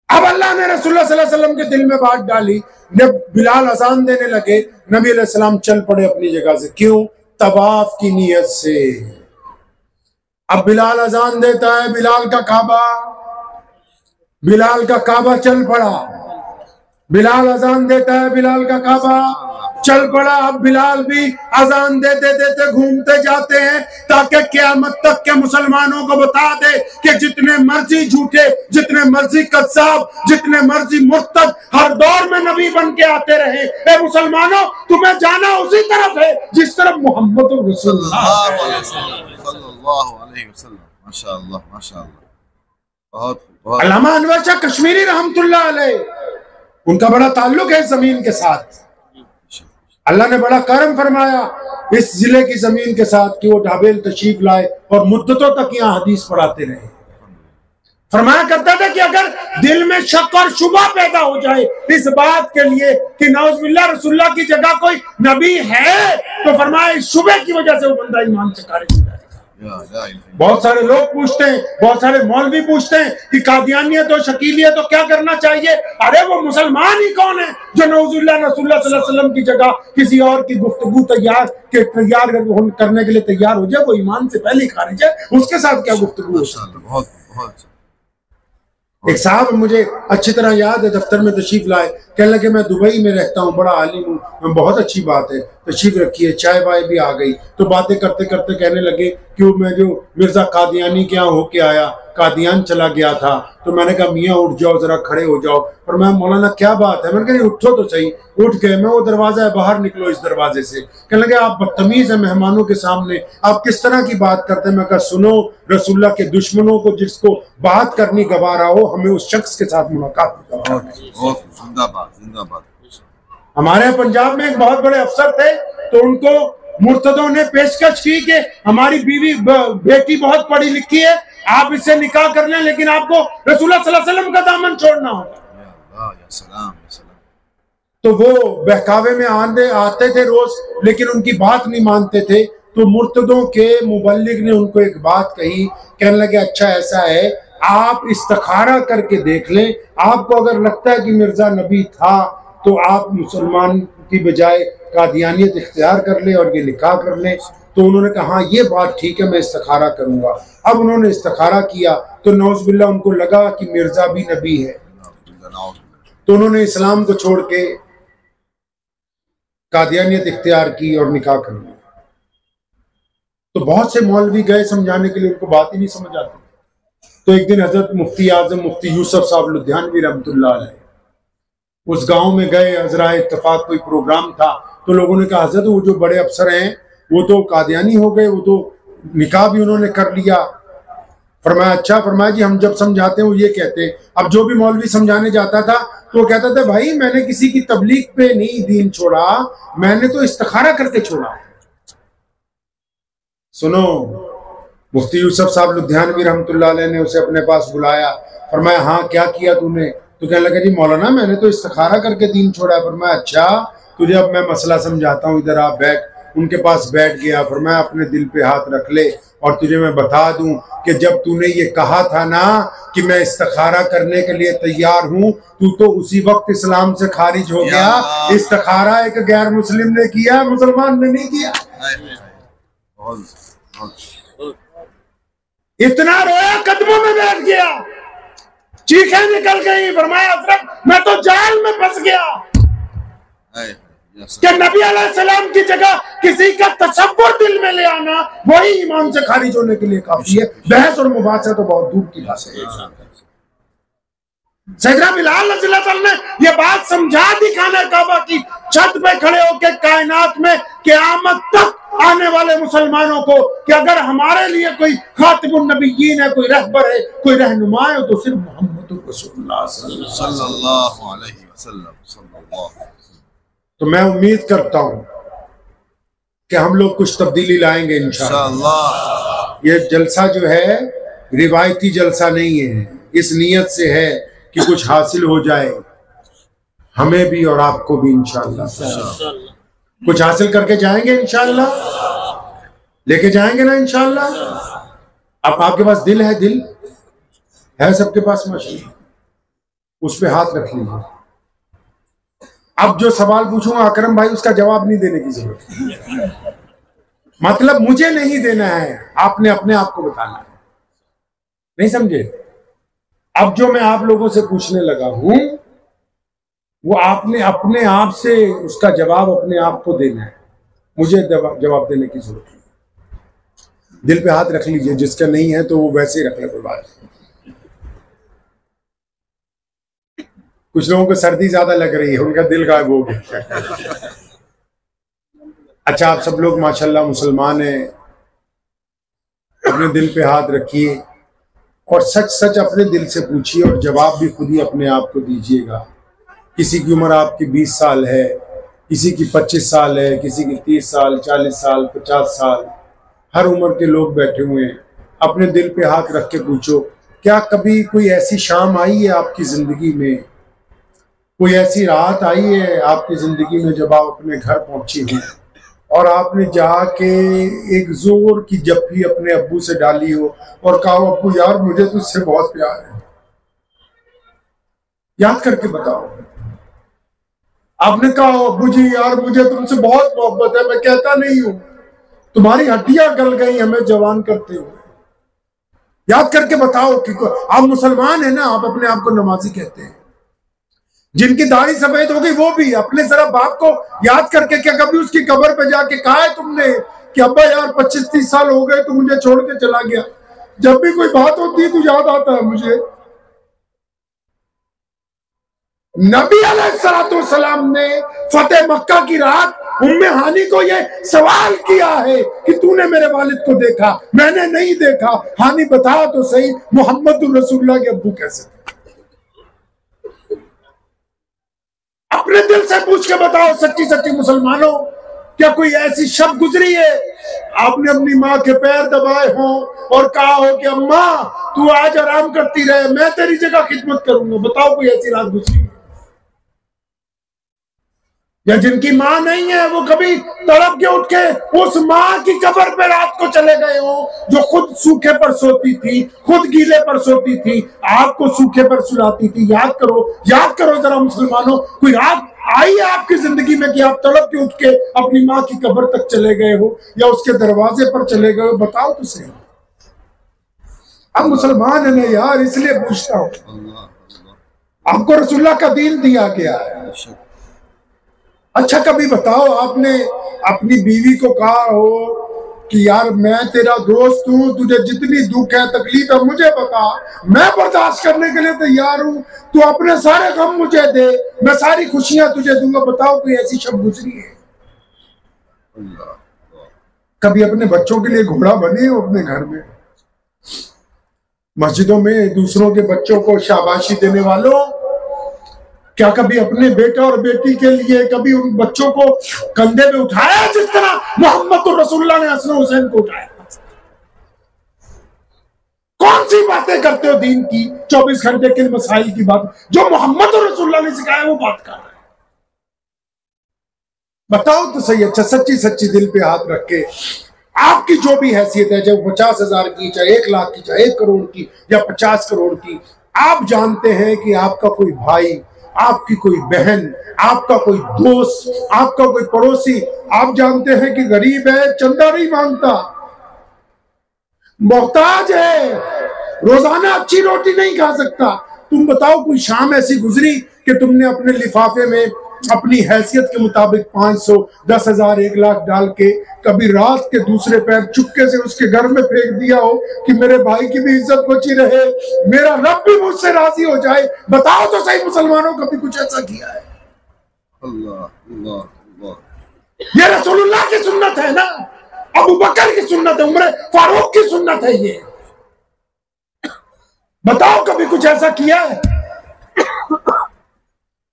अब अल्लाह ने रसूलुल्लाह सल्लल्लाहु अलैहि वसल्लम के दिल में बात डाली। जब बिलाल अजान देने लगे नबी अलैहिस्सलाम चल पड़े अपनी जगह से। क्यों? तवाफ की नियत से। अब बिलाल अजान देता है, बिलाल का काबा चल पड़ा। बिलाल अजान देता है, बिलाल का काबा चल पड़ा। अब बिलाल भी अजान देते देते घूमते जाते हैं ताकि क़यामत तक के मुसलमानों को बता दे कि जितने मर्जी झूठे, जितने मर्जी कज्जाब, जितने मर्जी मुर्तद हर दौर में नबी बन के आते रहे, ए मुसलमानों तुम्हें जाना उसी तरफ है जिस तरफ मोहम्मद रसूलुल्लाह सल्लल्लाहु अलैहि वसल्लम। माशाअल्लाह, माशाअल्लाह। बहुत अल्लामा अनवर शाह कश्मीरी रहमतुल्लाह अलैह, उनका बड़ा ताल्लुक है जमीन के साथ। अल्लाह ने बड़ा करम फरमाया इस जिले की जमीन के साथ कि वो ढाबेल तशरीफ लाए और मुद्दतों तक यहाँ हदीस पढ़ाते रहे। फरमाया करता था कि अगर दिल में शक और शुबा पैदा हो जाए इस बात के लिए कि नाउज़ुबिल्लाह रसूलुल्लाह की जगह कोई नबी है, तो फरमाया इस शुबे की वजह से वो बंदा ईमान से खारिज हो जाएगा। बहुत सारे लोग पूछते हैं, बहुत सारे मौलवी पूछते हैं कि कादियानियत और शकीलियत तो क्या करना चाहिए? अरे वो मुसलमान ही कौन है जो नऊजुबिल्लाह रसूलुल्लाह सल्लल्लाहु अलैहि वसल्लम की जगह किसी और की गुफ्तगू तैयार करने के लिए तैयार हो जाए? वो ईमान से पहले खारिज है, उसके साथ क्या गुफ्तगू? एक साहब मुझे अच्छी तरह याद है, दफ्तर में तशरीफ लाए, कहने लगे मैं दुबई में रहता हूँ, बड़ा आलिम हूँ। मैं बहुत अच्छी बात है, तशरीफ रखी है, चाय वाय भी आ गई। तो बातें करते करते कहने लगे कि वो मैं जो मिर्जा कादियानी के यहाँ होके आया, कादियान चला गया था, तो मैंने कहा मियाँ उठ जाओ, जरा खड़े हो जाओ। और मैं मौलाना क्या बात है? मैंने कहा उठो तो सही। उठ गए, मैं वो दरवाजा है, बाहर निकलो इस दरवाजे से। कहने लगे आप बदतमीज है मेहमानों के सामने, आप किस तरह की बात करते हैं? मैं कहा सुनो, रसूलुल्लाह के दुश्मनों को जिसको बात करनी गवारा हो, हमें उस शख्स के साथ मुलाकात जिंदाबाद। हमारे पंजाब में एक बहुत बड़े अफसर थे, तो उनको मुर्तदों ने पेशकश की कि हमारी बीवी बेटी बहुत पढ़ी लिखी है, आप इससे निकाह कर लें, लेकिन आपको रसूलुल्लाह सल्लल्लाहु अलैहि वसल्लम का दामन छोड़ना होगा। तो वो बहकावे में आते थे रोज, लेकिन उनकी बात नहीं मानते थे। तो मुर्तदों के मुबल्लिग ने उनको एक बात कही, कहने लगे अच्छा ऐसा है, आप इस्तिखारा करके देख लें, आपको अगर लगता है कि मिर्जा नबी था तो आप मुसलमान की बजाय कादियानियत इख्तियार कर ले और ये निकाह कर ले। तो उन्होंने कहा हाँ ये बात ठीक है, मैं इस्तिखारा करूंगा। अब उन्होंने इस्तिखारा किया तो नौज़ुबिल्लाह उनको लगा कि मिर्जा भी नबी है, तो उन्होंने इस्लाम को छोड़ के कादियानियत इख्तियार की और निकाह कर लिया। तो बहुत से मौलवी गए समझाने के लिए, उनको बात ही नहीं समझ आती। तो एक दिन हजरत मुफ्ती आजम मुफ्ती यूसुफ साहब लुधियानवी रहमतुल्लाह अलैह उस गांव में गए। हजरा इत्तफाक कोई प्रोग्राम था, तो लोगों ने कहा हजरत वो जो बड़े अफसर हैं वो तो कादियानी हो गए, वो तो निकाह भी उन्होंने कर लिया। फरमाया अच्छा। फरमाया जी हम जब समझाते हैं वो ये कहते हैं। अब जो भी मौलवी समझाने जाता था तो वो कहता था भाई मैंने किसी की तबलीग पे नहीं दीन छोड़ा, मैंने तो इस्तिखारा करके छोड़ा। सुनो, मुफ्ती यूसुफ साहब लुधियानवी रहमतुल्लाह अलैह ने उसे अपने पास बुलाया। फरमाया हाँ क्या किया तूने? तो कहने लगा जी मौलाना मैंने तो इस्तिखारा करके दीन छोड़ा। फरमाया अच्छा, तुझे अब मैं मसला समझाता हूँ, इधर आप बैठ। उनके पास बैठ गया। फरमाया अपने दिल पे हाथ रख ले और तुझे मैं बता दूं कि जब तूने ये कहा था ना कि मैं इस्तिखारा करने के लिए तैयार हूँ, तू तो उसी वक्त इस्लाम से खारिज हो गया। इस्तिखारा एक गैर मुस्लिम ने किया, मुसलमान ने नहीं किया। इतना रोया, कदमों में बैठ गया, चीखें निकल गई। फरमाया हज़रत मैं तो जाल में फंस गया कि नबी अलैहिस्सलाम की जगह किसी का तसव्वुर दिल में ले आना वही ईमान से खारिज होने के लिए काफी है। बहस और मुबासा तो बहुत दूर की बात है। सैयदना बिलाल रज़ियल्लाहु अन्हु ने ये बात समझा दी खाना काबा की छत पे खड़े होकर कायनात में क़यामत तक आने वाले मुसलमानों को कि अगर हमारे लिए कोई खातिमुन नबिय्यीन है, कोई रहबर है, कोई रहनुमा है, तो सिर्फ मोहम्मद रसूलुल्लाह सल्लल्लाहु अलैहि वसल्लम। तो मैं उम्मीद करता हूं कि हम लोग कुछ तब्दीली लाएंगे इंशाअल्लाह। ये जलसा जो है रिवायती जलसा नहीं है, इस नीयत से है कि कुछ हासिल हो जाए हमें भी और आपको भी इंशाअल्लाह। कुछ हासिल करके जाएंगे इंशाअल्लाह, लेके जाएंगे ना इंशाअल्लाह। अब आपके पास दिल है सबके पास माशाअल्लाह, उस पे हाथ रख लीजिए। अब जो सवाल पूछूंगा अकरम भाई उसका जवाब नहीं देने की जरूरत, मतलब मुझे नहीं देना है, आपने अपने आप को बताना है। नहीं समझे? अब जो मैं आप लोगों से पूछने लगा हूं वो आपने अपने आप से उसका जवाब अपने आप को देना है, मुझे जवाब देने की जरूरत नहीं। दिल पे हाथ रख लीजिए, जिसका नहीं है तो वो वैसे ही रख ले, कोई बात नहीं। कुछ लोगों को सर्दी ज्यादा लग रही है, उनका दिल गायब हो गया। अच्छा आप सब लोग माशाल्लाह मुसलमान हैं, अपने दिल पे हाथ रखिए और सच सच अपने दिल से पूछिए और जवाब भी खुद ही अपने आप को दीजिएगा। किसी की उम्र आपकी 20 साल है, किसी की 25 साल है, किसी की 30 साल, 40 साल, 50 साल, हर उम्र के लोग बैठे हुए हैं। अपने दिल पे हाथ रख के पूछो, क्या कभी कोई ऐसी शाम आई है आपकी जिंदगी में, कोई ऐसी रात आई है आपकी जिंदगी में जब आप अपने घर पहुंची हो और आपने जाके एक जोर की जप्पी अपने अब्बू से डाली हो और कहा अब्बू यार मुझे तुझसे बहुत प्यार है। याद करके बताओ। आपने कहा अब्बू जी यार मुझे तुमसे बहुत मोहब्बत है, मैं कहता नहीं हूं, तुम्हारी हड्डियां गल गई हमें जवान करते हुए। याद करके बताओ कि आप मुसलमान है ना, आप अपने आप को नमाजी कहते हैं, जिनकी दाढ़ी सफेद हो गई वो भी अपने जरा बाप को याद करके, क्या कभी उसकी कब्र पे जाके कहा है तुमने कि अब्बा यार 25-30 साल हो गए तो मुझे छोड़ के चला गया, जब भी कोई बात होती है तो याद आता है मुझे। नबी अलैहिस्सलाम ने फतेह मक्का की रात उम्मे हानी को ये सवाल किया है कि तूने मेरे वालिद को देखा? मैंने नहीं देखा। हानी बता तो सही, मोहम्मद रसूलुल्लाह के अब्बू कैसे थे? अपने दिल से पूछ के बताओ सच्ची सच्ची मुसलमानों, क्या कोई ऐसी शब गुजरी है आपने अपनी माँ के पैर दबाए हो और कहा हो कि अम्मा तू आज आराम करती रहे, मैं तेरी जगह खिदमत करूंगा? बताओ कोई ऐसी रात गुजरी है? या जिनकी माँ नहीं है वो कभी तड़प के उठ के उस माँ की कब्र पे रात को चले गए हो जो खुद सूखे पर सोती थी, खुद गीले पर सोती थी, आपको सूखे पर सुलाती थी? याद करो जरा मुसलमानों, कोई रात आई है आपकी जिंदगी में कि आप तड़प के उठ के अपनी माँ की कब्र तक चले गए हो या उसके दरवाजे पर चले गए हो? बताओ तो सही। अब मुसलमान है ना यार, इसलिए पूछता हूं, आपको रसूलुल्लाह का दीन दिया गया है। अच्छा कभी बताओ आपने अपनी बीवी को कहा हो कि यार मैं तेरा दोस्त हूं, तुझे जितनी दुख है तकलीफ है मुझे बता, मैं बर्दाश्त करने के लिए तैयार हूं, तू अपने सारे गम मुझे दे, मैं सारी खुशियां तुझे दूंगा? बताओ कोई ऐसी शब्द गुजरी है? कभी अपने बच्चों के लिए घोड़ा बने हो अपने घर में? मस्जिदों में दूसरों के बच्चों को शाबाशी देने वालों, क्या कभी अपने बेटा और बेटी के लिए कभी उन बच्चों को कंधे पे उठाया जिस तरह मोहम्मद रसूलुल्लाह ने हसन हुसैन को उठाया? कौन सी बातें करते हो दीन की, 24 घंटे के मसाइल की बात, जो मोहम्मद रसूलुल्लाह ने सिखाया वो बात कर रहे हैं? बताओ तो सही। अच्छा सच्ची सच्ची दिल पे हाथ रख के, आपकी जो भी हैसियत है, चाहे 50,000 की, चाहे 1 लाख की, चाहे 1 करोड़ की या 50 करोड़ की, आप जानते हैं कि आपका कोई भाई, आपकी कोई बहन, आपका कोई दोस्त, आपका कोई पड़ोसी, आप जानते हैं कि गरीब है, चंदा नहीं मांगता, मोहताज है, रोजाना अच्छी रोटी नहीं खा सकता। तुम बताओ कोई शाम ऐसी गुजरी कि तुमने अपने लिफाफे में अपनी हैसियत के मुताबिक 500, 10,000, 1 लाख डाल के कभी रात के दूसरे पैर चुपके से उसके घर में फेंक दिया हो कि मेरे भाई की भी इज्जत बची रहे, मेरा रब भी मुझसे राजी हो जाए? बताओ तो सही मुसलमानों, कभी कुछ ऐसा किया है? अल्लाह अल्लाह अल्लाह। ये रसूलुल्लाह की सुन्नत है ना, अबू बकर की सुन्नत है, उमर फारूक की सुन्नत है ये। बताओ कभी कुछ ऐसा किया है?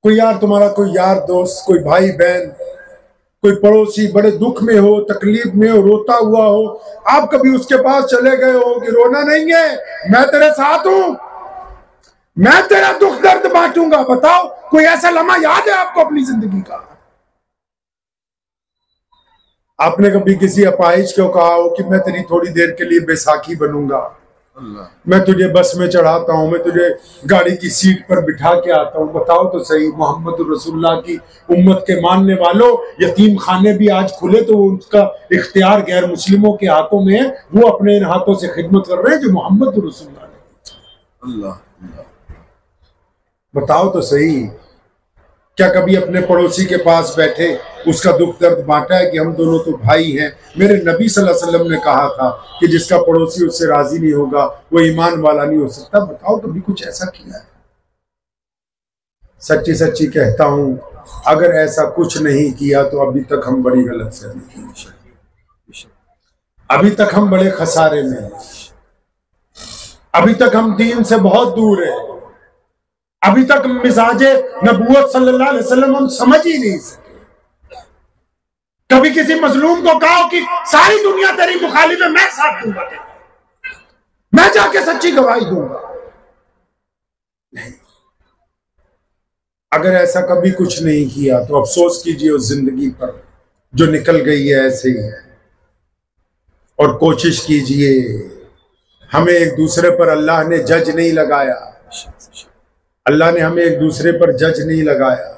कोई यार, तुम्हारा कोई यार दोस्त, कोई भाई बहन, कोई पड़ोसी बड़े दुख में हो, तकलीफ में हो, रोता हुआ हो, आप कभी उसके पास चले गए हो कि रोना नहीं है, मैं तेरे साथ हूं, मैं तेरा दुख दर्द बांटूंगा? बताओ कोई ऐसा लम्हा याद है आपको अपनी जिंदगी का? आपने कभी किसी अपाहिज को कहा हो कि मैं तेरी थोड़ी देर के लिए बैसाखी बनूंगा, मैं तुझे बस में चढ़ाता हूं, मैं तुझे गाड़ी की सीट पर बिठा के आता हूं? बताओ तो सही। मोहम्मद रसूलुल्लाह की उम्मत के मानने वालों, यतीम खाने भी आज खुले तो उसका इख्तियार गैर मुस्लिमों के हाथों में है, वो अपने इन हाथों से खिदमत कर रहे हैं जो मोहम्मद रसूलुल्लाह ने। अल्लाह। बताओ तो सही, क्या कभी अपने पड़ोसी के पास बैठे उसका दुख दर्द बांटा है कि हम दोनों तो भाई हैं? मेरे नबी सल्लल्लाहु अलैहि वसल्लम ने कहा था कि जिसका पड़ोसी उससे राजी नहीं होगा वो ईमान वाला नहीं हो सकता। बताओ कभी कुछ ऐसा किया है? सच्ची सच्ची कहता हूं, अगर ऐसा कुछ नहीं किया तो अभी तक हम बड़ी गलत फहमी की, अभी तक हम बड़े खसारे में हैं, अभी तक हम दीन से बहुत दूर हैं, अभी तक मिजाजे नबूवत सल्लल्लाहु अलैहि वसल्लम हम समझ ही नहीं सके। कभी किसी मजलूम को कहो कि सारी दुनिया तेरी मुखालिफ है, मैं साथ दूंगा, मैं जाके सच्ची गवाही दूंगा, नहीं। अगर ऐसा कभी कुछ नहीं किया तो अफसोस कीजिए उस जिंदगी पर जो निकल गई है ऐसे ही है, और कोशिश कीजिए, हमें एक दूसरे पर अल्लाह ने जज नहीं लगाया, अल्लाह ने हमें एक दूसरे पर जज नहीं लगाया।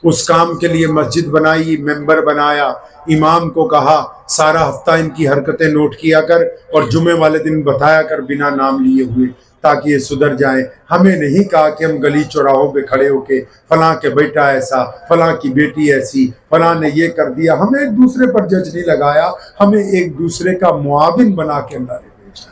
उस काम के लिए मस्जिद बनाई, मेंबर बनाया, इमाम को कहा सारा हफ्ता इनकी हरकतें नोट किया कर और जुमे वाले दिन बताया कर बिना नाम लिए हुए, ताकि ये सुधर जाए। हमें नहीं कहा कि हम गली चौराहों पे खड़े होके फलां के बेटा ऐसा, फलां की बेटी ऐसी, फलां ने ये कर दिया। हमें एक दूसरे पर जज नहीं लगाया, हमें एक दूसरे का मुआविन बना के अल्लाह ने भेजा।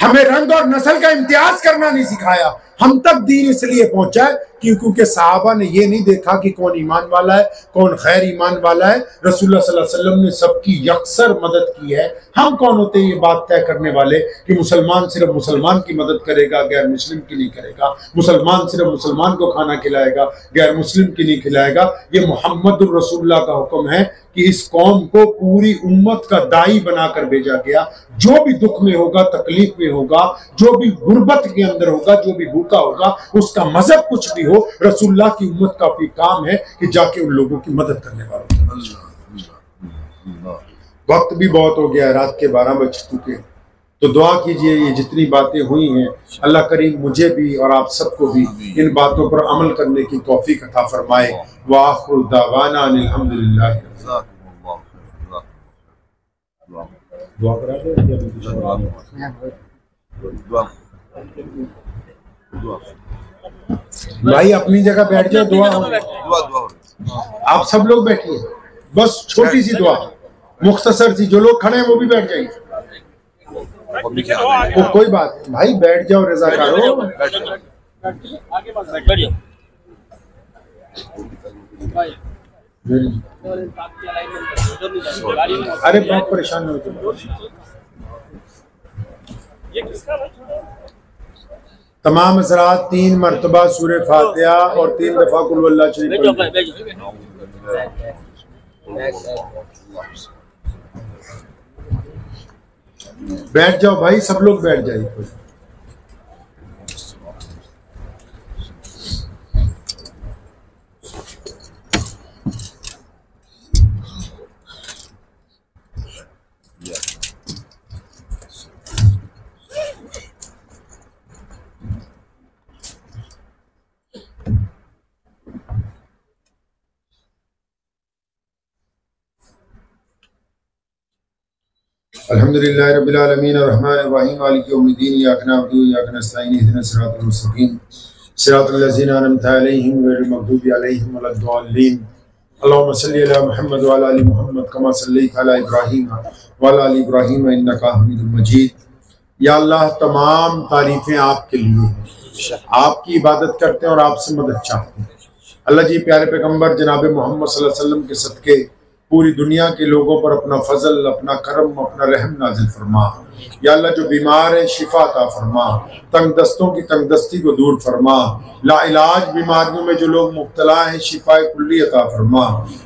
हमें रंग और नस्ल का इम्तियाज करना नहीं सिखाया। हम तक दीन इसलिए पहुंचा है क्योंकि साहबा ने ये नहीं देखा कि कौन ईमान वाला है, कौन खैर ईमान वाला है। रसूलुल्लाह सल्लल्लाहु अलैहि वसल्लम ने सबकी यकसर मदद की है। हम कौन होते हैं ये बात तय करने वाले कि मुसलमान सिर्फ मुसलमान की मदद करेगा, गैर मुस्लिम की नहीं करेगा। मुसलमान सिर्फ मुसलमान को खाना खिलाएगा, गैर मुस्लिम की नहीं खिलाएगा। ये मुहम्मदुर रसूलुल्लाह का हुक्म है कि इस कौम को पूरी उम्मत का दाई बनाकर भेजा गया। जो भी दुख में होगा, तकलीफ में होगा, जो भी गुर्बत के अंदर होगा, जो भी भूखा होगा, उसका मजहब कुछ भी हो, रसूलुल्लाह की उम्मत का भी काम है कि जाके उन लोगों की मदद करने वालों। वक्त भी बहुत हो गया, रात के 12 बज चुके, तो दुआ कीजिए ये जितनी बातें हुई हैं अल्लाह करीम मुझे भी और आप सबको भी इन बातों पर अमल करने की तौफीक अता फरमाए। वाखिरु दावाना अनिल हम्दुलिल्लाह। दुआ करा दो भाई, अपनी जगह बैठ जाओ, दुआ आप सब लोग बैठिए, बस छोटी सी दुआ मुख्तसर सी। जो लोग खड़े हैं वो भी बैठ जाइए, वो कोई बात नहीं भाई, बैठ जाओ रज़ाकारो। अरे बहुत परेशान हो तमाम हज़रात 3 मरतबा सूरे फातिहा और 3 दफा कुल वल्लाह शरीफ बैठ जाओ भाई, सब लोग बैठ जाइए। अल्हम्दुलिल्लाह रब्बिल आलमीन अर्रहमानिर रहीम मालिकि यौमिद्दीन इय्याका नअबुदु व इय्याका नस्तईन इहदिनस सिरातल मुस्तकीम सिरातल लज़ीना अनअमता अलैहिम गैरिल मग़दूबि अलैहिम वलद्दाल्लीन। अल्लाहुम्मा सल्लि अला मुहम्मद व अला आलि मुहम्मद कमा सल्लैता अला इब्राहीम व अला आलि इब्राहीम इन्नका हमीदुम मजीद। या अल्लाह, तमाम तारीफें आपके लिए हैं, आपकी इबादत करते हैं और आपसे मदद चाहते हैं। अल्लाह जी, प्यारे पैगम्बर जनाब मोहम्मद सल्लल्लाहु अलैहि वसल्लम के सदके पूरी दुनिया के लोगों पर अपना फजल, अपना करम, अपना रहम नाजिल फरमा। या अल्लाह, जो बीमार है शिफा अता फरमा, तंगदस्तों की तंगदस्ती को दूर फरमा। लाइलाज बीमारियों में जो लोग मुब्तला हैं शिफाए कुल्ली अता फरमा।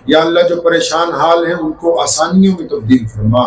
या अल्लाह, जो परेशान हाल हैं उनको आसानियों में तब्दील फरमा।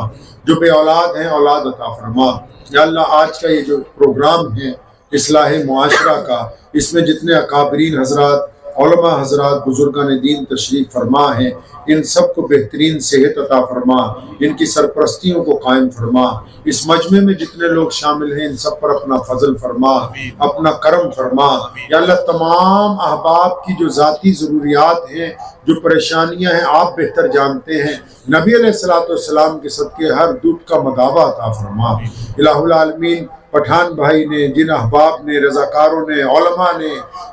जो बे औलाद हैं औलाद अता फरमा। या अल्लाह, आज का ये जो प्रोग्राम है इस्लाह मुआशरा का, इसमें जितने अकाबरीन हजरात, उलमा हजरात, बुजुर्गान दीन तशरीफ फरमा है, इन सब को बेहतरीन सेहत अता फरमा, इनकी सरपरस्तियों को कायम फरमा। इस मजमे में जितने लोग शामिल हैं इन सब पर अपना फजल फरमा, अपना करम फरमा। या अल्लाह, तमाम अहबाब की जो ज़ाती ज़रूरियात हैं, जो परेशानियां हैं, आप बेहतर जानते हैं। नबी अलैहिस्सलातु वस्सलाम के सदके हर दुख का मदावा अता फरमा। इलाहुल आलमीन, पठान भाई ने, जिन अहबाब ने, रज़ाकारों ने, उलमा ने,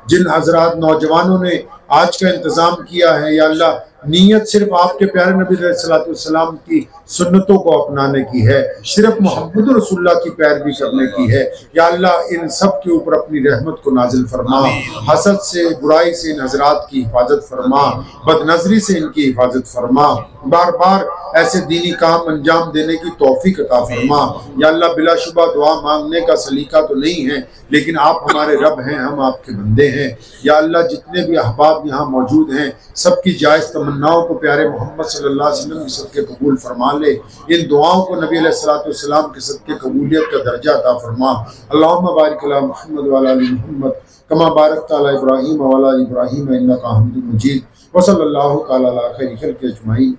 जिन हजरात नौजवानों ने आज का इंतज़ाम किया है, या अल्लाह, नीयत सिर्फ आपके प्यारे नबी सल्लल्लाहु अलैहि वसल्लम की सुन्नतों को अपनाने की है, सिर्फ मोहम्मद रसूलुल्लाह की पैरवी करने की है। या अल्लाह, इन सब के ऊपर अपनी रहमत को नाजिल फरमा। हसद से, बुराई से इन हजरात की हिफाजत फरमा, बदनजरी से इनकी हिफाजत फरमा। बार बार ऐसे दीनी काम अंजाम देने की तौफीक अता फरमा। या अल्लाह, बिलाशुबा दुआ मांगने का सलीका तो नहीं है, लेकिन आप हमारे रब हैं, हम आपके बंदे हैं। या अल्लाह, जितने भी अहबाब यहाँ मौजूद हैं सबकी जायज़ तमन्नाओं को प्यारे मोहम्मद सल्लल्लाहु अलैहि वसल्लम के सदके कबूल फरमा ले। इन दुआओं को नबी अलैहिस्सलातु वस्सलाम के सदके कबूलियत का दर्जा अता फरमा। अल्लाहुम्मा बारिक अला मुहम्मद व अला आलि मुहम्मद कमा बारकता अला इब्राहीम व अला आलि इब्राहीम इन्नका हमीदुम मजीद। व सल्लल्लाहु तआला अला खैरि खल्क़ि अजमईन।